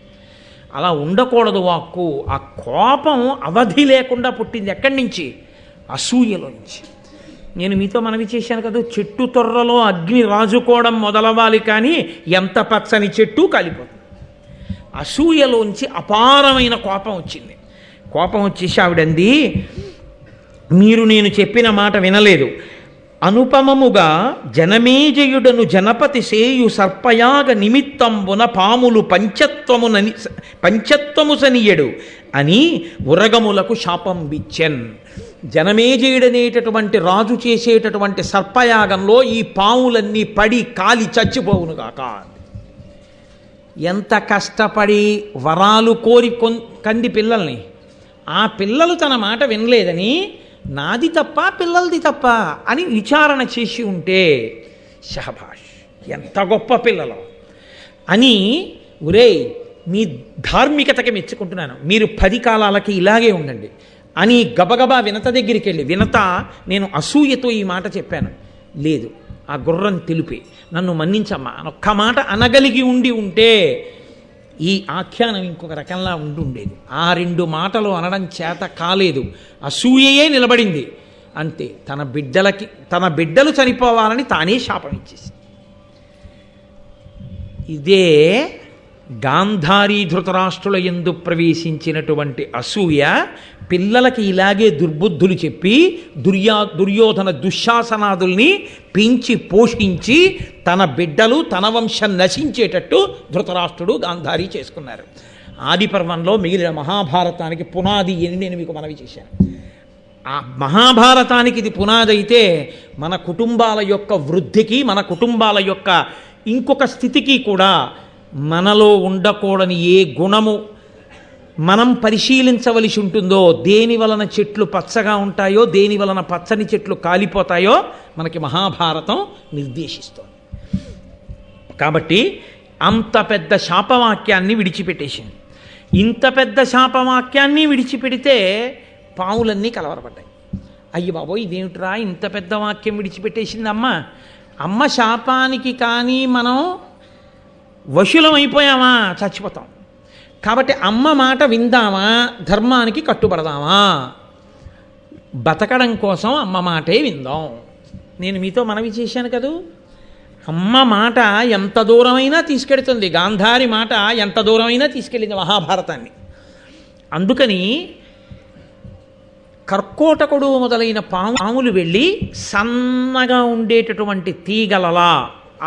అలా ఉండకూడదు వాక్కు. ఆ కోపం అవధి లేకుండా పుట్టింది ఎక్కడి నుంచి? అసూయలోంచి. నేను మీతో మనవి చేశాను కదా, చెట్టు తొర్రలో అగ్ని రాజుకోవడం మొదలవ్వాలి, కానీ ఎంత పచ్చని చెట్టు కాలిపోతుంది. అసూయలోంచి అపారమైన కోపం వచ్చింది. కోపం వచ్చేసి ఆవిడంది, మీరు నేను చెప్పిన మాట వినలేదు. అనుపమముగా జనమేజయుడను జనపతి సేయు సర్పయాగ నిమిత్తంబున పాములు పంచత్వము సనియడు అని ఉరగములకు శాపం బిచ్చెన్. జనమేజయుడనేటటువంటి రాజు చేసేటటువంటి సర్పయాగంలో ఈ పాములన్నీ పడి కాలి చచ్చిపోవునుగాక. ఎంత కష్టపడి వరాలు కోరి కంది పిల్లల్ని, ఆ పిల్లలు తన మాట వినలేదని నాది తప్ప పిల్లలది తప్ప అని విచారణ చేసి ఉంటే షహబాష్ ఎంత గొప్ప పిల్లలు అని, ఒరేయ్ మీ ధార్మికతకి మెచ్చుకుంటున్నాను, మీరు 10 కాలాలకి ఇలాగే ఉండండి అని గబగబా వినత దగ్గరికి వెళ్ళి, వినత నేను అసూయతో ఈ మాట చెప్పాను, లేదు ఆ గుర్రం తెలిపి నన్ను మన్నించమ్మా అని ఒక్క మాట అనగలిగి ఉంటే ఈ ఆఖ్యానం ఇంకొక రకంలా ఉండేది. ఆ 2 మాటలు అనడం చేత కాలేదు, అసూయయే నిలబడింది. అంతే, తన బిడ్డలు చనిపోవాలని తానే శాపం ఇచ్చేసి. ఇదే గాంధారీ ధృతరాష్ట్రుల యందు ప్రవేశించినటువంటి అసూయ. పిల్లలకి ఇలాగే దుర్బుద్ధులు చెప్పి దుర్యోధన దుశ్శాసనాదుల్ని పెంచి పోషించి తన బిడ్డలు తన వంశం నశించేటట్టు ధృతరాష్ట్రుడు గాంధారీ చేసుకున్నారు. ఆదిపర్వంలో మిగిలిన మహాభారతానికి పునాది అని నేను మీకు మనవి చేశాను. ఆ మహాభారతానికి ఇది పునాది అయితే మన కుటుంబాల యొక్క వృద్ధికి, మన కుటుంబాల యొక్క ఇంకొక స్థితికి కూడా మనలో ఉండకూడని ఏ గుణము మనం పరిశీలించవలసి ఉంటుందో, దేని వలన చెట్లు పచ్చగా ఉంటాయో, దేని వలన పచ్చని చెట్లు కాలిపోతాయో మనకి మహాభారతం నిర్దేశిస్తోంది. కాబట్టి అంత పెద్ద శాపవాక్యాన్ని విడిచిపెట్టేసింది. ఇంత పెద్ద శాపవాక్యాన్ని విడిచిపెడితే పావులన్నీ కలవరపడ్డాయి. అయ్య బాబోయ్, ఇదేమిట్రా ఇంత పెద్ద వాక్యం విడిచిపెట్టేసింది అమ్మ శాపానికి కానీ మనం వశులం అయిపోయామా, చచ్చిపోతాం. కాబట్టి అమ్మ మాట విందామా, ధర్మానికి కట్టుబడదామా? బతకడం కోసం అమ్మ మాటే విందాం. నేను మీతో మనవి చేశాను కదూ, అమ్మ మాట ఎంత దూరమైనా తీసుకెడుతుంది. గాంధారి మాట ఎంత దూరమైనా తీసుకెళ్ళింది మహాభారతాన్ని. అందుకని కర్కోటకుడు మొదలైన పాములు వెళ్ళి సన్నగా ఉండేటటువంటి తీగలలా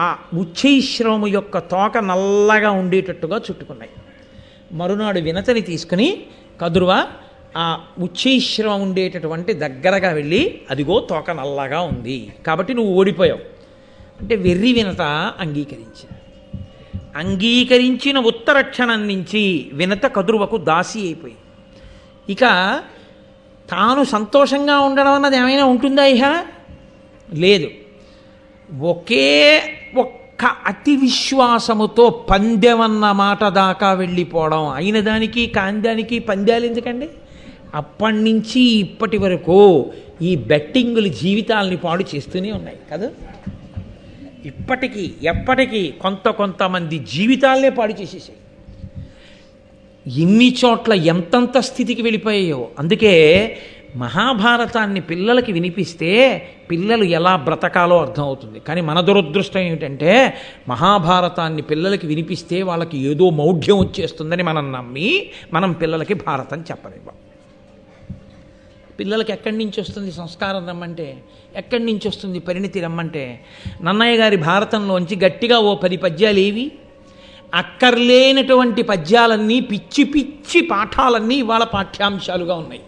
ఆ ఉచ్చైశ్రవము యొక్క తోక నల్లగా ఉండేటట్టుగా చుట్టుకున్నాయి. మరునాడు వినతని తీసుకుని కదురువ ఆ ఉచ్చైశ్రవం ఉండేటటువంటి దగ్గరగా వెళ్ళి, అదిగో తోక నల్లగా ఉంది కాబట్టి నువ్వు ఓడిపోయావు అంటే వెర్రి వినత అంగీకరించిన ఉత్తరక్షణం నుంచి వినత కదురువకు దాసి అయిపోయింది. ఇక తాను సంతోషంగా ఉండడం అన్నది ఏమైనా ఉంటుందా? ఇహ లేదు. ఒకే ఒక్క అతి విశ్వాసముతో పందెమన్న మాట దాకా వెళ్ళిపోవడం. అయిన దానికి కాందానికి పందాలు ఎందుకండి? అప్పటి నుంచి ఇప్పటి వరకు ఈ బెట్టింగులు జీవితాలని పాడు చేస్తూనే ఉన్నాయి కదా. ఇప్పటికీ ఎప్పటికీ కొంతమంది జీవితాలనే పాడు చేసేసాయి. ఎన్ని చోట్ల ఎంతంత స్థితికి వెళ్ళిపోయాయో. అందుకే మహాభారతాన్ని పిల్లలకి వినిపిస్తే పిల్లలు ఎలా బ్రతకాలో అర్థమవుతుంది. కానీ మన దురదృష్టం ఏమిటంటే మహాభారతాన్ని పిల్లలకి వినిపిస్తే వాళ్ళకి ఏదో మౌఢ్యం వచ్చేస్తుందని మనం నమ్మి మనం పిల్లలకి భారతం చెప్పలేము. పిల్లలకి ఎక్కడి నుంచి వస్తుంది సంస్కారం రమ్మంటే, ఎక్కడి నుంచి వస్తుంది పరిణితి రమ్మంటే? నన్నయ్య గారి భారతంలోంచి గట్టిగా ఓ 10 పద్యాలు ఏవి? అక్కర్లేనటువంటి పద్యాలన్నీ, పిచ్చి పిచ్చి పాఠాలన్నీ ఇవాళ పాఠ్యాంశాలుగా ఉన్నాయి.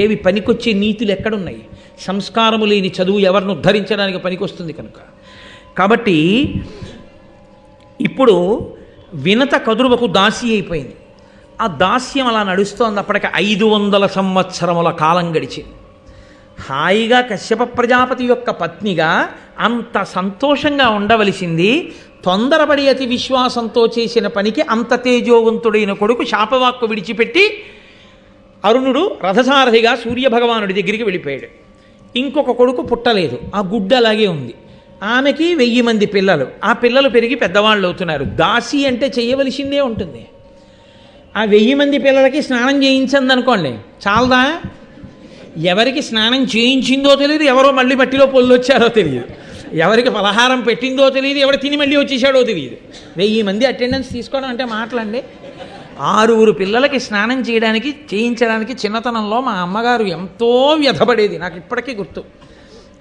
ఏవి పనికొచ్చే నీతులు ఎక్కడున్నాయి? సంస్కారము లేని చదువు ఎవరిని ఉద్ధరించడానికి పనికొస్తుంది కనుక. కాబట్టి ఇప్పుడు వినత కదురువకు దాసి అయిపోయింది. ఆ దాస్యం అలా నడుస్తోంది. అప్పటికి 500 సంవత్సరముల కాలం గడిచింది. హాయిగా కశ్యప ప్రజాపతి యొక్క పత్నిగా అంత సంతోషంగా ఉండవలసింది తొందరపడి అతి విశ్వాసంతో చేసిన పనికి అంత తేజోవంతుడైన కొడుకు శాపవాక్కు విడిచిపెట్టి అరుణుడు రథసారథిగా సూర్యభగవానుడి దగ్గరికి వెళ్ళిపోయాడు. ఇంకొక కొడుకు పుట్టలేదు, ఆ గుడ్డ అలాగే ఉంది. ఆమెకి 1000 మంది పిల్లలు, ఆ పిల్లలు పెరిగి పెద్దవాళ్ళు అవుతున్నారు. దాసి అంటే చేయవలసిందే ఉంటుంది. ఆ 1000 మంది పిల్లలకి స్నానం చేయించింది అనుకోండి, చాలదా? ఎవరికి స్నానం చేయించిందో తెలియదు, ఎవరో మళ్ళీ మట్టిలో పొల్లు వచ్చారో తెలియదు, ఎవరికి పలహారం పెట్టిందో తెలియదు, ఎవరు తిని మళ్ళీ వచ్చేసాడో తెలియదు. 1000 మంది అటెండెన్స్ తీసుకోవడం అంటే మాటలండి. 6 పిల్లలకి స్నానం చేయించడానికి చిన్నతనంలో మా అమ్మగారు ఎంతో వ్యధపడేది. నాకు ఇప్పటికీ గుర్తు.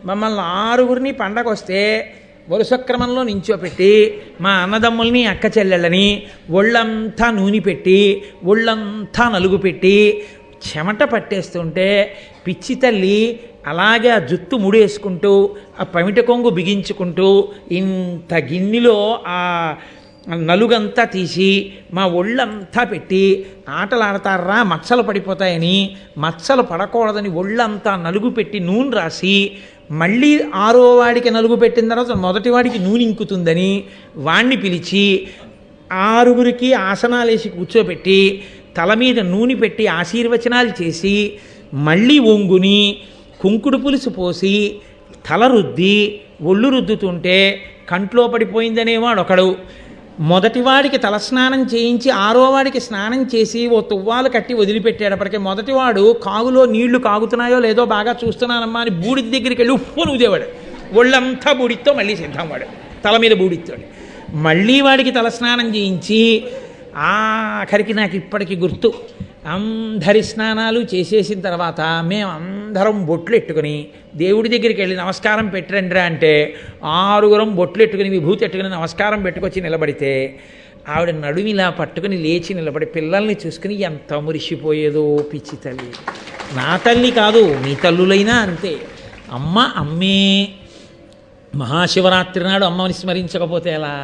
మమ్మల్ని 6 పండగ వస్తే వరుస క్రమంలో నించోపెట్టి మా అన్నదమ్ముల్ని అక్క చెల్లెళ్ళని ఒళ్ళంతా నూనె పెట్టి ఒళ్ళంతా నలుగు పెట్టి చెమట పట్టేస్తుంటే పిచ్చి తల్లి అలాగే ఆ జుత్తు ముడేసుకుంటూ ఆ పమిట కొంగు బిగించుకుంటూ ఇంత గిన్నెలో ఆ నలుగంతా తీసి మా ఒళ్ళంతా పెట్టి ఆటలు ఆడతారా మచ్చలు పడిపోతాయని, మచ్చలు పడకూడదని ఒళ్ళంతా నలుగు పెట్టి నూనె రాసి మళ్ళీ 6వ వాడికి నలుగు పెట్టిన తర్వాత మొదటివాడికి నూనె ఇంకుతుందని వాణ్ణి పిలిచి 6 ఆసనాలు వేసి కూర్చోబెట్టి తల మీద నూనె పెట్టి ఆశీర్వచనాలు చేసి మళ్ళీ ఒంగుని కుంకుడు పులుసు పోసి తల రుద్ది ఒళ్ళు రుద్దుతుంటే కంట్లో పడిపోయిందనేవాడు ఒకడు. మొదటివాడికి తలస్నానం చేయించి 6వ వాడికి స్నానం చేసి ఓ తువ్వాలు కట్టి వదిలిపెట్టేటప్పటికీ మొదటివాడు కాగులో నీళ్లు కాగుతున్నాయో లేదో బాగా చూస్తున్నానమ్మా అని బూడిద దగ్గరికి వెళ్ళి ఉప్పు ఊదేవాడు. ఒళ్ళంతా బూడితో మళ్ళీ సిద్ధం వాడు, తల మీద బూడితోడు. మళ్ళీ వాడికి తలస్నానం చేయించి ఆఖరికి నాకు ఇప్పటికీ గుర్తు, అందరి స్నానాలు చేసేసిన తర్వాత మేమందరం బొట్లు ఎట్టుకుని దేవుడి దగ్గరికి వెళ్ళి నమస్కారం పెట్టరండిరా అంటే 6 బొట్లు ఎట్టుకుని విభూతి ఎట్టుకుని నమస్కారం పెట్టుకొచ్చి నిలబడితే ఆవిడ నడుమిలా పట్టుకుని లేచి నిలబడి పిల్లల్ని చూసుకుని ఎంత మురిసిపోయేదో. పిచ్చి తల్లి, నా తల్లి కాదు మీ తల్లులైనా అంతే. అమ్మ అమ్మే, మహాశివరాత్రి నాడు అమ్మని స్మరించకపోతే ఎలా?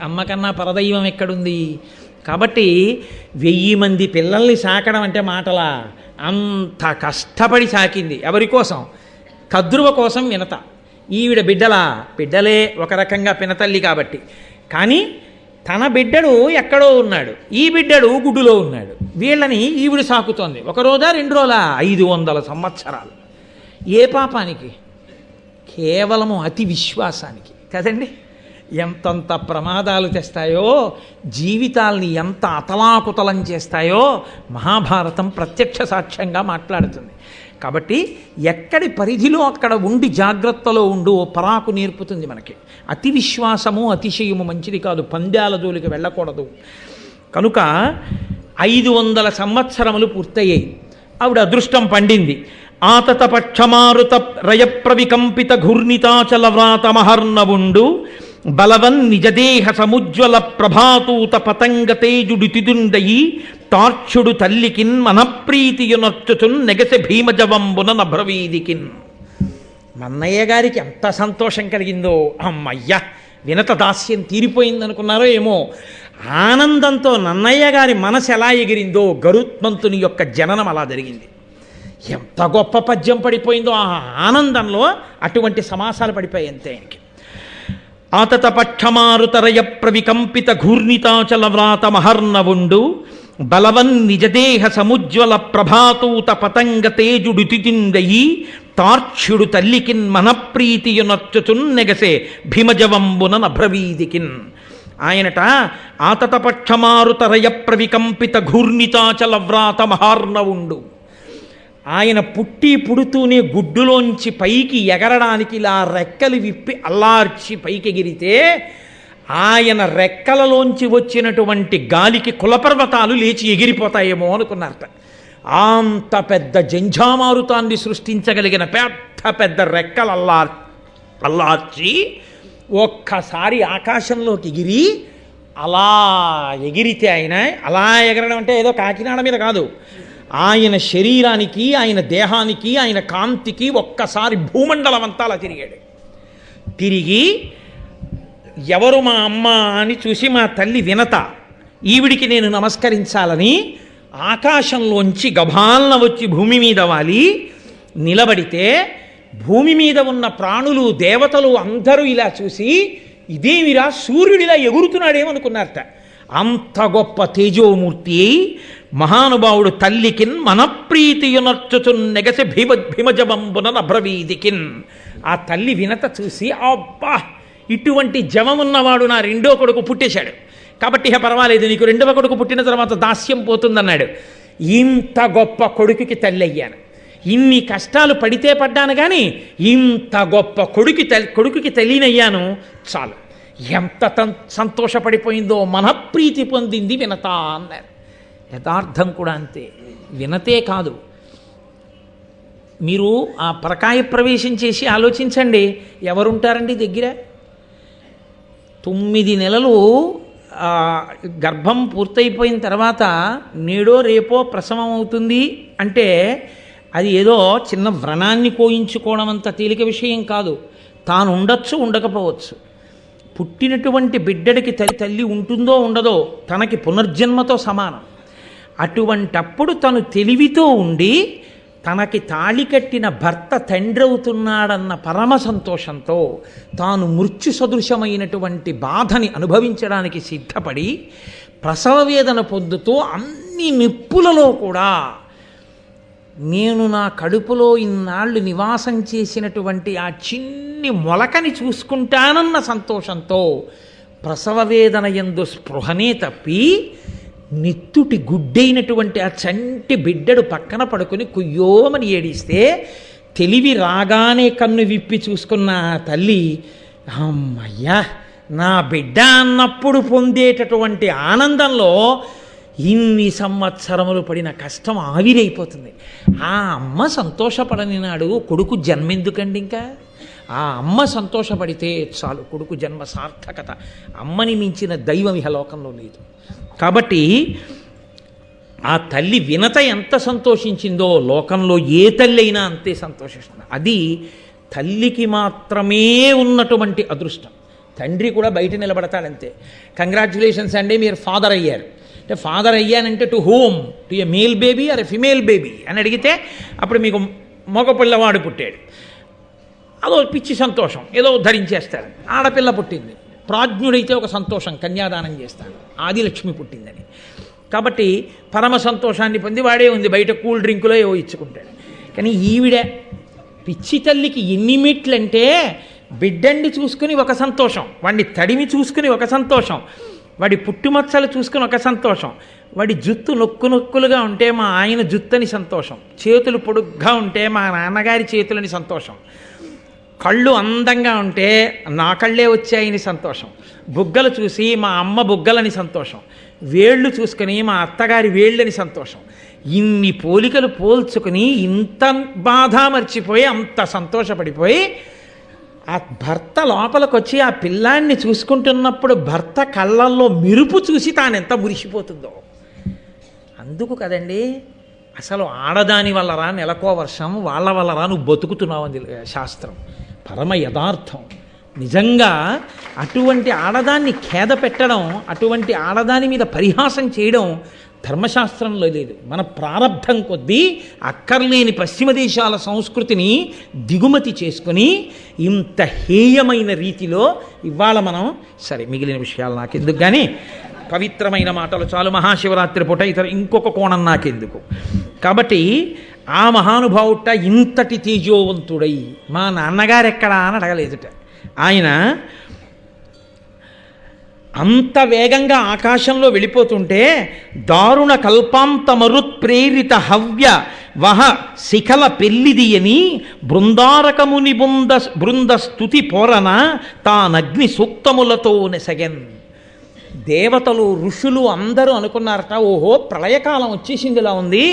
అమ్మ కన్నా పరదైవం ఎక్కడుంది? కాబట్టి 1000 మంది పిల్లల్ని సాకడం అంటే మాటలా? అంత కష్టపడి సాకింది. ఎవరి కోసం? కద్రువ కోసం వినత. ఈవిడ బిడ్డలే ఒక రకంగా పినతల్లి కాబట్టి. కానీ తన బిడ్డడు ఎక్కడో ఉన్నాడు, ఈ బిడ్డడు గుడ్డులో ఉన్నాడు. వీళ్ళని ఈవిడ సాకుతోంది. 1 రోజా 2 రోజులా? 500 సంవత్సరాలు. ఏ పాపానికి? కేవలము అతి విశ్వాసానికి కదండి. ఎంతంత ప్రమాదాలు తెస్తాయో, జీవితాల్ని ఎంత అతలాకుతలం చేస్తాయో మహాభారతం ప్రత్యక్ష సాక్ష్యంగా మాట్లాడుతుంది. కాబట్టి ఎక్కడి పరిధిలో అక్కడ ఉండి జాగ్రత్తలో ఉండు పరాకు నేర్పుతుంది మనకి. అతి విశ్వాసము అతిశయము మంచిది కాదు, పందాల జోలికి వెళ్ళకూడదు. కనుక 500 సంవత్సరములు పూర్తయ్యాయి. ఆవిడ అదృష్టం పండింది. ఆతత పక్షమారుత రయప్రవికంపిత ఘూర్ణితాచల వ్రాత మహర్ణవుండు బలవన్ నిజదేహ సముజ్వల ప్రభాతూత పతంగ తేజుడు తిదుండయి టార్చుడు తల్లికిన్ మనప్రీతియునర్చుచున్ నెగసె భీమజవంబున నభ్రవీదికిన్. మన్నయ్య గారికి ఎంత సంతోషం కలిగిందో! అమ్మయ్య, వినత దాస్యం తీరిపోయిందనుకున్నారో ఏమో. ఆనందంతో నన్నయ్య గారి మనసు ఎలా ఎగిరిందో గరుత్మంతుని యొక్క జననం అలా జరిగింది. ఎంత గొప్ప పద్యం పడిపోయిందో ఆ ఆనందంలో. అటువంటి సమాసాలు పడిపోయాయి అంతే ఆయనకి. ఆతత పక్షమారుతరయ ప్రవికంపిత ఘూర్ణితాచల వ్రాత మహర్ణవుండు బలవన్ నిజదేహ సముజ్వల ప్రభాతూత పతంగ తేజుడు తితిండయి తార్క్ష్యుడు తల్లికిన్ మనప్రీతియునర్చుచున్ నెగసే భీమజవంబున నభ్రవీదికిన్. ఆయనట ఆతత పక్షమారుతరయ ప్రవికంపిత ఘూర్ణితాచల వ్రాత మహార్ణవుండు. ఆయన పుడుతూనే గుడ్డులోంచి పైకి ఎగరడానికి ఇలా రెక్కలు విప్పి అల్లార్చి పైకి ఎగిరితే ఆయన రెక్కలలోంచి వచ్చినటువంటి గాలికి కులపర్వతాలు లేచి ఎగిరిపోతాయేమో అనుకున్నారట. అంత పెద్ద జంఝామారుతాన్ని సృష్టించగలిగిన పెద్ద రెక్కలు అల్లార్చి ఒక్కసారి ఆకాశంలోకి ఎగిరి అలా ఎగిరితే ఆయన అలా ఎగరడం అంటే ఏదో కాకినాడ మీద కాదు, ఆయన శరీరానికి, ఆయన దేహానికి, ఆయన కాంతికి ఒక్కసారి భూమండలం అంతా అలా తిరిగాడు. తిరిగి ఎవరు మా అమ్మ అని చూసి మా తల్లి వినత, ఈవిడికి నేను నమస్కరించాలని ఆకాశంలోంచి గభాలన వచ్చి భూమి మీద వాలి నిలబడితే భూమి మీద ఉన్న ప్రాణులు, దేవతలు అందరూ ఇలా చూసి ఇదేమిరా సూర్యుడిలా ఎగురుతున్నాడేమనుకున్నారట. అంత గొప్ప తేజోమూర్తి మహానుభావుడు తల్లికిన్ మనప్రీతియునర్చుచున్ నెగసె భీమజవంబున నభ్రవీదికిన్. ఆ తల్లి వినత చూసి అబ్బా, ఇటువంటి జవమున్నవాడు నా 2వ కొడుకు పుట్టేశాడు కాబట్టి ఇక పర్వాలేదు, నీకు 2వ కొడుకు పుట్టిన తర్వాత దాస్యం పోతుందన్నాడు. ఇంత గొప్ప కొడుకుకి తల్లి అయ్యాను, ఇన్ని కష్టాలు పడితే పడ్డాను కానీ ఇంత గొప్ప కొడుకుకి తల్లినయ్యాను చాలు. ఎంత సంతోషపడిపోయిందో, మనప్రీతి పొందింది వినత అన్నారు. యథార్థం కూడా అంతే. వినతే కాదు, మీరు ఆ పరకాయ ప్రవేశం చేసి ఆలోచించండి, ఎవరుంటారండి దగ్గర? 9 నెలలు గర్భం పూర్తయిపోయిన తర్వాత నేడో రేపో ప్రసవం అవుతుంది అంటే అది ఏదో చిన్న వ్రణాన్ని కోయించుకోవడం అంత తేలిక విషయం కాదు. తాను ఉండొచ్చు, ఉండకపోవచ్చు. పుట్టినటువంటి బిడ్డడికి తల్లి ఉంటుందో ఉండదో తనకి పునర్జన్మతో సమానం. అటువంటప్పుడు తను తెలివితో ఉండి తనకి తాళి కట్టిన భర్త తండ్రి అవుతున్నాడన్న పరమ సంతోషంతో తాను మృత్యు సదృశమైనటువంటి బాధని అనుభవించడానికి సిద్ధపడి ప్రసవ వేదన పొందుతూ అన్ని నిప్పులలో కూడా నేను నా కడుపులో ఇన్నాళ్ళు నివాసం చేసినటువంటి ఆ చిన్ని మొలకని చూసుకుంటానన్న సంతోషంతో ప్రసవ వేదన యందు స్పృహనే తప్పి నిత్తుటి గుడ్డైనటువంటి ఆ చంటి బిడ్డడు పక్కన పడుకుని కుయ్యోమని ఏడిస్తే తెలివి రాగానే కన్ను విప్పి చూసుకున్న ఆ తల్లి అమ్మయ్యా నా బిడ్డ అన్నప్పుడు పొందేటటువంటి ఆనందంలో ఇన్ని సంవత్సరములు పడిన కష్టం ఆవిరైపోతుంది. ఆ అమ్మ సంతోషపడని నాడు కొడుకు జన్మెందుకండి? ఇంకా ఆ అమ్మ సంతోషపడితే చాలు, కొడుకు జన్మ సార్థకత. అమ్మని మించిన దైవం ఇహ లోకంలో లేదు. కాబట్టి ఆ తల్లి వినత ఎంత సంతోషించిందో లోకంలో ఏ తల్లి అయినా అంతే సంతోషిస్తుంది. అది తల్లికి మాత్రమే ఉన్నటువంటి అదృష్టం. తండ్రి కూడా బయట నిలబడతాడంతే. కంగ్రాచ్యులేషన్స్ అండి, మీరు ఫాదర్ అయ్యారు అంటే, ఫాదర్ అయ్యానంటే to whom, to a male baby or a female baby అని అడిగితే అప్పుడు మీకు మగ పిల్లవాడు పుట్టాడు, అదో పిచ్చి సంతోషం, ఏదో ధరించేస్తాడు. ఆడపిల్ల పుట్టింది, ప్రాజ్ఞుడైతే ఒక సంతోషం, కన్యాదానం చేస్తాడు, ఆదిలక్ష్మి పుట్టిందని. కాబట్టి పరమ సంతోషాన్ని పొంది వాడే ఉంది, బయట కూల్ డ్రింకులో ఏవో ఇచ్చుకుంటాడు. కానీ ఈవిడ పిచ్చి తల్లికి ఎన్ని మెట్లంటే, బిడ్డండి చూసుకుని ఒక సంతోషం, వాడిని తడిమి చూసుకుని ఒక సంతోషం, వాడి పుట్టుమచ్చలు చూసుకుని ఒక సంతోషం, వాడి జుత్తు నొక్కులుగా ఉంటే మా ఆయన జుత్తని సంతోషం, చేతులు పొడుగ్గా ఉంటే మా నాన్నగారి చేతులని సంతోషం, కళ్ళు అందంగా ఉంటే నా కళ్ళే వచ్చాయని సంతోషం, బుగ్గలు చూసి మా అమ్మ బుగ్గలని సంతోషం, వేళ్ళు చూసుకుని మా అత్తగారి వేళ్ళని సంతోషం. ఇన్ని పోలికలు పోల్చుకుని ఇంత బాధ మర్చిపోయి అంత సంతోషపడిపోయి ఆ భర్త లోపలికి వచ్చి ఆ పిల్లాన్ని చూసుకుంటున్నప్పుడు భర్త కళ్ళల్లో మెరుపు చూసి తానెంత మురిసిపోతుందో. అందుకు కదండి అసలు ఆడదాని వల్లరా నెలకో వర్షం, వాళ్ళ వల్లరా నువ్వు బతుకుతున్నావు అంది శాస్త్రం. పరమ యథార్థం. నిజంగా అటువంటి ఆడదాన్ని ఖేద పెట్టడం, అటువంటి ఆడదాని మీద పరిహాసం చేయడం ధర్మశాస్త్రంలో లేదు. మన ప్రారబ్ధం కొద్దీ అక్కర్లేని పశ్చిమ దేశాల సంస్కృతిని దిగుమతి చేసుకుని ఇంత హేయమైన రీతిలో ఇవాళ మనం, సరే మిగిలిన విషయాలు నాకెందుకు కానీ, పవిత్రమైన మాటలు చాలు. మహాశివరాత్రి పూట ఇతర ఇంకొక కోణం నాకెందుకు. కాబట్టి ఆ మహానుభావుట ఇంతటి తేజోవంతుడై మా నాన్నగారు ఎక్కడా అని అడగలేదుట. ఆయన అంత వేగంగా ఆకాశంలో వెళ్ళిపోతుంటే దారుణ కల్పాంతమరుత్ప్రేరిత హవ్య వహ శిఖల పెళ్లిదియని బృందారకముని బృంద స్తుతి పోరన తానగ్ని సూక్తములతో నెసగెన్. దేవతలు ఋషులు అందరూ అనుకున్నారట, ఓహో ప్రళయకాలం వచ్చేసిందిలా ఉంది,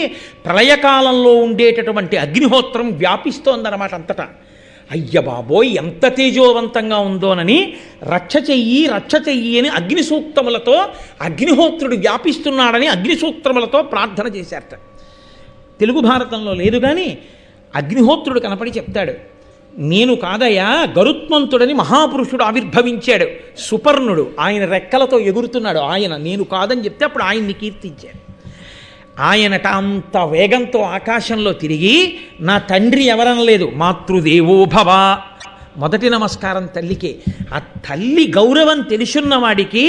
ప్రళయకాలంలో ఉండేటటువంటి అగ్నిహోత్రం వ్యాపిస్తోందన్నమాట అంతటా. అయ్య బాబోయ్ ఎంత తేజోవంతంగా ఉందోనని రక్ష చెయ్యి అని అగ్ని సూక్తములతో, అగ్నిహోత్రుడు వ్యాపిస్తున్నాడని అగ్ని సూక్తములతో ప్రార్థన చేశారట. తెలుగు భారతంలో లేదు కానీ అగ్నిహోత్రుడు కనపడి చెప్తాడు, నేను కాదయ్యా గరుత్మంతుడని మహాపురుషుడు ఆవిర్భవించాడు, సుపర్ణుడు, ఆయన రెక్కలతో ఎగురుతున్నాడు, ఆయన నేను కాదని చెప్తే అప్పుడు ఆయన్ని కీర్తించాడు. ఆయనట అంత వేగంతో ఆకాశంలో తిరిగి నా తండ్రి ఎవరనలేదు, మాతృదేవోభవ, మొదటి నమస్కారం తల్లికే. ఆ తల్లి గౌరవం తెలుసున్నవాడికి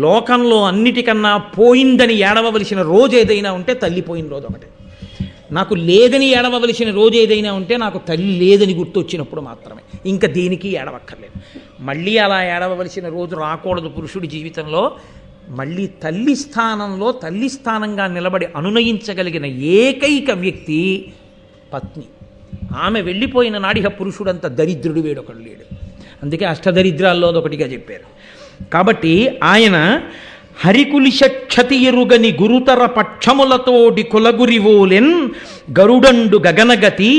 లోకంలో అన్నిటికన్నా పోయిందని ఏడవవలసిన రోజు ఏదైనా ఉంటే తల్లి పోయిన రోజు ఒకటి. నాకు లేదని ఏడవలసిన రోజు ఏదైనా ఉంటే నాకు తల్లి లేదని గుర్తొచ్చినప్పుడు మాత్రమే, ఇంకా దేనికి ఏడవక్కర్లేదు. మళ్ళీ అలా ఏడవలసిన రోజు రాకూడదు పురుషుడి జీవితంలో. మళ్ళీ తల్లి స్థానంలో తల్లి స్థానంగా నిలబడి అనునయించగలిగిన ఏకైక వ్యక్తి పత్ని. ఆమె వెళ్ళిపోయిన నాడిక పురుషుడంత దరిద్రుడు వేడొకడు లేడు. అందుకే అష్టదరిద్రాల్లో ఒకటిగా చెప్పారు. కాబట్టి ఆయన హరికులిషక్షతి ఎరుగని గురుతర పక్షములతోడి కులగురివోలెన్ గరుడండు గగనగతి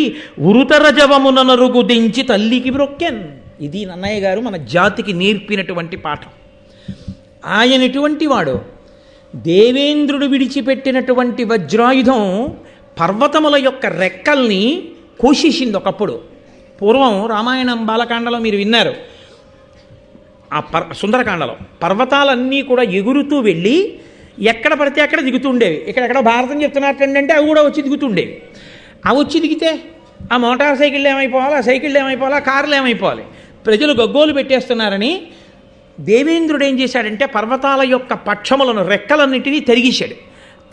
ఉరుతర జవమున నరుగు దించి తల్లికి బ్రొక్కెన్. ఇది నన్నయ్య గారు మన జాతికి నేర్పినటువంటి పాఠం. ఆయన ఎటువంటి వాడు, దేవేంద్రుడు విడిచిపెట్టినటువంటి వజ్రాయుధం పర్వతముల యొక్క రెక్కల్ని కోసేసింది ఒకప్పుడు. పూర్వం రామాయణం బాలకాండలో మీరు విన్నారు, ఆ సుందరకాండలో పర్వతాలన్నీ కూడా ఎగురుతూ వెళ్ళి ఎక్కడ పడితే అక్కడ దిగుతుండేవి. ఇక్కడెక్కడ భారతం చెప్తున్నట్టంటే అవి కూడా వచ్చి దిగుతుండేవి. అవి వచ్చి దిగితే ఆ మోటార్ సైకిళ్ళు ఏమైపోవాలి, ఆ సైకిళ్ళు ఏమైపోవాలి, ఆ కార్లు ఏమైపోవాలి, ప్రజలు గగ్గోలు పెట్టేస్తున్నారని దేవేంద్రుడు ఏం చేశాడంటే పర్వతాల యొక్క పక్షములను రెక్కలన్నింటినీ తరిగేశాడు.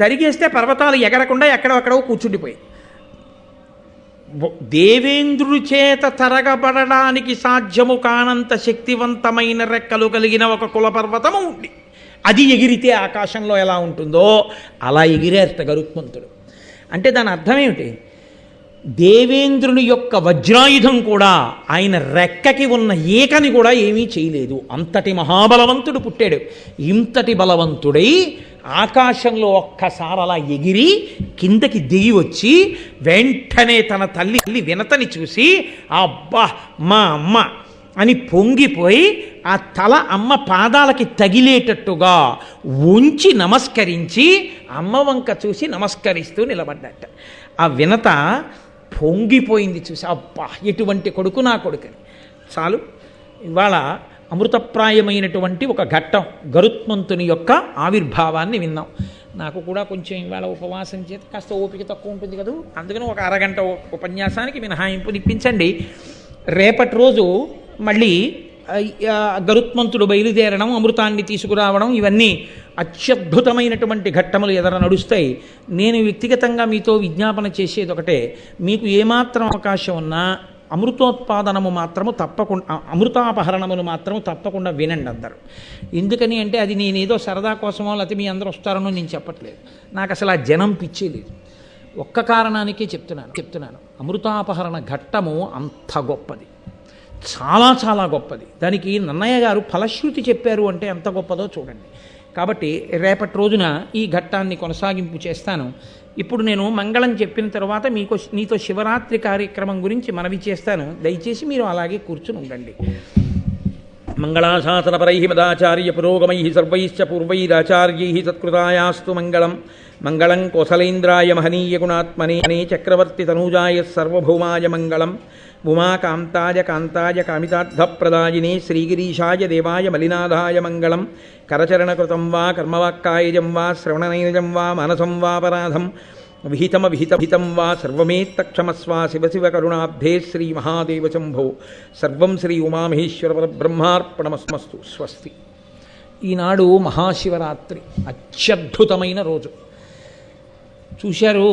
తరిగేస్తే పర్వతాలు ఎగరకుండా ఎక్కడెక్కడో కూర్చుండిపోయి, దేవేంద్రుడి చేత తరగబడడానికి సాధ్యము కానంత శక్తివంతమైన రెక్కలు కలిగిన ఒక కులపర్వతము ఉంది. అది ఎగిరితే ఆకాశంలో ఎలా ఉంటుందో అలా ఎగిరేట గరుత్మంతుడు. అంటే దాని అర్థం ఏమిటి? దేవేంద్రుని యొక్క వజ్రాయుధం కూడా ఆయన రెక్కకి ఉన్న ఏకని కూడా ఏమీ చేయలేదు. అంతటి మహాబలవంతుడు పుట్టాడు. ఇంతటి బలవంతుడై ఆకాశంలో ఒక్కసారి అలా ఎగిరి కిందకి దిగి వచ్చి వెంటనే తన తల్లి వినతని చూసి అబ్బా మా అమ్మ అని పొంగిపోయి ఆ తల అమ్మ పాదాలకి తగిలేటట్టుగా ఉంచి నమస్కరించి అమ్మ వంక చూసి నమస్కరిస్తూ నిలబడ్డట. ఆ వినత పొంగిపోయింది చూసి, అబ్బా ఎటువంటి కొడుకు నా కొడుకని. చాలు, ఇవాళ అమృతప్రాయమైనటువంటి ఒక ఘట్టం గరుత్మంతుని యొక్క ఆవిర్భావాన్ని విన్నాం. నాకు కూడా కొంచెం ఇవాళ ఉపవాసం చేత కాస్త ఓపిక తక్కువ ఉంటుంది కదా, అందుకని ఒక అరగంట ఉపన్యాసానికి మినహాయింపు ఇప్పించండి. రేపటి రోజు మళ్ళీ గరుత్మంతుడు బయలుదేరడం, అమృతాన్ని తీసుకురావడం, ఇవన్నీ అత్యద్భుతమైనటువంటి ఘట్టములు ఎదర నడుస్తాయి. నేను వ్యక్తిగతంగా మీతో విజ్ఞాపన చేసేది ఒకటే, మీకు ఏమాత్రం అవకాశం ఉన్నా అమృతోత్పాదనము మాత్రము తప్పకుండా, అమృతాపహరణములు మాత్రము తప్పకుండా వినండి అందరూ. ఎందుకని అంటే అది నేనేదో సరదా కోసమో లేకపోతే మీ అందరూ వస్తారనో నేను చెప్పట్లేదు. నాకు అసలు ఆ జనం పిచ్చే లేదు. ఒక్క కారణానికే చెప్తున్నాను. అమృతాపహరణ ఘట్టము అంత గొప్పది, చాలా చాలా గొప్పది. దానికి నన్నయ్య గారు ఫలశ్రుతి చెప్పారు అంటే ఎంత గొప్పదో చూడండి. కాబట్టి రేపటి రోజున ఈ ఘట్టాన్ని కొనసాగింపు చేస్తాను. ఇప్పుడు నేను మంగళం చెప్పిన తర్వాత మీతో శివరాత్రి కార్యక్రమం గురించి మనవి చేస్తాను. దయచేసి మీరు అలాగే కూర్చుని ఉండండి. మంగళాశాసనపరై మదాచార్య పురోగమై సర్వైశ్చ పూర్వైరాచార్యై సత్కృతాయాస్తు మంగళం. మంగళం కోసలేంద్రాయ మహనీయ గుణాత్మనే చక్రవర్తి తనూజాయ సర్వభౌమాయ మంగళం. ఉమాకాంతాయ కాంతాయ కామితార్థప్రదాయినే శ్రీగిరీశాయ దేవాయ మలినాథాయ మంగళం. కరచరణకృతం వా కర్మవాక్కాయజం వా శ్రవణనైనజం వా మానసం వాపరాధం విహితం వా సర్వమేత్తక్షమస్వ శివ శివ కరుణాబ్ధే శ్రీ మహాదేవ శంభో. సర్వం శ్రీ ఉమామహేశ్వర పరబ్రహ్మార్పణమస్తు. స్వస్తి. ఈనాడు మహాశివరాత్రి, అత్యద్భుతమైన రోజు. చూశారు,